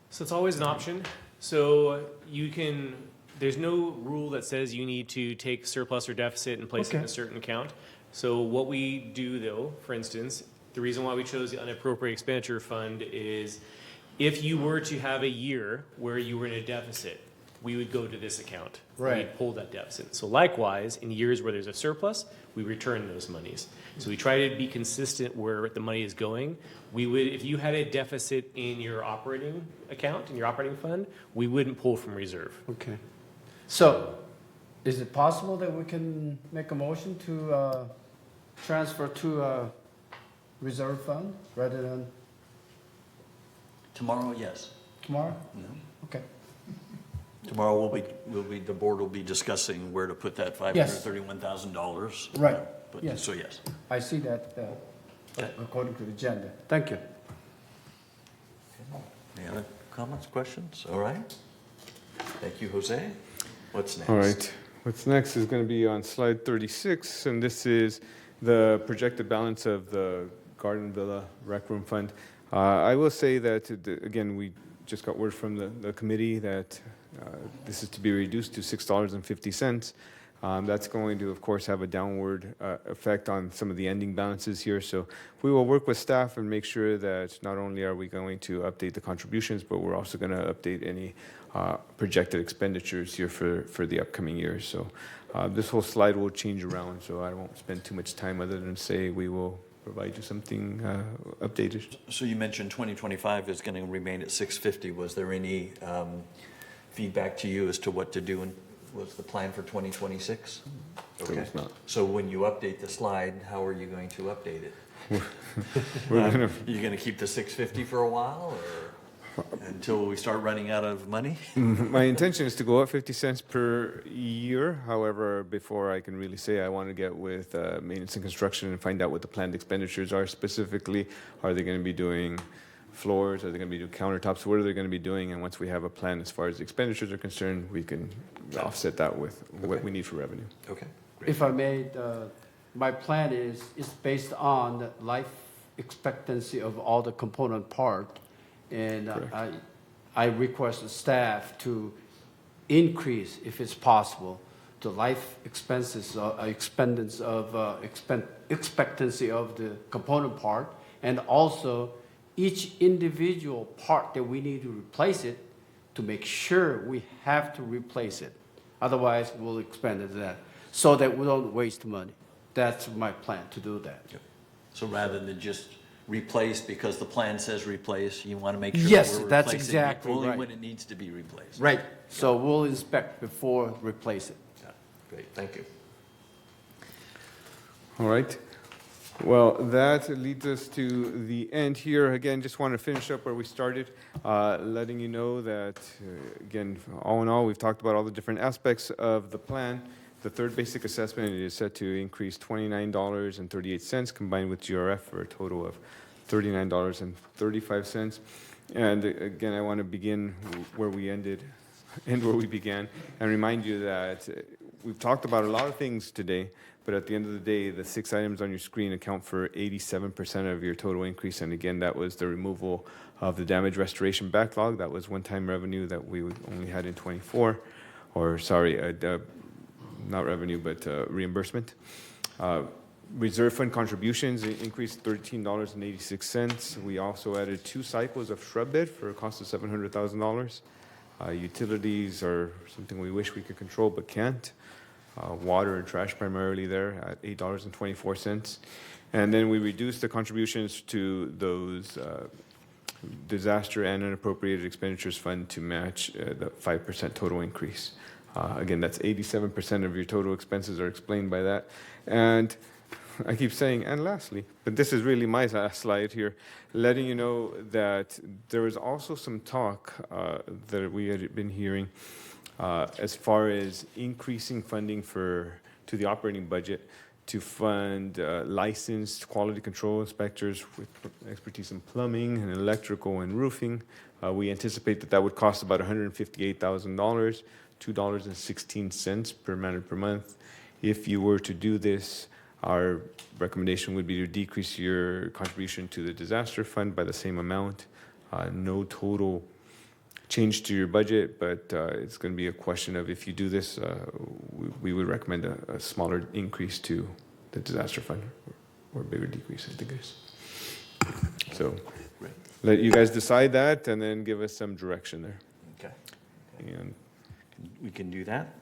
So it's always an option. So you can, there's no rule that says you need to take surplus or deficit and place it in a certain account. So what we do though, for instance, the reason why we chose the unappropriated expenditure fund is if you were to have a year where you were in a deficit, we would go to this account. Right. We'd pull that deficit. So likewise, in years where there's a surplus, we return those monies. So we try to be consistent where the money is going. We would, if you had a deficit in your operating account, in your operating fund, we wouldn't pull from reserve. Okay. So, is it possible that we can make a motion to transfer to a reserve fund rather than Tomorrow, yes. tomorrow? Okay. Tomorrow the board will be discussing where to put that $531,000. Right. But, Yes. so yes. I see that Okay. according to the agenda. Thank you. Any other comments, questions? All right. Thank you, Jose. What's next? All right. What's next is going to be on slide 36, and this is the projected balance of the Garden Villa Rec Room Fund. I will say that, again, we just got word from the committee that this is to be reduced to $6.50. That's going to, of course, have a downward effect on some of the ending balances here. So we will work with staff and make sure that not only are we going to update the contributions, but we're also going to update any projected expenditures here for the upcoming years. So this whole slide will change around, so I won't spend too much time other than say we will provide you something updated. So you mentioned 2025 is going to remain at 650. Was there any feedback to you as to what to do, and was the plan for 2026? There was not. So when you update the slide, how are you going to update it? You going to keep the 650 for a while, or until we start running out of money? My intention is to go up 50 cents per year. However, before I can really say, I want to get with maintenance and construction and find out what the planned expenditures are specifically. Are they going to be doing floors? Are they going to be doing countertops? What are they going to be doing? And once we have a plan as far as the expenditures are concerned, we can offset that with what we need for revenue. Okay. If I may, my plan is based on the life expectancy of all the component part. And I request the staff to increase, if it's possible, the life expectancy of the component part, and also each individual part that we need to replace it, to make sure we have to replace it. Otherwise, we'll expend it that, so that we don't waste money. That's my plan, to do that. So rather than just replace because the plan says replace, you want to make sure Yes, we're that's replacing exactly only right. when it needs to be replaced. Right. So we'll inspect before replace it. Yeah. Great, thank you. All right. Well, that leads us to the end here. Again, just want to finish up where we started, letting you know that, again, all in all, we've talked about all the different aspects of the plan. The third basic assessment is set to increase $29.38 combined with GRF for a total of $39.35. And again, I want to begin where we ended and where we began, and remind you that we've talked about a lot of things today, but at the end of the day, the 6 items on your screen account for 87% of your total increase. And again, that was the removal of the damage restoration backlog. That was one-time revenue that we only had in 24, or sorry, not revenue, but reimbursement. Reserve fund contributions increased $13.86. We also added 2 cycles of shrub bed for a cost of $700,000. Utilities are something we wish we could control but can't. Water and trash primarily there at $8.24. And then we reduced the contributions to those disaster and unappropriated expenditures fund to match the 5% total increase. Again, that's 87% of your total expenses are explained by that. And I keep saying, and lastly, but this is really my last slide here, letting you know that there was also some talk that we had been hearing as far as increasing funding to the operating budget to fund licensed quality control inspectors with expertise in plumbing and electrical and roofing. We anticipate that would cost about $158,000, $2.16 per man per month. If you were to do this, our recommendation would be to decrease your contribution to the disaster fund by the same amount. No total change to your budget, but it's going to be a question of if you do this, we would recommend a smaller increase to the disaster fund or bigger decrease, I think it is. So let you guys decide that and then give us some direction there. Okay. And We can do that.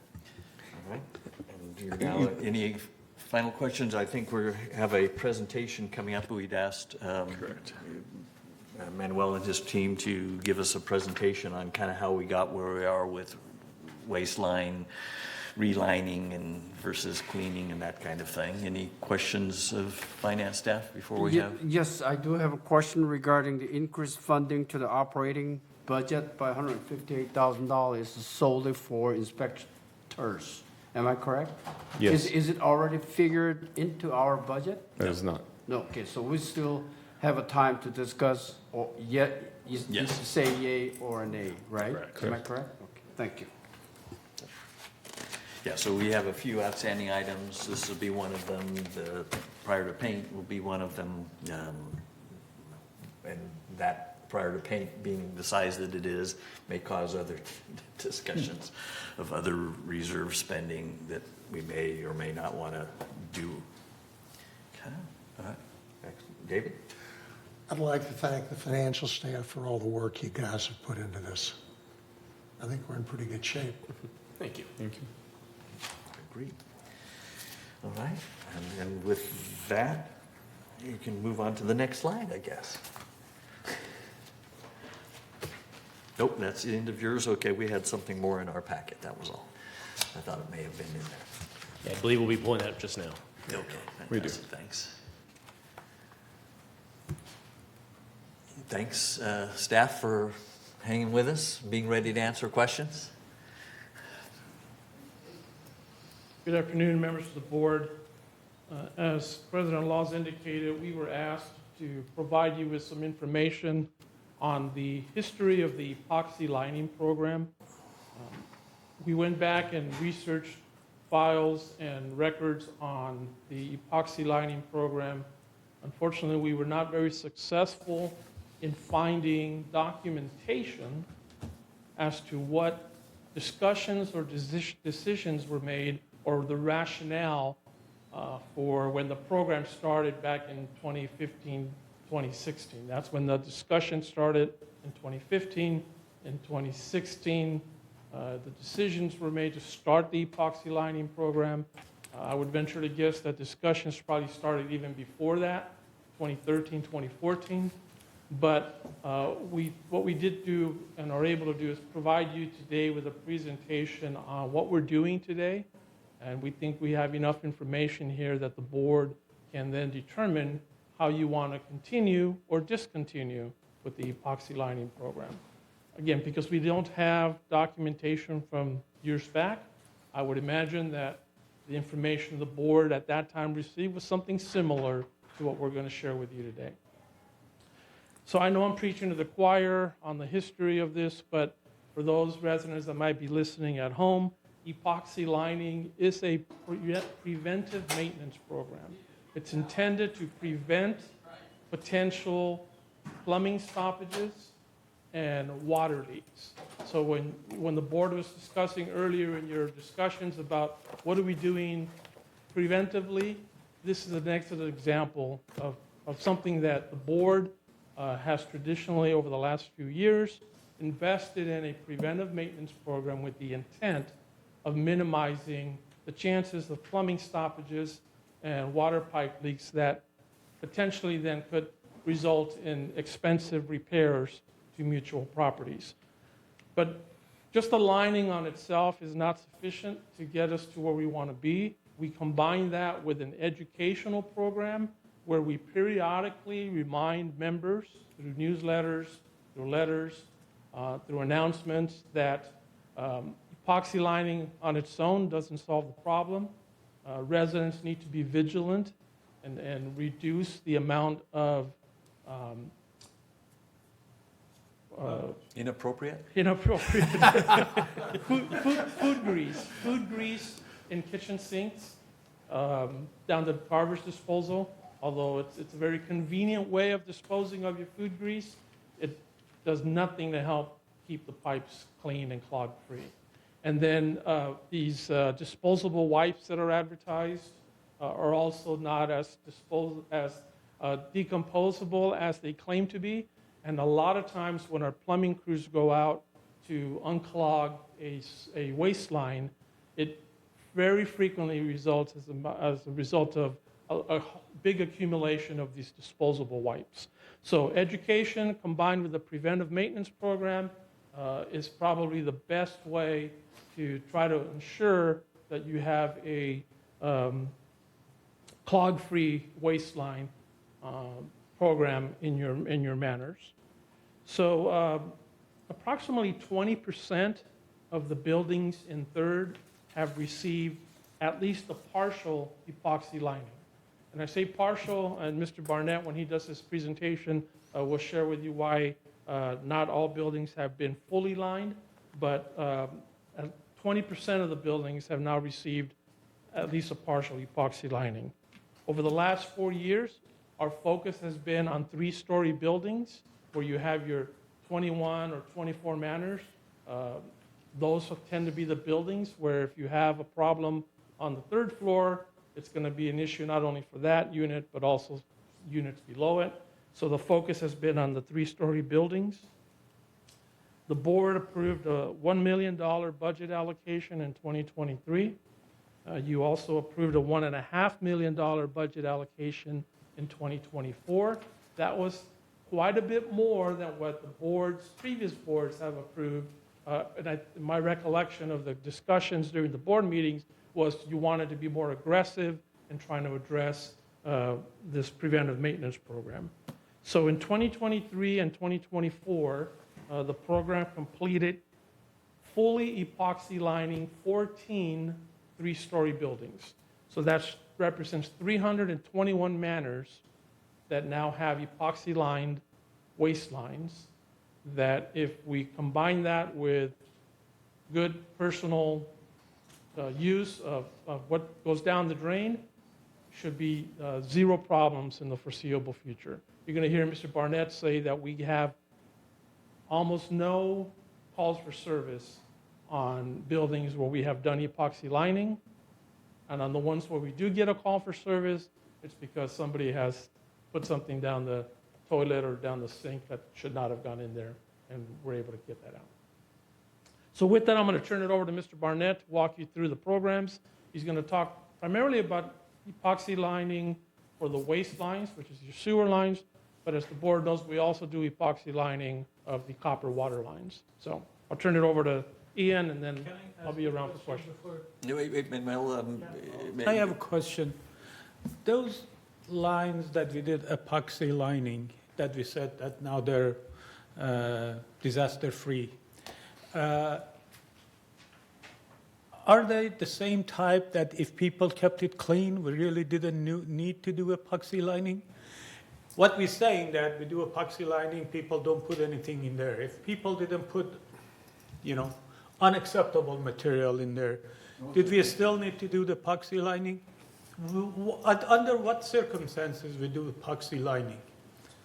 All right. And you're now, any final questions? I think we have a presentation coming up. We'd asked Manuel and his team to give us a presentation on kind of how we got where we are with waistline relining and versus cleaning and that kind of thing. Any questions of finance staff before we have? Yes, I do have a question regarding the increased funding to the operating budget by $158,000 solely for inspectors. Am I correct? Yes. Is it already figured into our budget? That is not. No, okay, so we still have a time to discuss, or yet, you Yes. say yay or nay, right? Correct. Am I correct? Okay, thank you. Yeah, so we have a few outstanding items. This will be one of them. The prior to paint will be one of them. And that prior to paint being the size that it is may cause other discussions of other reserve spending that we may or may not want to do. Okay, all right. Excellent. David? I'd like to thank the financial staff for all the work you guys have put into this. I think we're in pretty good shape. Thank you. Thank you. Agreed. All right, and with that, you can move on to the next slide, I guess. Nope, that's the end of yours. Okay, we had something more in our packet, that was all. I thought it may have been in there. Yeah, I believe we'll be pulling that up just now. Okay, We do. fantastic, thanks. Thanks, staff, for hanging with us, being ready to answer questions. Good afternoon, members of the board. As President Laws indicated, we were asked to provide you with some information on the history of the epoxy lining program. We went back and researched files and records on the epoxy lining program. Unfortunately, we were not very successful in finding documentation as to what discussions or decisions were made or the rationale for when the program started back in 2015, 2016. That's when the discussion started in 2015. In 2016, the decisions were made to start the epoxy lining program. I would venture to guess that discussions probably started even before that, 2013, 2014. But what we did do and are able to do is provide you today with a presentation on what we're doing today. And we think we have enough information here that the board can then determine how you want to continue or discontinue with the epoxy lining program. Again, because we don't have documentation from years back, I would imagine that the information the board at that time received was something similar to what we're going to share with you today. So I know I'm preaching to the choir on the history of this, but for those residents that might be listening at home, epoxy lining is a preventive maintenance program. It's intended to prevent potential plumbing stoppages and water leaks. So when the board was discussing earlier in your discussions about what are we doing preventively, this is an excellent example of something that the board has traditionally, over the last few years, invested in a preventive maintenance program with the intent of minimizing the chances of plumbing stoppages and water pipe leaks that potentially then could result in expensive repairs to mutual properties. But just the lining on itself is not sufficient to get us to where we want to be. We combine that with an educational program where we periodically remind members through newsletters, through letters, through announcements that epoxy lining on its own doesn't solve the problem. Residents need to be vigilant and reduce the amount of Inappropriate? food grease in kitchen sinks, down to garbage disposal. Although it's a very convenient way of disposing of your food grease, it does nothing to help keep the pipes clean and clog-free. And then these disposable wipes that are advertised are also not as decomposable as they claim to be. And a lot of times when our plumbing crews go out to unclog a waistline, it very frequently results as a result of a big accumulation of these disposable wipes. So education combined with the preventive maintenance program is probably the best way to try to ensure that you have a clog-free waistline program in your manners. So approximately 20% of the buildings in Third have received at least a partial epoxy lining. And I say partial, and Mr. Barnett, when he does his presentation, will share with you why not all buildings have been fully lined, but 20% of the buildings have now received at least a partial epoxy lining. Over the last 4 years, our focus has been on 3-story buildings where you have your 21 or 24 manners. Those tend to be the buildings where if you have a problem on the 3rd floor, it's going to be an issue not only for that unit, but also units below it. So the focus has been on the 3-story buildings. The board approved a $1 million budget allocation in 2023. You also approved a $1.5 million budget allocation in 2024. That was quite a bit more than what the previous boards have approved. My recollection of the discussions during the board meetings was you wanted to be more aggressive in trying to address this preventive maintenance program. So in 2023 and 2024, the program completed fully epoxy lining 14 3-story buildings. So that represents 321 manners that now have epoxy lined waistlines, that if we combine that with good personal use of what goes down the drain, should be zero problems in the foreseeable future. You're going to hear Mr. Barnett say that we have almost no calls for service on buildings where we have done epoxy lining. And on the ones where we do get a call for service, it's because somebody has put something down the toilet or down the sink that should not have gone in there, and we're able to get that out. So with that, I'm going to turn it over to Mr. Barnett to walk you through the programs. He's going to talk primarily about epoxy lining for the waste lines, which is your sewer lines. But as the board knows, we also do epoxy lining of the copper water lines. So I'll turn it over to Ian, and then I'll be around for questions. I have a question. Those lines that we did epoxy lining, that we said that now they're disaster-free, are they the same type that if people kept it clean, we really didn't need to do epoxy lining? What we're saying that we do epoxy lining, people don't put anything in there. If people didn't put, unacceptable material in there, did we still need to do the epoxy lining? Under what circumstances we do epoxy lining?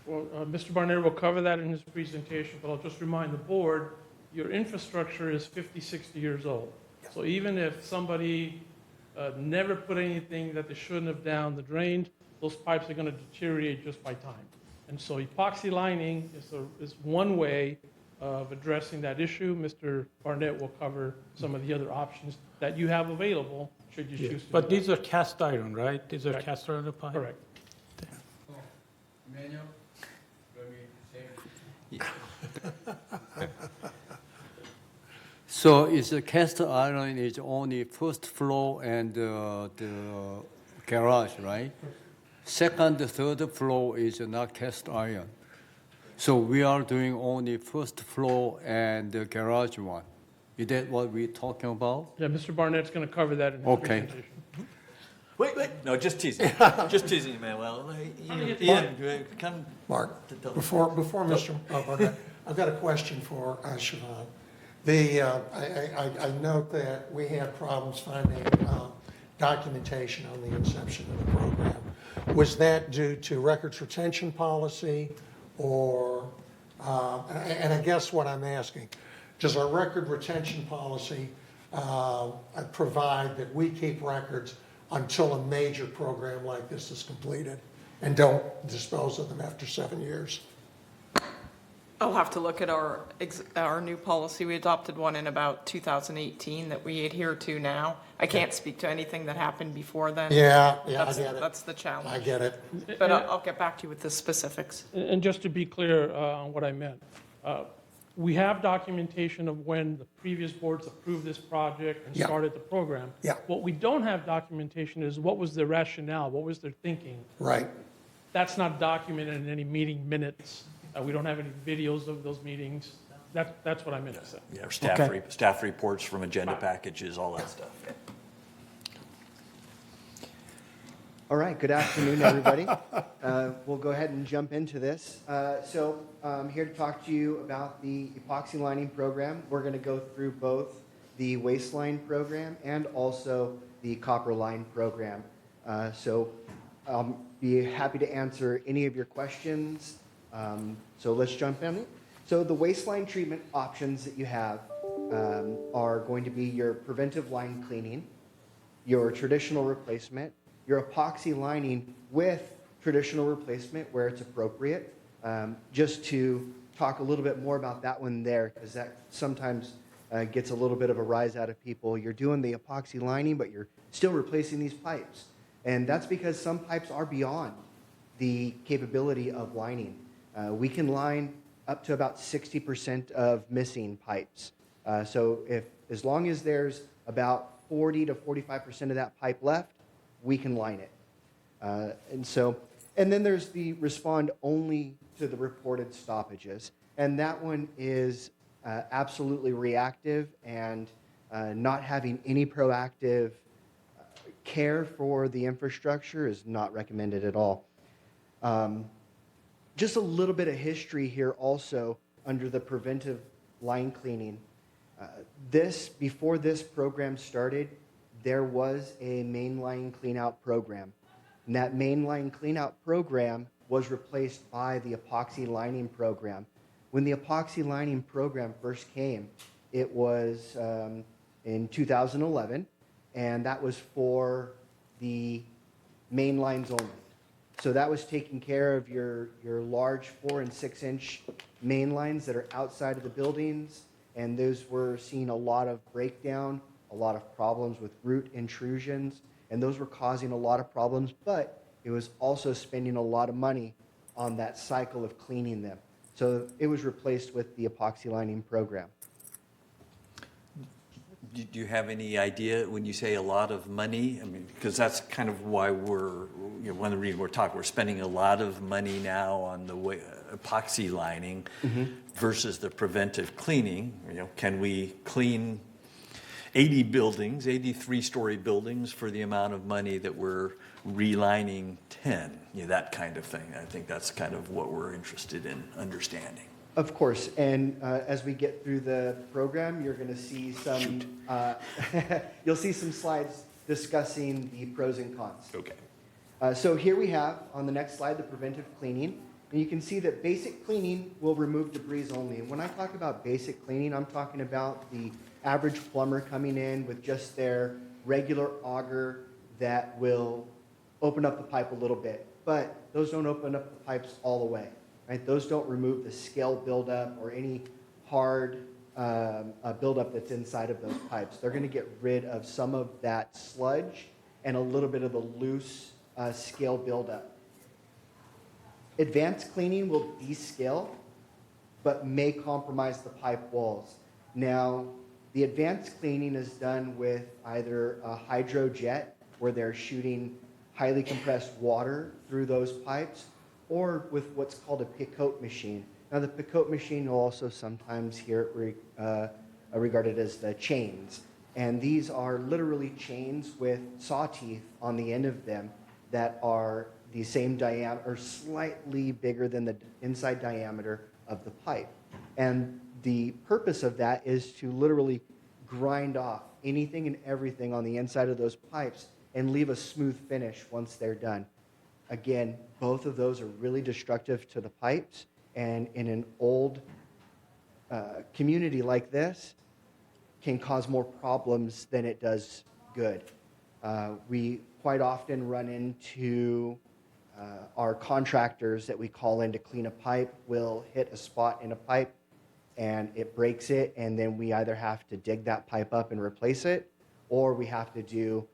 Well, Mr. Barnett will cover that in his presentation, but I'll just remind the board, your infrastructure is 50, 60 years old. So even if somebody never put anything that they shouldn't have down the drain, those pipes are going to deteriorate just by time. And so epoxy lining is one way of addressing that issue. Mr. Barnett will cover some of the other options that you have available should you choose to. But these are cast iron, right? These are Correct. cast iron pipe? Correct. Emmanuel, let me say. So it's a cast iron is only first floor and the garage, right? Second, third floor is not cast iron. So we are doing only first floor and the garage one. Is that what we're talking about? Yeah, Mr. Barnett's going to cover that in his Okay. presentation. Wait, no, just teasing. Just teasing, Manuel. Ian, come. Mark, to tell- before Mr. Barnett, I've got a question for Siobhan. I note that we had problems finding documentation on the inception of the program. Was that due to records retention policy, or, and I guess what I'm asking, does our record retention policy provide that we keep records until a major program like this is completed and don't dispose of them after 7 years? I'll have to look at our new policy. We adopted one in about 2018 that we adhere to now. I can't speak to anything that happened before then. Yeah, I get it. That's the challenge. I get it. But I'll get back to you with the specifics. And just to be clear on what I meant, We have documentation of when the previous boards approved this project and Yeah. started the program. Yeah. What we don't have documentation is what was the rationale, what was their thinking? Right. That's not documented in any meeting minutes. We don't have any videos of those meetings. That's what I meant to say. Yeah, or staff, Okay. staff reports from agenda packages, all that stuff. All right, good afternoon, everybody. We'll go ahead and jump into this. So I'm here to talk to you about the epoxy lining program. We're going to go through both the waistline program and also the copper line program. So I'll be happy to answer any of your questions. So let's jump in. So the waistline treatment options that you have are going to be your preventive line cleaning, your traditional replacement, your epoxy lining with traditional replacement where it's appropriate. Just to talk a little bit more about that one there, because that sometimes gets a little bit of a rise out of people. You're doing the epoxy lining, but you're still replacing these pipes. And that's because some pipes are beyond the capability of lining. We can line up to about 60% of missing pipes. So as long as there's about 40 to 45% of that pipe left, we can line it. And then there's the respond only to the reported stoppages. And that one is absolutely reactive and not having any proactive care for the infrastructure is not recommended at all. Just a little bit of history here also under the preventive line cleaning. Before this program started, there was a mainline cleanout program. And that mainline cleanout program was replaced by the epoxy lining program. When the epoxy lining program first came, it was in 2011, and that was for the main lines only. So that was taking care of your large 4 and 6 inch main lines that are outside of the buildings, and those were seeing a lot of breakdown, a lot of problems with root intrusions, and those were causing a lot of problems, but it was also spending a lot of money on that cycle of cleaning them. So it was replaced with the epoxy lining program. Do you have any idea when you say a lot of money? I mean, because that's kind of why one of the reasons we're talking, we're spending a lot of money now on the epoxy lining versus the preventive cleaning. Can we clean 80 buildings, 83-story buildings for the amount of money that we're relining 10? That kind of thing. I think that's kind of what we're interested in understanding. Of course, and as we get through the program, you're going to see some. You'll see some slides discussing the pros and cons. Okay. So here we have on the next slide the preventive cleaning, and you can see that basic cleaning will remove debris only. And when I talk about basic cleaning, I'm talking about the average plumber coming in with just their regular auger that will open up the pipe a little bit, but those don't open up the pipes all the way. Right? Those don't remove the scale buildup or any hard buildup that's inside of those pipes. They're going to get rid of some of that sludge and a little bit of the loose scale buildup. Advanced cleaning will descale, but may compromise the pipe walls. Now, the advanced cleaning is done with either a hydrojet, where they're shooting highly compressed water through those pipes, or with what's called a picote machine. Now, the picote machine will also sometimes hear it regarded as the chains. And these are literally chains with saw teeth on the end of them that are the same diameter, or slightly bigger than the inside diameter of the pipe. And the purpose of that is to literally grind off anything and everything on the inside of those pipes and leave a smooth finish once they're done. Again, both of those are really destructive to the pipes, and in an old community like this, can cause more problems than it does good. We quite often run into our contractors that we call in to clean a pipe will hit a spot in a pipe and it breaks it, and then we either have to dig that pipe up and replace it, or we have to do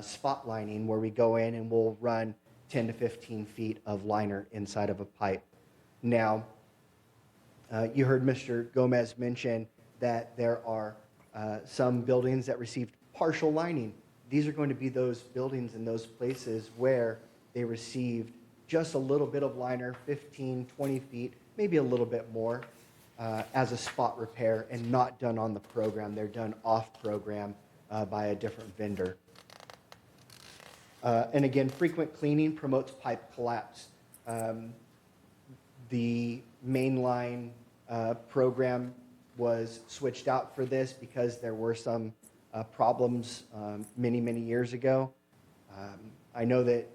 spot lining where we go in and we'll run 10 to 15 feet of liner inside of a pipe. Now, You heard Mr. Gomez mention that there are some buildings that received partial lining. These are going to be those buildings in those places where they received just a little bit of liner, 15, 20 feet, maybe a little bit more, as a spot repair and not done on the program. They're done off program by a different vendor. And again, frequent cleaning promotes pipe collapse. The mainline program was switched out for this because there were some problems many, many years ago. I know that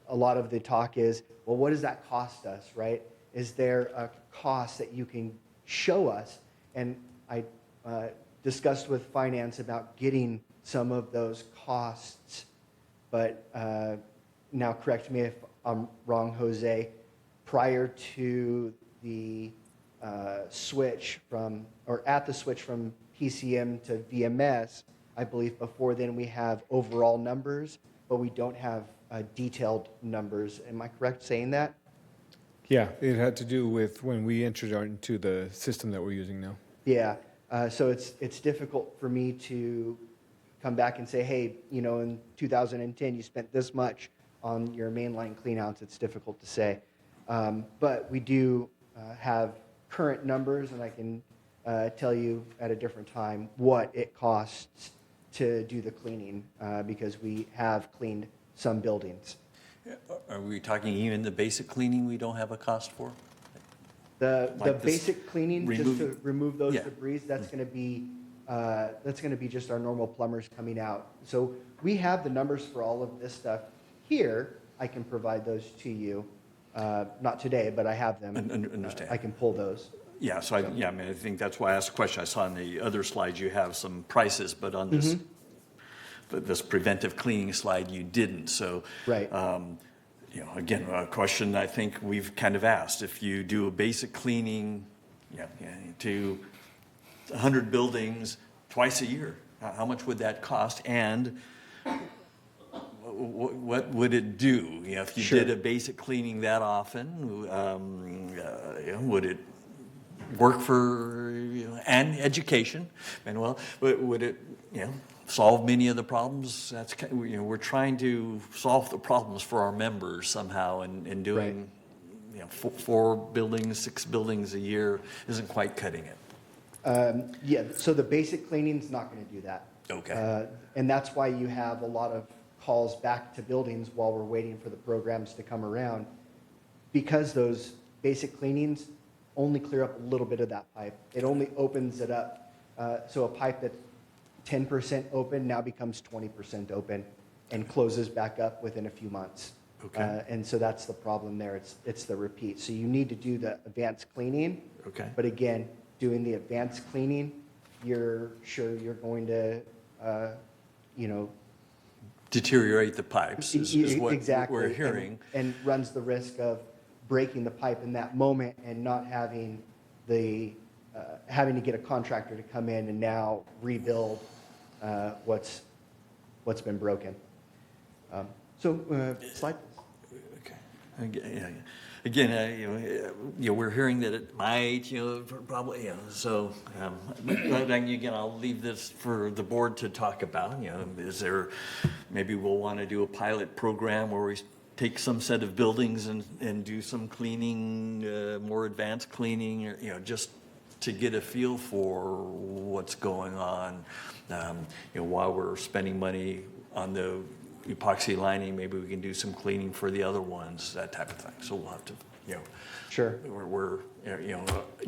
a lot of the talk is, well, what does that cost us, right? Is there a cost that you can show us? And I discussed with finance about getting some of those costs, but now correct me if I'm wrong, Jose, prior to the switch from, or at the switch from PCM to VMS, I believe before then we have overall numbers, but we don't have detailed numbers. Am I correct saying that? Yeah, it had to do with when we entered into the system that we're using now. Yeah, so it's difficult for me to come back and say, hey, you know, in 2010 you spent this much on your mainline cleanouts. It's difficult to say. But we do have current numbers, and I can tell you at a different time what it costs to do the cleaning because we have cleaned some buildings. Are we talking even the basic cleaning we don't have a cost for? The Like this basic cleaning, just remove- to remove those Yeah. debris, that's going to be just our normal plumbers coming out. So we have the numbers for all of this stuff here. I can provide those to you. Not today, but I have them. Understand. I can pull those. Yeah, so I mean, I think that's why I asked the question. I saw on the other slides you have some prices, but on this, this preventive cleaning slide, you didn't. So, Right. You know, again, a question I think we've kind of asked. If you do a basic cleaning, to 100 buildings twice a year, how much would that cost? And what would it do? You know, if you Sure. did a basic cleaning that often, would it work for and education? And well, would it solve many of the problems? That's we're trying to solve the problems for our members somehow, and doing 4 buildings, 6 buildings a year isn't quite cutting it. Yeah, so the basic cleaning's not going to do that. Okay. And that's why you have a lot of calls back to buildings while we're waiting for the programs to come around, because those basic cleanings only clear up a little bit of that pipe. It only opens it up. So a pipe that's 10% open now becomes 20% open and closes back up within a few months. Okay. And so that's the problem there. It's the repeat. So you need to do the advanced cleaning. Okay. But again, doing the advanced cleaning, you're sure you're going to, Deteriorate the pipes is what exactly, we're hearing. and runs the risk of breaking the pipe in that moment and not having the having to get a contractor to come in and now rebuild what's been broken. Slide. Okay. Again, we're hearing that it might, probably, so, again, I'll leave this for the board to talk about. Is there, maybe we'll want to do a pilot program where we take some set of buildings and do some cleaning, more advanced cleaning, or, just to get a feel for what's going on. While we're spending money on the epoxy lining, maybe we can do some cleaning for the other ones, that type of thing. So we'll have to, Sure.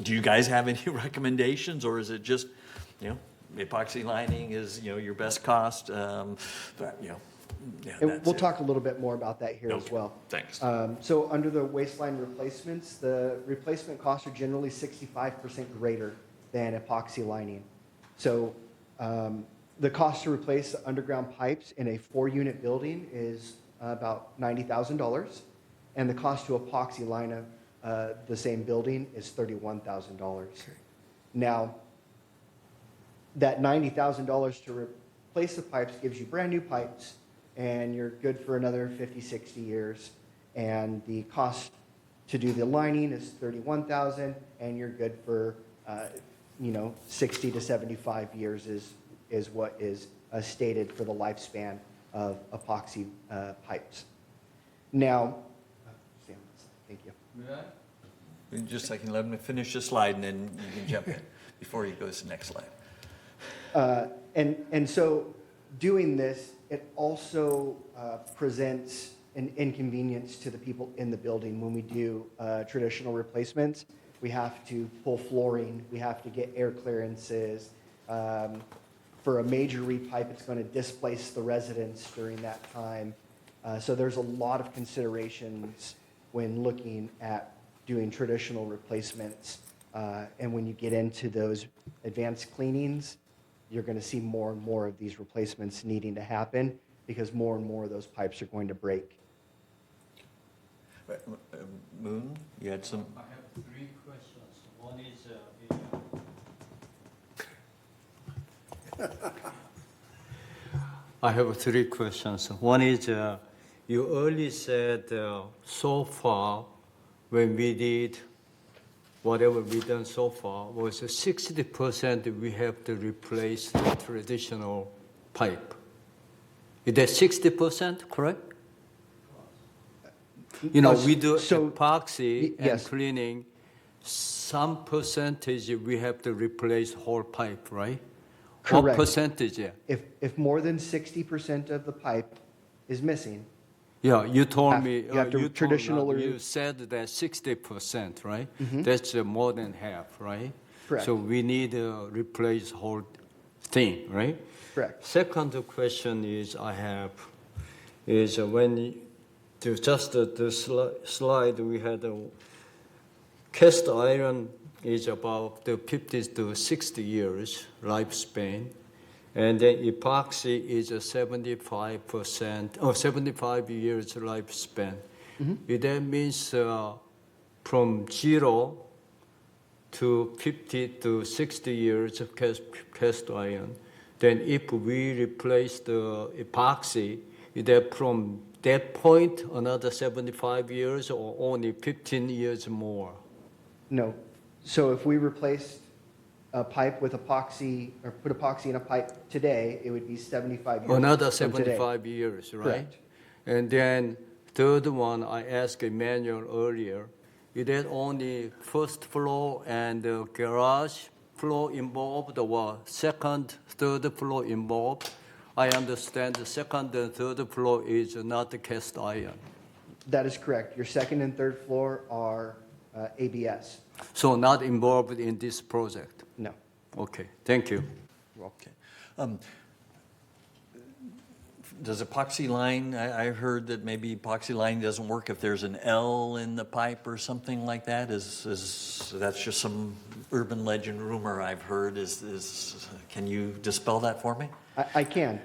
Do you guys have any recommendations, or is it just, epoxy lining is, your best cost? And we'll talk a little bit more about that here as well. Thanks. So under the waistline replacements, the replacement costs are generally 65% greater than epoxy lining. So the cost to replace the underground pipes in a 4-unit building is about $90,000, and the cost to epoxy line the same building is $31,000. Now, that $90,000 to replace the pipes gives you brand new pipes, and you're good for another 50, 60 years. And the cost To do the lining is $31,000, and you're good for 60 to 75 years is what is stated for the lifespan of epoxy pipes. Now, Sam, thank you. Just a second, let me finish the slide and then you can jump in before he goes to the next slide. And so doing this, it also presents an inconvenience to the people in the building when we do traditional replacements. We have to pull flooring, we have to get air clearances. For a major repipe, it's going to displace the residents during that time. So there's a lot of considerations when looking at doing traditional replacements. And when you get into those advanced cleanings, you're going to see more and more of these replacements needing to happen because more and more of those pipes are going to break. Moon, you had some? I have 3 questions. One is, I have 3 questions. One is, you earlier said so far, when we did whatever we done so far, was 60% we have to replace the traditional pipe. Is that 60%, correct? We do epoxy and yes. cleaning. Some percentage we have to replace whole pipe, right? Correct. What percentage? If more than 60% of the pipe is missing, Yeah, you told me. you have to You said that 60%, right? Mhm. That's more than half, right? Correct. So we need to replace whole thing, right? correct. Second question is when just the slide we had cast iron is about the 50 to 60 years lifespan, and then epoxy is a 75% or 75 years lifespan. That means from 0 to 50 to 60 years of cast iron. Then if we replace the epoxy, is that from that point another 75 years or only 15 years more? No. So if we replaced a pipe with epoxy or put epoxy in a pipe today, it would be 75 years. Another from today. 75 years, right? Correct. And then third one, I asked Emmanuel earlier, is that only first floor and the garage floor involved or second, third floor involved? I understand the second and third floor is not the cast iron. That is correct. Your second and third floor are ABS. So not involved in this project? No. Okay, thank you. Okay. Does epoxy line, I heard that maybe epoxy line doesn't work if there's an L in the pipe or something like that. That's just some urban legend rumor I've heard. Can you dispel that for me? I can.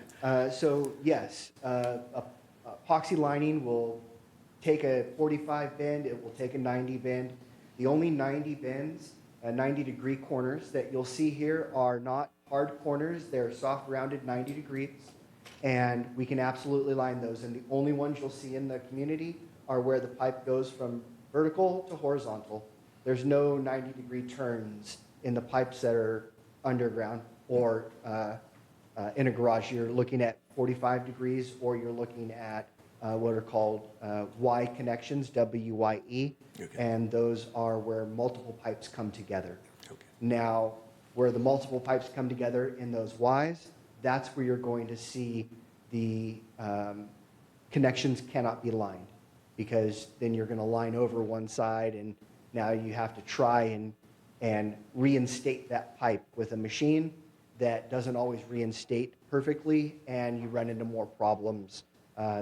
So yes, epoxy lining will take a 45 bend, it will take a 90 bend. The only 90 bends, 90-degree corners that you'll see here are not hard corners. They're soft, rounded 90 degrees, and we can absolutely line those. And the only ones you'll see in the community are where the pipe goes from vertical to horizontal. There's no 90-degree turns in the pipes that are underground or in a garage. You're looking at 45 degrees, or you're looking at what are called Y connections, WYE, Okay. and those are where multiple pipes come together. Okay. Now, where the multiple pipes come together in those Ys, that's where you're going to see the connections cannot be lined, because then you're going to line over one side, and now you have to try and reinstate that pipe with a machine that doesn't always reinstate perfectly, and you run into more problems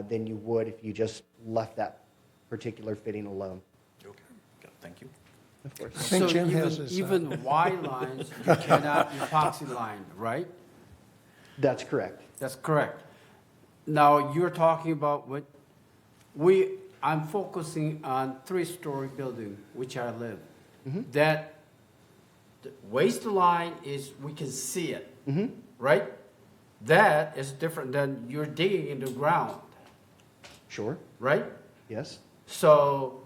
than you would if you just left that particular fitting alone. Okay. Thank you. Of course. I think So Jim has his, even Y lines, you cannot epoxy line, right? That's correct. That's correct. Now, you're talking about I'm focusing on 3-story building, which I live. That the waistline is, we can see it, right? That is different than you're digging in the ground, Sure. right? Yes. So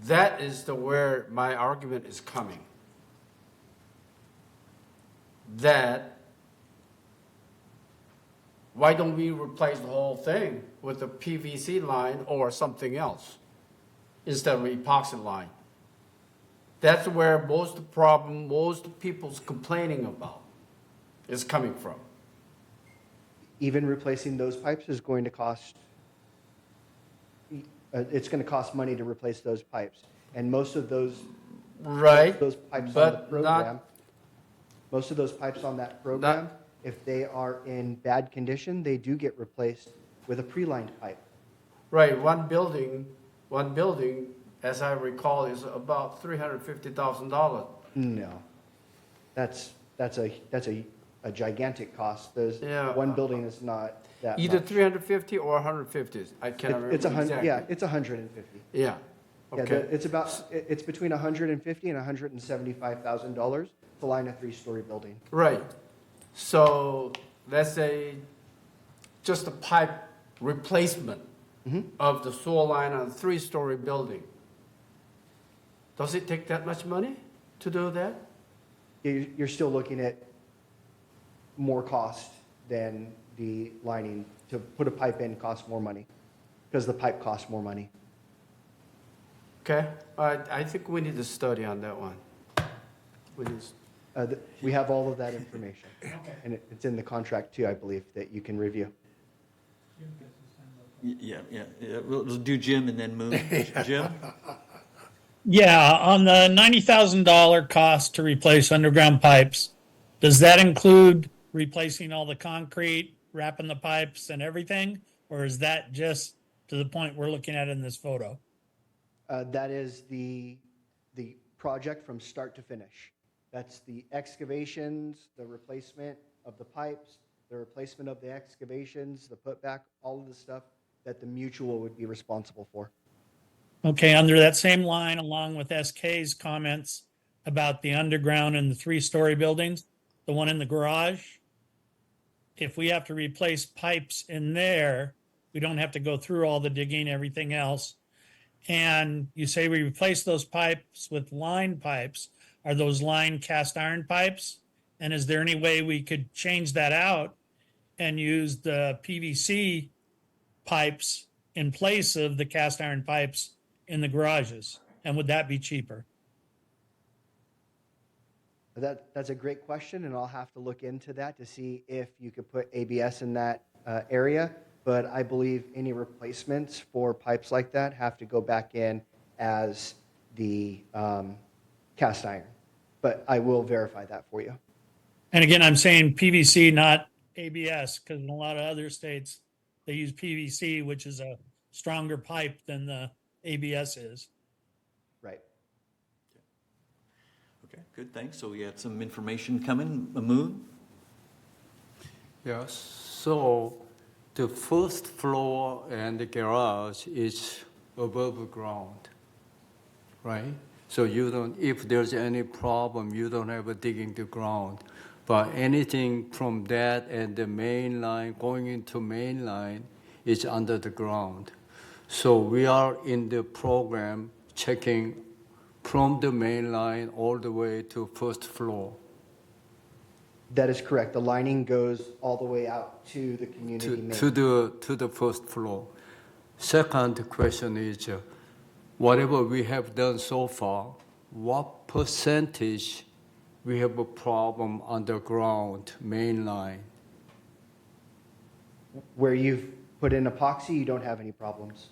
That is where my argument is coming. That why don't we replace the whole thing with a PVC line or something else instead of epoxy line? That's where most people's complaining about is coming from. Even replacing those pipes is going to cost, it's going to cost money to replace those pipes. And most of those, Right, those pipes on the but program, not, most of those pipes on that program, if they are in bad condition, they do get replaced with a pre-lined pipe. right, one building, as I recall, is about $350,000. No, that's a gigantic cost. Yeah. One building is not that Either much. 350 or 150. I cannot remember It's exactly. yeah, it's 150. Yeah. Yeah, Okay. it's between 150 and 175,000 dollars to line a 3-story building. Right. So let's say just a pipe replacement of the sewer line on a 3-story building. Does it take that much money to do that? You're still looking at more cost than the lining. To put a pipe in costs more money because the pipe costs more money. Okay. I think we need to study on that one. We have all of that information. And it's in the contract too, I believe, that you can review. Yeah. We'll do Jim and then Moon. Jim? Yeah, on the $90,000 cost to replace underground pipes, does that include replacing all the concrete, wrapping the pipes and everything? Or is that just to the point we're looking at in this photo? That is the project from start to finish. That's the excavations, the replacement of the pipes, the replacement of the excavations, the putback, all of the stuff that the mutual would be responsible for. Okay, under that same line, along with SK's comments about the underground and the 3-story buildings, the one in the garage, if we have to replace pipes in there, we don't have to go through all the digging, everything else. And you say we replace those pipes with line pipes. Are those line cast iron pipes? And is there any way we could change that out and use the PVC pipes in place of the cast iron pipes in the garages? And would that be cheaper? That's a great question, and I'll have to look into that to see if you could put ABS in that area. But I believe any replacements for pipes like that have to go back in as the cast iron. But I will verify that for you. And again, I'm saying PVC, not ABS, because in a lot of other states, they use PVC, which is a stronger pipe than the ABS is. Right. Okay, good, thanks. So we got some information coming. Moon? Yes, so the first floor and the garage is above ground, right? So you don't, if there's any problem, you don't have to dig into ground. But anything from that and the main line, going into main line, is under the ground. So we are in the program checking from the main line all the way to first floor. That is correct. The lining goes all the way out to the community main. To the first floor. Second question is, whatever we have done so far, what percentage we have a problem underground main line? Where you've put in epoxy, you don't have any problems.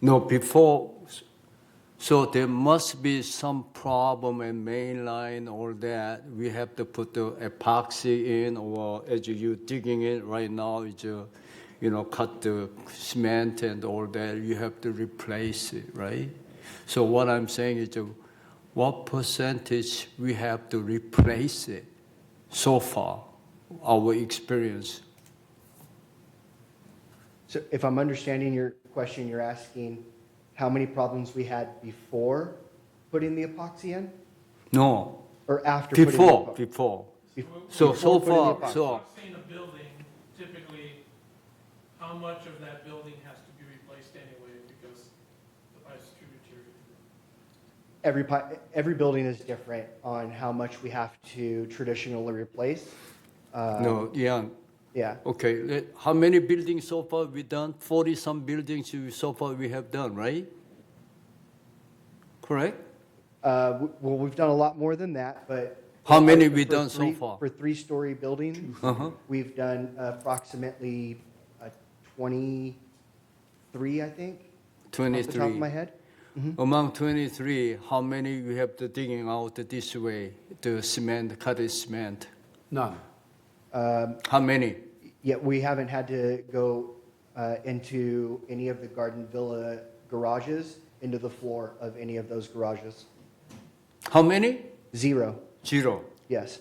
No, before, so there must be some problem in main line or that. We have to put the epoxy in, or as you digging it right now, cut the cement and all that, you have to replace it, right? So what I'm saying is, what percentage we have to replace it so far, our experience? So if I'm understanding your question, you're asking how many problems we had before putting the epoxy in? No, Or after putting the epoxy? before. Before So putting the far, epoxy. so, Seeing a building, typically, how much of that building has to be replaced anyway because the pipes are too deteriorated? every building is different on how much we have to traditionally replace. No, yeah, Yeah, okay. How many buildings so far we done? 40-some buildings so far we have done, right? Correct? well, we've done a lot more than that, but. How many for we done so far? For three-story buildings, we've done approximately 23, I think. Off the top of 23. my head. Among 23, how many you have to digging out this way, the cement, cut cement? None. How many? Yet we haven't had to go into any of the garden villa garages, into the floor of any of those garages. How many? 0, 0. yes.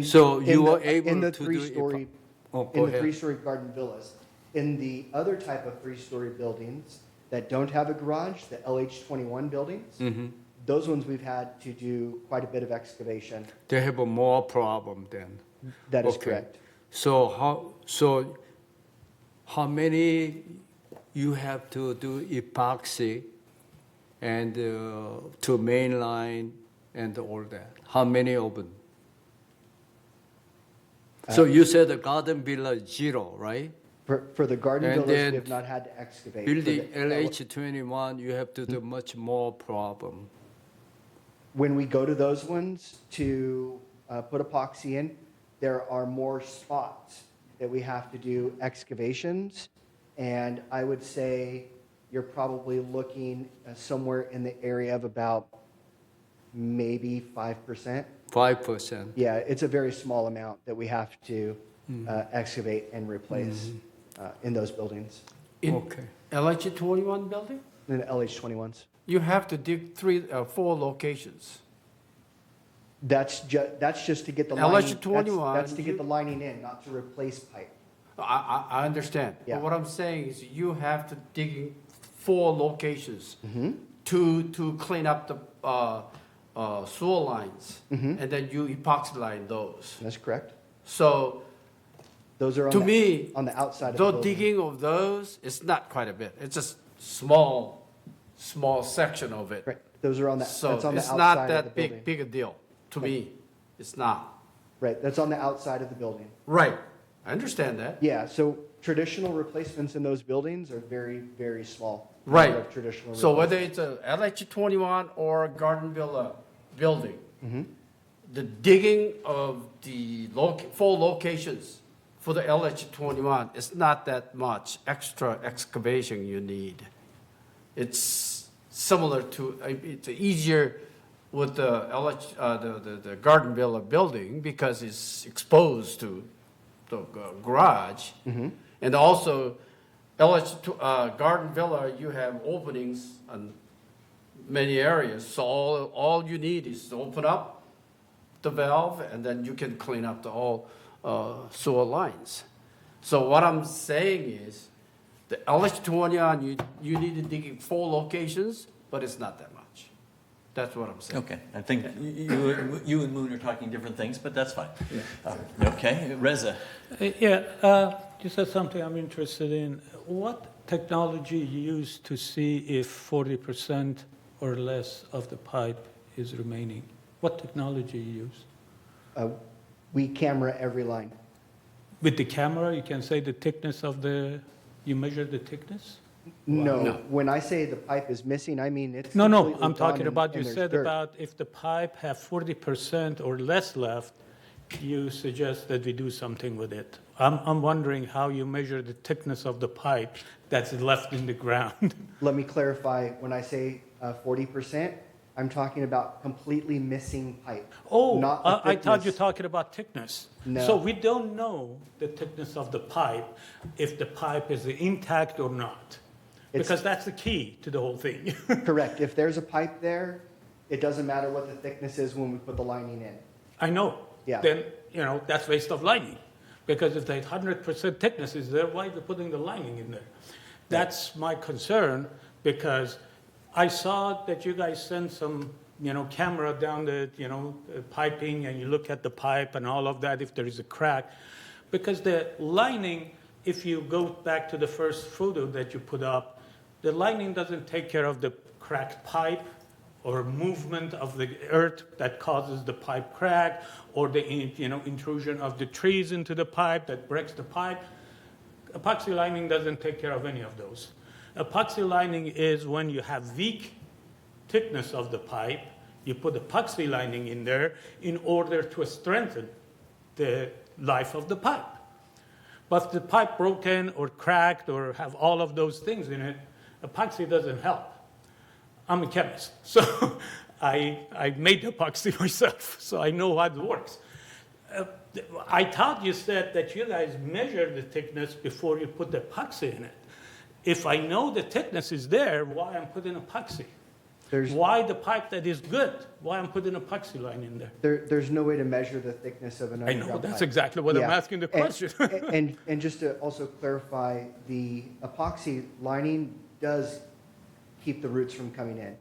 So in you the- were able in the to do three-story, Oh, go in the ahead. three-story garden villas. In the other type of three-story buildings that don't have a garage, the LH21 buildings, Mm-hmm. those ones we've had to do quite a bit of excavation. They have a more problem then. That is Okay. correct. So how many you have to do epoxy and to mainline and all that? How many open? So you said the garden villa 0, right? For the garden And villas, then we have not had to excavate. For Building the LH21, you have to do much more problem. When we go to those ones to put epoxy in, there are more spots that we have to do excavations. And I would say you're probably looking somewhere in the area of about maybe 5%. 5%. Yeah, it's a very small amount that we have to excavate and replace in those buildings, In Okay. LH21 building, in the LH21s. you have to dig 4 locations. That's just to get the lining. LH21, That's to get you- the lining in, not to replace pipe. I understand. Yeah. But what I'm saying is you have to dig 4 locations to clean up the sewer lines, and then you epoxy line those. That's correct. So Those are on to the, me, on the outside of the the building. digging of those is not quite a bit. It's just small section of it. Right. Those are on the. So that's on the it's outside not of the that building. big a deal to me. It's not. Right. That's on the outside of the building. Right. I understand that. Yeah. So traditional replacements in those buildings are very, very small. Right. Number of traditional. So whether replacements. it's a LH21 or a garden villa building, Mm-hmm. the digging of the 4 locations for the LH21 is not that much extra excavation you need. It's similar to, it's easier with the the garden villa building because it's exposed to the garage. And also, garden villa, you have openings on many areas. So all you need is to open up the valve and then you can clean up the whole sewer lines. So what I'm saying is, the LH21, you need to dig in 4 locations, but it's not that much. That's what I'm saying. Okay, I think you and Moon are talking different things, but that's fine. Okay, Reza. You said something I'm interested in. What technology you use to see if 40% or less of the pipe is remaining? What technology you use? We camera every line. With the camera, you can say the thickness of you measure the thickness? No. When I say the pipe is missing, I mean it's. No, completely I'm gone talking and- about, you and there's said dirt. about if the pipe have 40% or less left, you suggest that we do something with it. I'm wondering how you measure the thickness of the pipe that's left in the ground. Let me clarify. When I say 40%, I'm talking about completely missing pipe. Oh, not the I thought you were thickness. talking about thickness. No. So we don't know the thickness of the pipe, if the pipe is intact or not. It's- Because that's the key to the whole thing. Correct. If there's a pipe there, it doesn't matter what the thickness is when we put the lining in. I know. Yeah. Then, that's waste of lining. Because if the 100% thickness is there, why are we putting the lining in there? That's my concern, because I saw that you guys sent some, camera down the, piping, and you look at the pipe and all of that, if there is a crack. Because the lining, if you go back to the first photo that you put up, the lining doesn't take care of the cracked pipe or movement of the earth that causes the pipe crack, or the intrusion of the trees into the pipe that breaks the pipe. Epoxy lining doesn't take care of any of those. Epoxy lining is when you have weak thickness of the pipe, you put epoxy lining in there in order to strengthen the life of the pipe. But if the pipe broken or cracked or have all of those things in it, epoxy doesn't help. I'm a chemist, so I made epoxy myself, so I know how it works. I thought you said that you guys measure the thickness before you put the epoxy in it. If I know the thickness is there, why I'm putting epoxy? Why the pipe that is good? Why I'm putting epoxy line in there? There's no way to measure the thickness of an I underground know, that's pipe. exactly what I'm asking the question. And just to also clarify, the epoxy lining does keep the roots from coming in.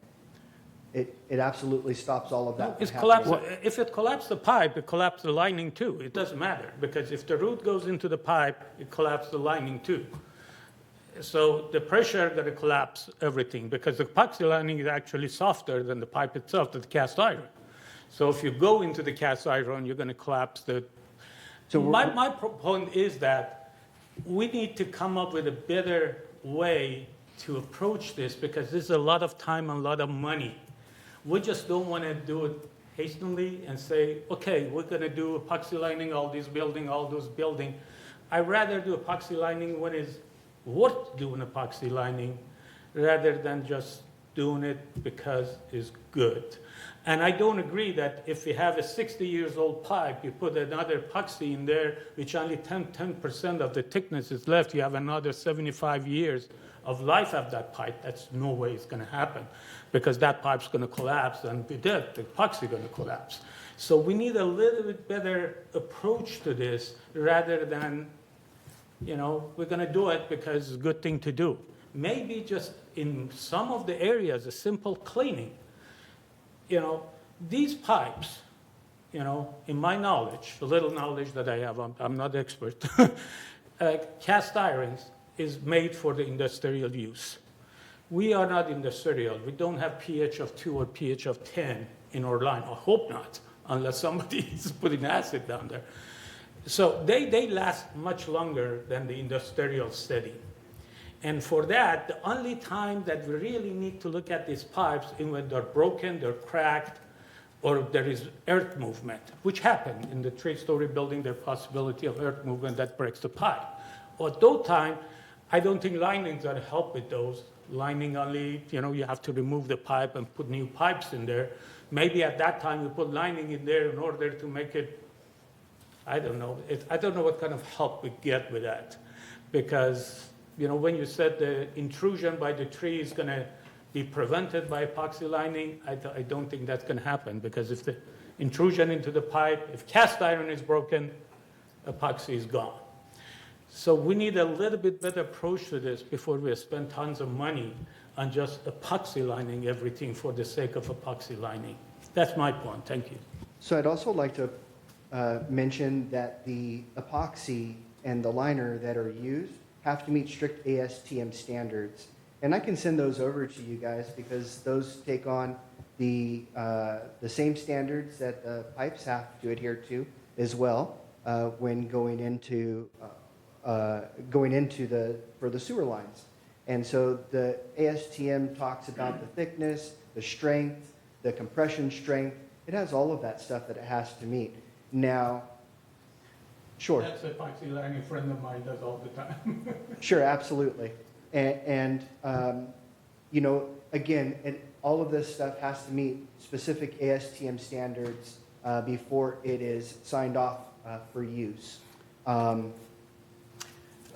It absolutely stops all of that. It's from happening. collapse. If it collapses the pipe, it collapses the lining too. It doesn't matter, because if the root goes into the pipe, it collapses the lining too. So the pressure going to collapse everything, because the epoxy lining is actually softer than the pipe itself, the cast iron. So if you go into the cast iron, you're going to collapse the. So my point is that we need to come up with a better way to approach this, because this is a lot of time and a lot of money. We just don't want to do it hastily and say, okay, we're going to do epoxy lining, all these building, all those building. I'd rather do epoxy lining when it's worth doing epoxy lining, rather than just doing it because it's good. And I don't agree that if you have a 60 years old pipe, you put another epoxy in there, which only 10% of the thickness is left, you have another 75 years of life of that pipe. That's no way it's going to happen, because that pipe's going to collapse, and be dead. The epoxy going to collapse. So we need a little bit better approach to this, rather than, we're going to do it because it's a good thing to do. Maybe just in some of the areas, a simple cleaning. These pipes, in my knowledge, the little knowledge that I have, I'm not expert, cast irons is made for the industrial use. We are not industrial. We don't have pH of 2 or pH of 10 in our line. I hope not, unless somebody is putting acid down there. So they last much longer than the industrial setting. And for that, the only time that we really need to look at these pipes is when they're broken, they're cracked, or there is earth movement, which happened in the 3-story building, the possibility of earth movement that breaks the pipe. At that time, I don't think lining's going to help with those. Lining only, you have to remove the pipe and put new pipes in there. Maybe at that time you put lining in there in order to make it, I don't know. I don't know what kind of help we get with that. Because, when you said the intrusion by the tree is going to be prevented by epoxy lining, I don't think that's going to happen. Because if the intrusion into the pipe, if cast iron is broken, epoxy is gone. So we need a little bit better approach to this before we spend tons of money on just epoxy lining everything for the sake of epoxy lining. That's my point. Thank you. So I'd also like to mention that the epoxy and the liner that are used have to meet strict ASTM standards. And I can send those over to you guys, because those take on the same standards that the pipes have to adhere to as well when going into for the sewer lines. And so the ASTM talks about the thickness, the strength, the compression strength. It has all of that stuff that it has to meet. Now, sure. That's epoxy lining friend of mine does all the time. Sure, absolutely. And again, all of this stuff has to meet specific ASTM standards before it is signed off for use.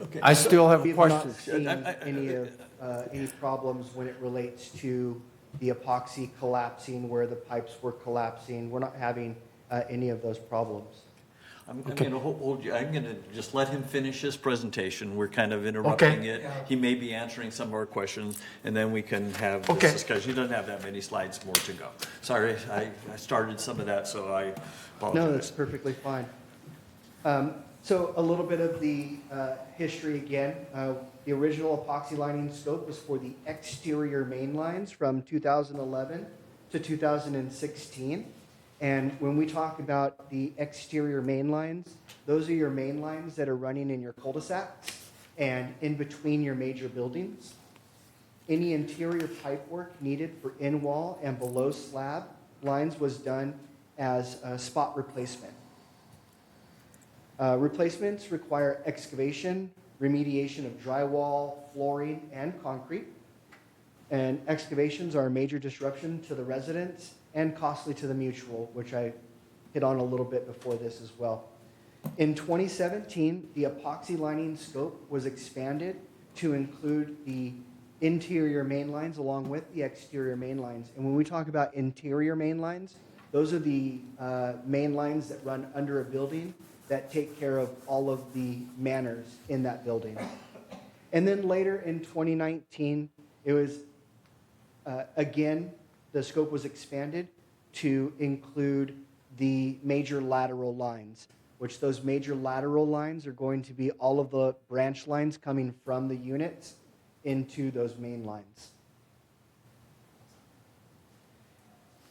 Okay. I still have a We've not question. seen any problems when it relates to the epoxy collapsing, where the pipes were collapsing. We're not having any of those problems. I'm going to hold you. I'm going to just let him finish his presentation. We're kind of interrupting it. He may be answering some of our questions, and then we can have this discussion. He doesn't have that many slides more to go. Sorry, I started some of that, so I apologize. No, that's perfectly fine. So a little bit of the history again. The original epoxy lining scope was for the exterior main lines from 2011 to 2016. And when we talk about the exterior main lines, those are your main lines that are running in your cul-de-sacs and in between your major buildings. Any interior pipe work needed for in-wall and below slab lines was done as a spot replacement. Replacements require excavation, remediation of drywall, flooring, and concrete. And excavations are a major disruption to the residents and costly to the mutual, which I hit on a little bit before this as well. In 2017, the epoxy lining scope was expanded to include the interior main lines along with the exterior main lines. And when we talk about interior main lines, those are the main lines that run under a building that take care of all of the manners in that building. And then later in 2019, it was, again, the scope was expanded to include the major lateral lines, which those major lateral lines are going to be all of the branch lines coming from the units into those main lines.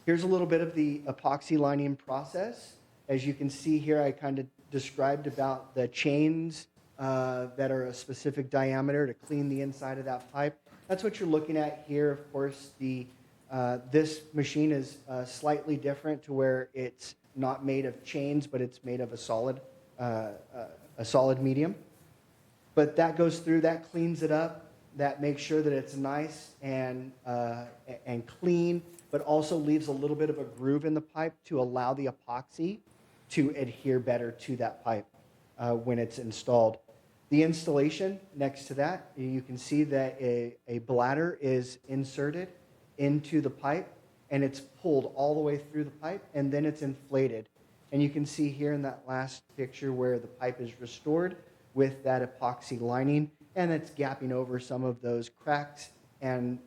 Here's a little bit of the epoxy lining process. As you can see here, I kind of described about the chains that are a specific diameter to clean the inside of that pipe. That's what you're looking at here. Of course, this machine is slightly different to where it's not made of chains, but it's made of a solid medium. But that goes through, that cleans it up, that makes sure that it's nice and clean, but also leaves a little bit of a groove in the pipe to allow the epoxy to adhere better to that pipe when it's installed. The installation next to that, you can see that a bladder is inserted into the pipe and it's pulled all the way through the pipe and then it's inflated. And you can see here in that last picture where the pipe is restored with that epoxy lining and it's gapping over some of those cracks and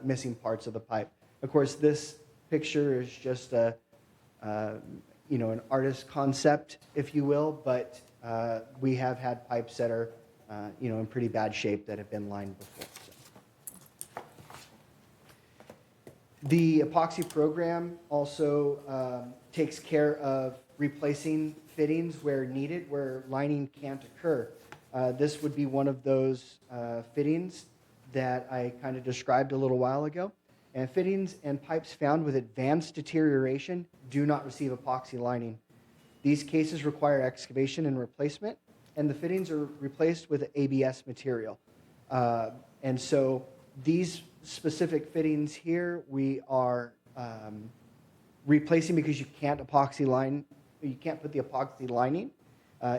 missing parts of the pipe. Of course, this picture is just an artist concept, if you will, but we have had pipes that are, in pretty bad shape that have been lined before. So. The epoxy program also takes care of replacing fittings where needed, where lining can't occur. This would be one of those fittings that I kind of described a little while ago. And fittings and pipes found with advanced deterioration do not receive epoxy lining. These cases require excavation and replacement, and the fittings are replaced with ABS material. And so these specific fittings here, we are replacing because you can't put the epoxy lining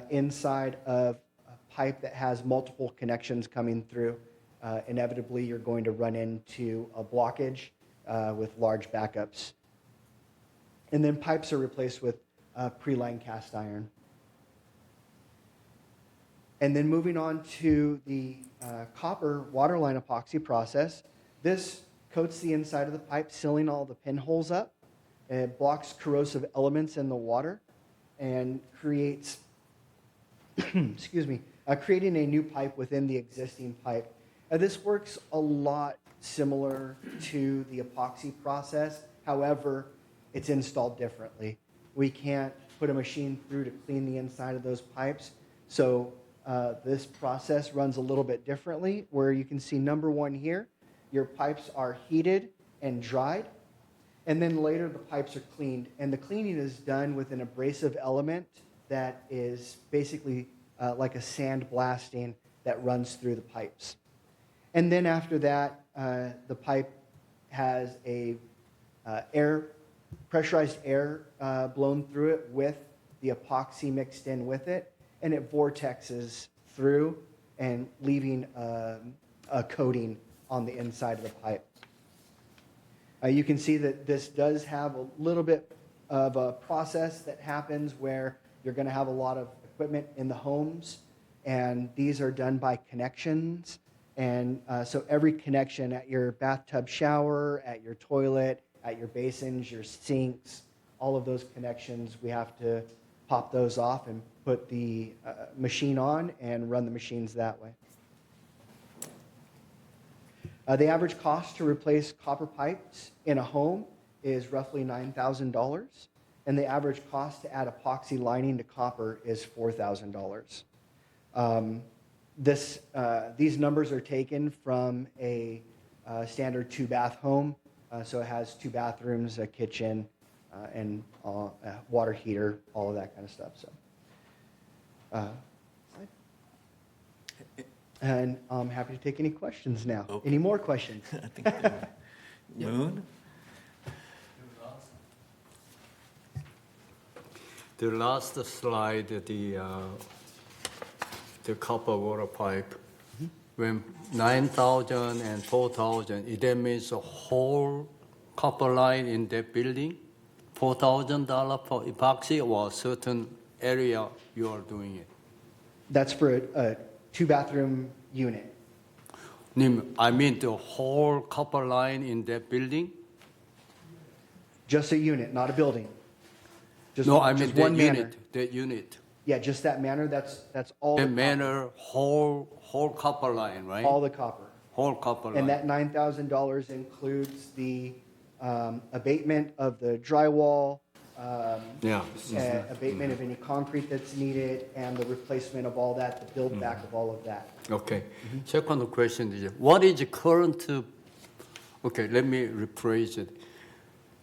inside of a pipe that has multiple connections coming through. Inevitably, you're going to run into a blockage with large backups. And then pipes are replaced with pre-lined cast iron. And then moving on to the copper waterline epoxy process, this coats the inside of the pipe, sealing all the pinholes up. It blocks corrosive elements in the water and creates, creating a new pipe within the existing pipe. This works a lot similar to the epoxy process. However, it's installed differently. We can't put a machine through to clean the inside of those pipes. So this process runs a little bit differently, where you can see number one here, your pipes are heated and dried. And then later the pipes are cleaned. And the cleaning is done with an abrasive element that is basically like a sand blasting that runs through the pipes. And then after that, the pipe has a pressurized air blown through it with the epoxy mixed in with it, and it vortexes through and leaving a coating on the inside of the pipe. You can see that this does have a little bit of a process that happens where you're going to have a lot of equipment in the homes, and these are done by connections. And so every connection at your bathtub shower, at your toilet, at your basins, your sinks, all of those connections, we have to pop those off and put the machine on and run the machines that way. The average cost to replace copper pipes in a home is roughly $9,000, and the average cost to add epoxy lining to copper is $4,000. These numbers are taken from a standard two-bath home, so it has 2 bathrooms, a kitchen, and a water heater, all of that kind of stuff. So, and I'm happy to take any questions now. Okay. Any more questions? I think Moon? The last slide, the copper water pipe, when 9,000 and 4,000, that means the whole copper line in that building, $4,000 for epoxy, or a certain area you are doing it? That's for a 2-bathroom unit. I mean the whole copper line in that building? Just a unit, not a building. Just, No, I mean just that one manor. unit, that unit. Yeah, just that manor. That's all. That the manor, whole copper line, right? All the copper. Whole copper line. And that $9,000 includes the abatement of the drywall, Yeah. abatement of any concrete that's needed, and the replacement of all that, the build back of all of that. Okay. Second question is, what is the current, okay, let me rephrase it.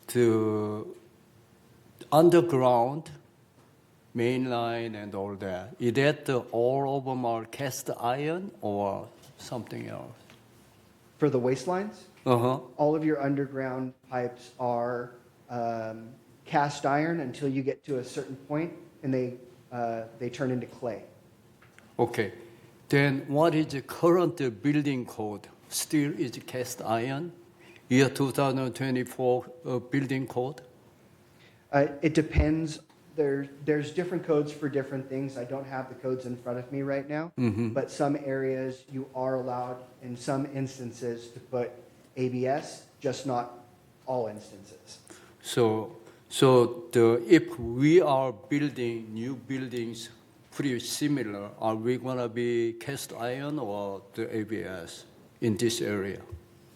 The underground, main line and all that, is that all of them are cast iron or something else? For the waistlines, Uh-huh. all of your underground pipes are cast iron until you get to a certain point, and they turn into clay. Okay. Then what is the current building code? Still is cast iron? Year 2024 building code? It depends. There's different codes for different things. I don't have the codes in front of me right now, but some areas you are allowed, in some instances, to put ABS, just not all instances. So if we are building new buildings pretty similar, are we gonna be cast iron or the ABS in this area?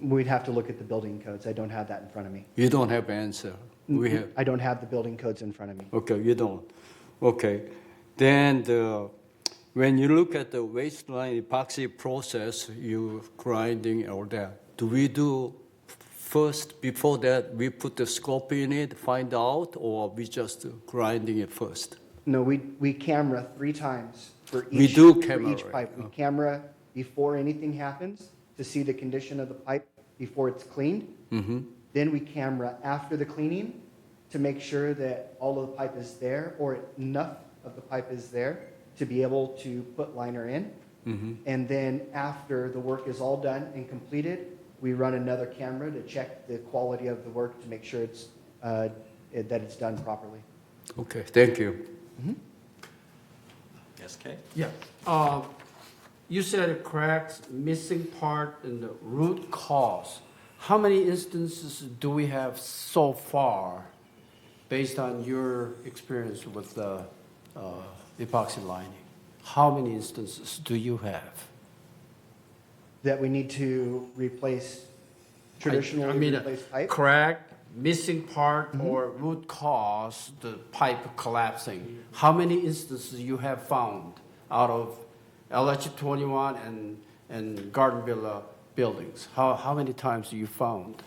We'd have to look at the building codes. I don't have that in front of me. You don't have answer. We have. I don't have the building codes in front of me. Okay, you don't. Okay. Then when you look at the waistline epoxy process, you grinding all that. Do we do first, before that, we put the scope in it, find out, or we just grinding it first? No, we camera 3 times for each, We do for camera, each right. pipe. We camera before anything happens to see the condition of the pipe before it's cleaned. Mm-hmm. Then we camera after the cleaning to make sure that all of the pipe is there, or enough of the pipe is there to be able to put liner in. Mm-hmm. And then after the work is all done and completed, we run another camera to check the quality of the work to make sure it's that it's done properly. Okay, thank you. Yes, Kay? Yeah. You said cracks, missing part, and the root cause. How many instances do we have so far, based on your experience with the epoxy lining? How many instances do you have? That we need to replace traditionally replace pipe. Crack, missing part, or root cause, the pipe collapsing. How many instances you have found out of LH21 and Garden Villa buildings? How many times you found?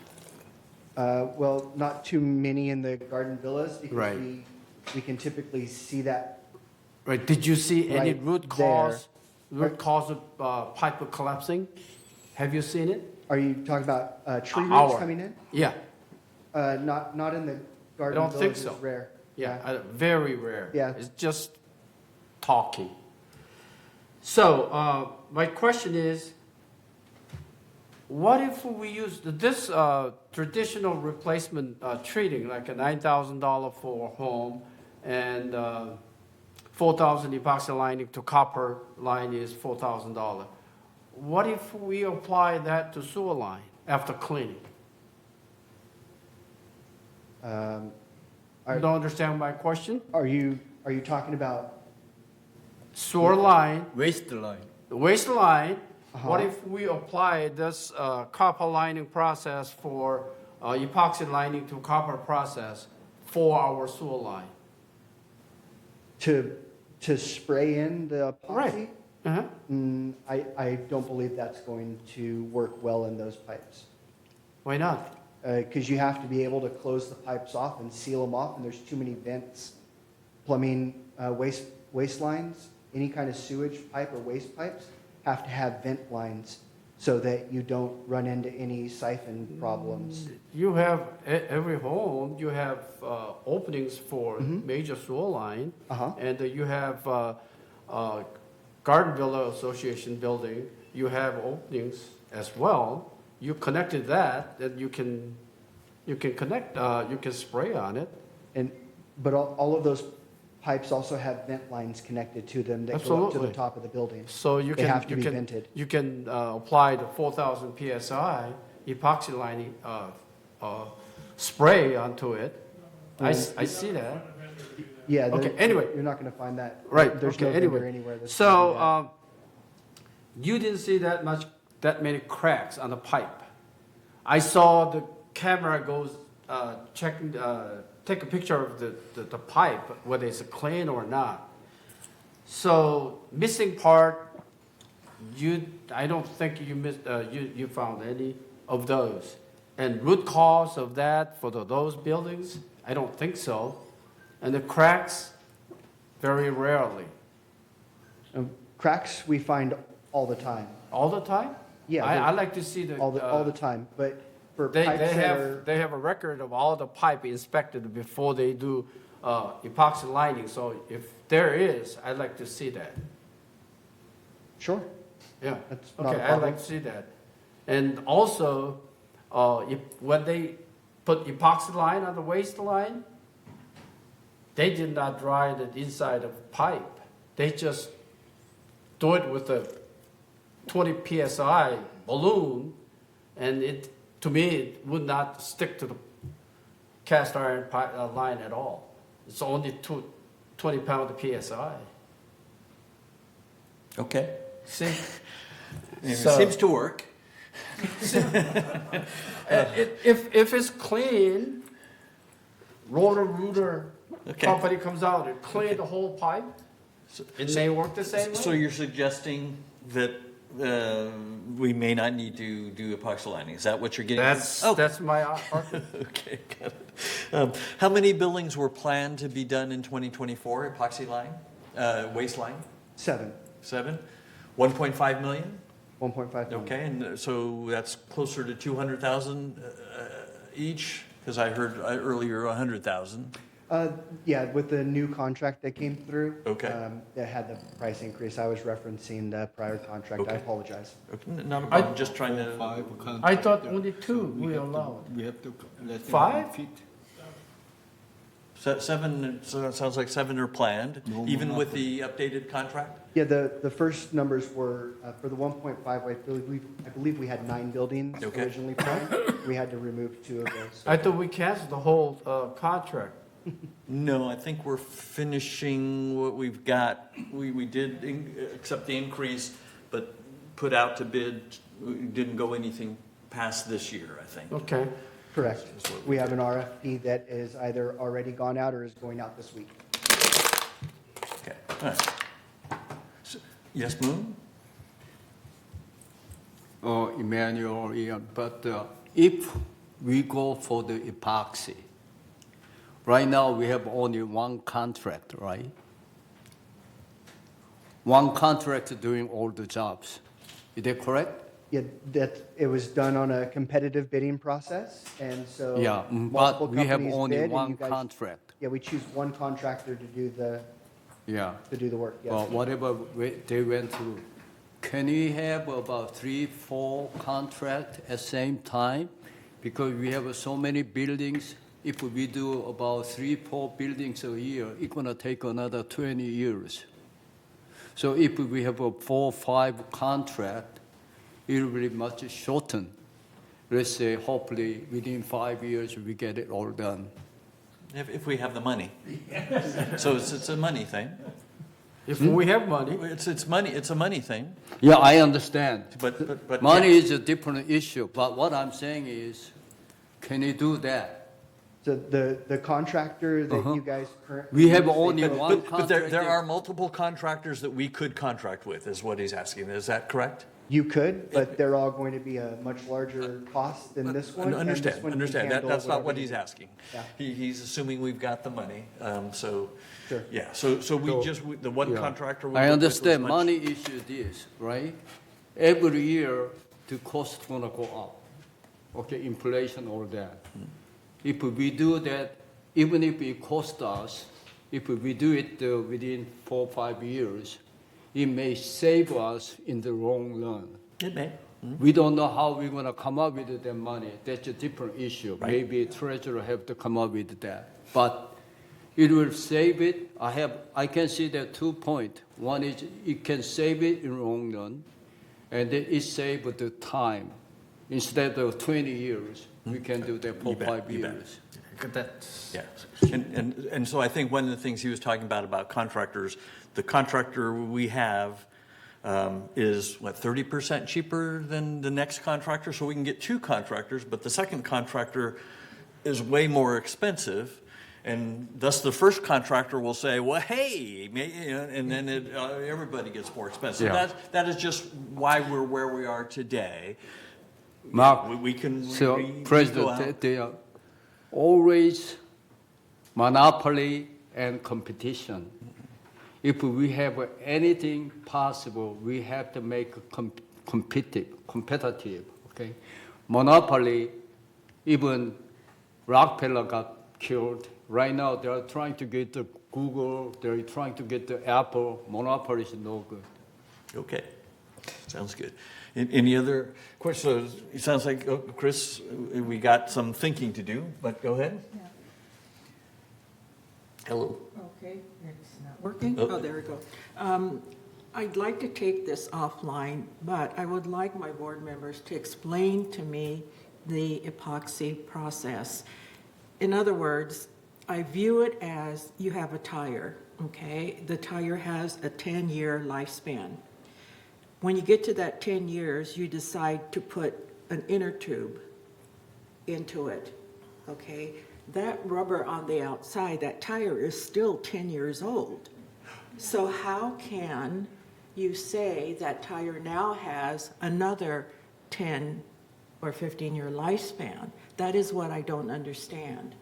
Well, not too many in the garden villas because Right. we can typically see that. Right. Did you see any Right root cause of pipe collapsing? Have you seen it? Are you talking about tree roots Our- coming in? Yeah. Not in the garden don't think villas. so. It's rare. Yeah. Very rare. Yeah. It's just talking. So my question is, what if we use this traditional replacement treating, like a $9,000 for a home and $4,000 epoxy lining to copper line is $4,000. What if we apply that to sewer line after cleaning? You don't understand my question? Are you talking about Sewer line, Waste line. the waste line, what if we apply this copper lining process for epoxy lining to copper process for our sewer line. To spray in the epoxy? Right. Uh-huh. I don't believe that's going to work well in those pipes. Why not? Because you have to be able to close the pipes off and seal them off, and there's too many vents. Plumbing, waste lines, any kind of sewage pipe or waste pipes have to have vent lines so that you don't run into any siphon problems. You have, every home, you have openings for major sewer line. Uh-huh. And you have Garden Villa Association building, you have openings as well. You connected that, then you can connect, you can spray on it. But all of those pipes also have vent lines connected to them that go up to the Absolutely. top of the building. So you They can, have to you be can, vented. you can apply the 4,000 PSI epoxy lining spray onto it. I see that. Yeah. Okay, anyway. You're not going to find that. Right, There's okay, no vendor anyway. anywhere that's doing that. So, you didn't see that many cracks on the pipe. I saw the camera goes, take a picture of the pipe, whether it's clean or not. So, missing part, I don't think you missed, you found any of those. And root cause of that for those buildings, I don't think so. And the cracks, very rarely. Cracks we find all the time. All the time? Yeah, I like to see the. All the time. But for They pipes that are, have a record of all the pipe inspected before they do epoxy lining. So if there is, I'd like to see that. sure, Yeah. That's not a Okay, I'd problem. like to see that. And also, when they put epoxy line on the waistline, they did not dry the inside of pipe. They just do it with a 20 PSI balloon, and to me, it would not stick to the cast iron line at all. It's only 20-pound PSI. Okay. See? It So- seems to work. If it's clean, Roto-Rooter Okay. company comes out and clean the whole pipe, it may work the same way. So you're suggesting that we may not need to do epoxy lining? Is that what you're getting? That's my argument. Okay, got it. How many buildings were planned to be done in 2024, epoxy line, waste line? 7, 7? 1.5 million? 1.5 million. Okay, and so that's closer to 200,000 each? Because I heard earlier 100,000. Yeah, with the new contract that came through. Okay. That had the price increase. I was referencing the prior contract. I Okay. apologize. Okay, not a problem, just trying to... I thought only 2 we allowed. We have to let them 5? fit. 7, so it sounds like 7 are planned, even with the updated contract? Yeah, the first numbers were, for the 1.5, I believe we had 9 buildings Okay. originally planned. We had to remove 2 of those. I thought we canceled the whole contract. No, I think we're finishing what we've got. We did accept the increase, but put out to bid, we didn't go anything past this year, I think. Okay. Correct. We have an RFP that is either already gone out or is going out this week. Okay, all right. So- Yes, Moon? Emmanuel, Ian, but if we go for the epoxy, right now we have only one contract, right? One contract doing all the jobs. Is that correct? Yeah, that, it was done on a competitive bidding process, and so. Yeah, multiple but we have companies only bid, and one you guys- contract. Yeah, we choose one contractor to do Yeah. the work, yes. Well, whatever they went through, can we have about 3, 4 contract at same time? Because we have so many buildings. If we do about 3, 4 buildings a year, it's gonna take another 20 years. So if we have a 4, 5 contract, it will be much shortened. Let's say hopefully within 5 years we get it all done. If we have the money. So it's a money thing. If we have money, It's money, it's a money thing, Yeah, I understand. but. Money is a different issue, but what I'm saying is, Can you do that? So the contractor that you guys currently. We have use, they only go- one But there contractor. are multiple contractors that we could contract with, is what he's asking. Is that correct? You could, but they're all going to be a much larger cost than this one. and this Understand, one can understand. handle That's not whatever what you he's need. asking. Yeah. He's assuming we've got the money, so, Sure. yeah, so the one Yeah. contractor. we I worked with was understand much- money issue is, right? Every year, the cost gonna go up. Okay, inflation, all that. If we do that, even if it costs us, if we do it within 4 or 5 years, it may save us in the long run. It may. We don't know how we're gonna come up with that money. That's a different issue. Right. Maybe treasurer have to come up with that. But it will save it. I can see there 2 points. One is it can save it in long run, and then it saves the time. Instead of 20 years, we can do that for You bet, 5 you bet. years. Yeah, and so I think one of the things he was talking about contractors, the contractor we have is, 30% cheaper than the next contractor? So we can get 2 contractors, but the second contractor is way more expensive. And thus the first contractor will say, well, hey, and then everybody gets more expensive. Yeah. That is just why we're where we are today. Mark, We can so we go out. President, they are always monopoly and competition. If we have anything possible, we have to make competitive, okay? Monopoly, even Rockefeller got killed. Right now, they are trying to get the Google, they're trying to get the Apple. Monopoly is no good. Okay, sounds good. Any other questions? It sounds like, Chris, we got some thinking to do, but go ahead. Hello. Okay, it's not working. Oh. Oh, there we go. I'd like to take this offline, but I would like my board members to explain to me the epoxy process. In other words, I view it as you have a tire, okay? The tire has a 10-year lifespan. When you get to that 10 years, you decide to put an inner tube into it, okay? That rubber on the outside, that tire is still 10 years old. So how can you say that tire now has another 10 or 15-year lifespan? That is what I don't understand.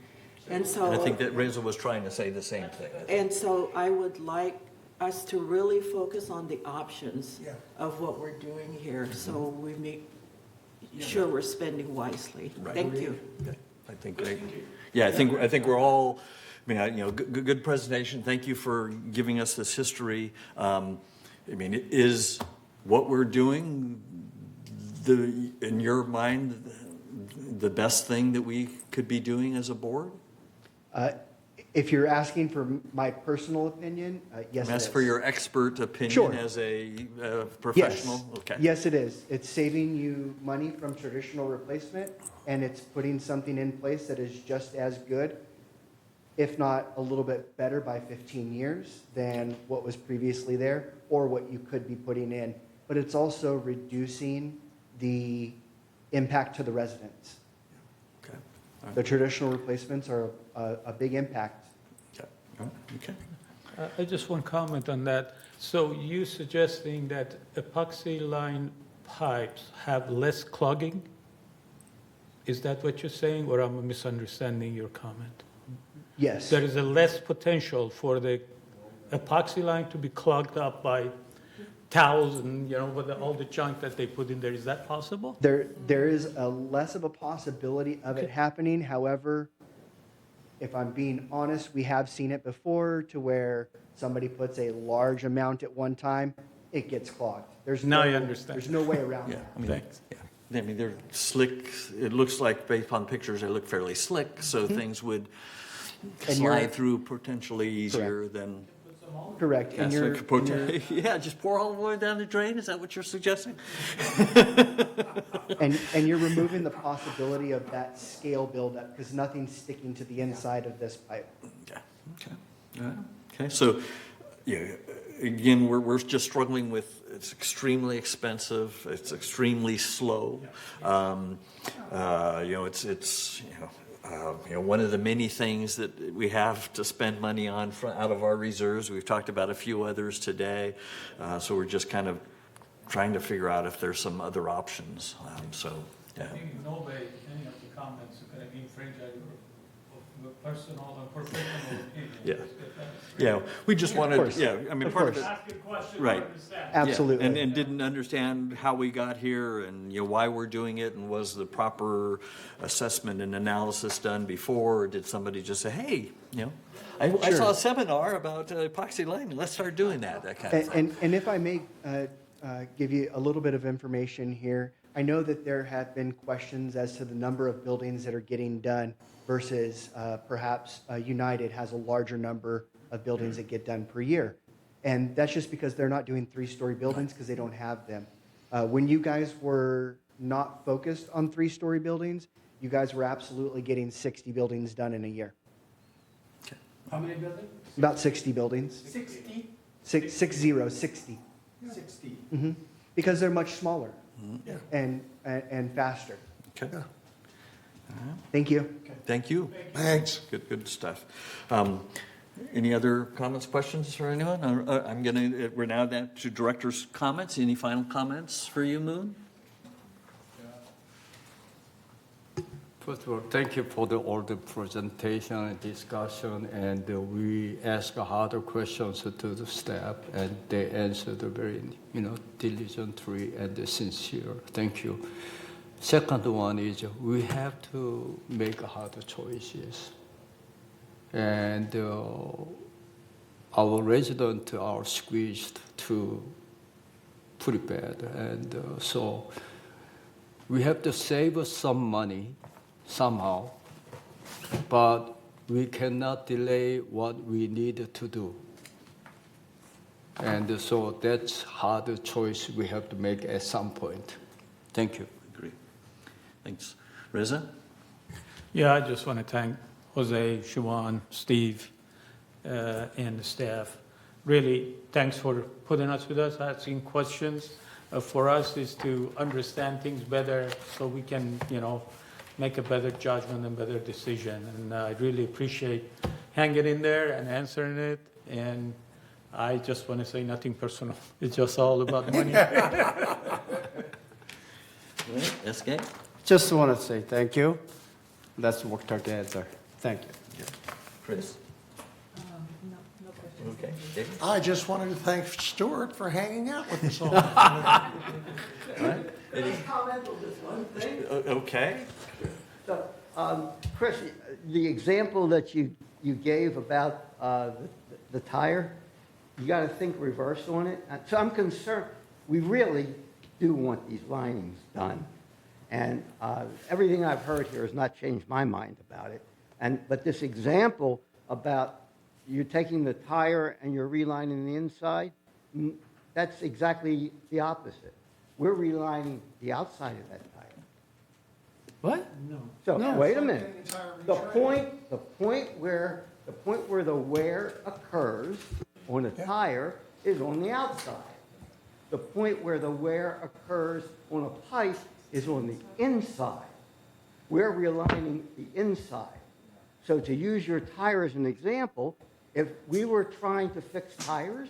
And so And I think that Reza was trying to say the same thing. and so I would like us to really focus on the options of what we're doing here, so we make sure we're spending wisely. Right. Thank you. I think, yeah, I think we're all, good presentation. Thank you for giving us this history. Is what we're doing, in your mind, the best thing that we could be doing as a board? If you're asking for my personal opinion, yes, it As is. for your expert opinion Sure. as a professional? Yes. Okay. Yes, it is. It's saving you money from traditional replacement, and it's putting something in place that is just as good, if not a little bit better by 15 years than what was previously there or what you could be putting in. But it's also reducing the impact to the residents. Okay. The traditional replacements are a big impact. Okay. I just want to comment on that. So you suggesting that epoxy line pipes have less clogging? Is that what you're saying, or am I misunderstanding your comment? Yes. There is a less potential for the epoxy line to be clogged up by towels and, with all the junk that they put in there. Is that possible? There is a less of a possibility of it happening. However, if I'm being honest, we have seen it before to where somebody puts a large amount at one time, it gets clogged. Now I understand. There's no way around Yeah, that. Thanks. they're slick. It looks like, based on pictures, they look fairly slick, so things would And you're- slide through potentially easier than. Correct. Yeah, And so you're, it could pot- yeah, just pour all the way down the drain. Is that what you're suggesting? and you're removing the possibility of that scale buildup because nothing's sticking to the inside of this pipe. Okay. Okay. All right. Okay. So, yeah, again, we're just struggling with, it's extremely expensive, it's extremely slow. One of the many things that we have to spend money on out of our reserves. We've talked about a few others today. So we're just kind of trying to figure out if there's some other options. Yeah. I think in no way any of the comments are going to infringe on your personal and professional opinion. Yeah. Yeah, we just wanted, part of it. Ask a question, Right. understand. Absolutely. Yeah, and didn't understand how we got here and, why we're doing it, and was the proper assessment and analysis done before, or did somebody just say, hey, I saw a seminar about epoxy lining, let's start doing that kind of thing. And if I may give you a little bit of information here, I know that there have been questions as to the number of buildings that are getting done versus perhaps United has a larger number of buildings that get done per year. And that's just because they're not doing 3-story buildings because they don't have them. When you guys were not focused on 3-story buildings, you guys were absolutely getting 60 buildings done in a year. How many buildings? About 60 buildings. 60? 60. Mm-hmm. Because they're much smaller and faster. Okay. Thank you. Thank you. Thanks. Good stuff. Any other comments, questions for anyone? We're now down to director's comments. Any final comments for you, Moon? First of all, thank you for all the presentation and discussion, and we ask harder questions to the staff, and they answered very, diligently and sincere. Thank you. Second one is we have to make harder choices, and our residents are squeezed too pretty bad, and so we have to save some money somehow, but we cannot delay what we need to do. And so that's hard choice we have to make at some point. Thank you. Agree. Thanks. Reza? Yeah, I just want to thank Jose, Siobhan, Steve, and the staff. Really, thanks for putting us with us, asking questions. For us is to understand things better so we can, make a better judgment and better decision. And I really appreciate hanging in there and answering it. And I just want to say nothing personal. It's just all about money. SK? Just want to say thank you. Let's work together. Thank you. Chris? No questions. Okay. David? I just wanted to thank Stuart for hanging out with us all. All right. Can I comment on this one thing? Okay. So, Chris, the example that you gave about the tire, you got to think reverse on it. So I'm concerned. We really do want these linings done, and everything I've heard here has not changed my mind about it. But this example about you're taking the tire and you're relining the inside, that's exactly the opposite. We're relining the outside of that tire. What? So wait a minute. The point where the wear occurs on a tire is on the outside. The point where the wear occurs on a pipe is on the inside. We're realigning the inside. So to use your tire as an example, if we were trying to fix tires,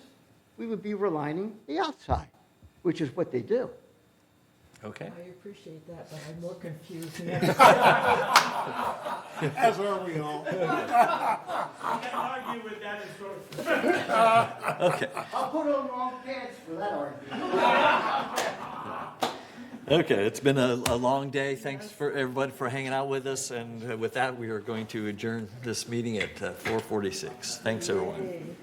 we would be realigning the outside, which is what they do. Okay. I appreciate that, but I'm more confused now. As are we all. I can argue with that as well. Okay. I'll put on wrong pants for that argument. Okay, it's been a long day. Thanks for everybody for hanging out with us. And with that, we are going to adjourn this meeting at 4:46. Thanks, everyone.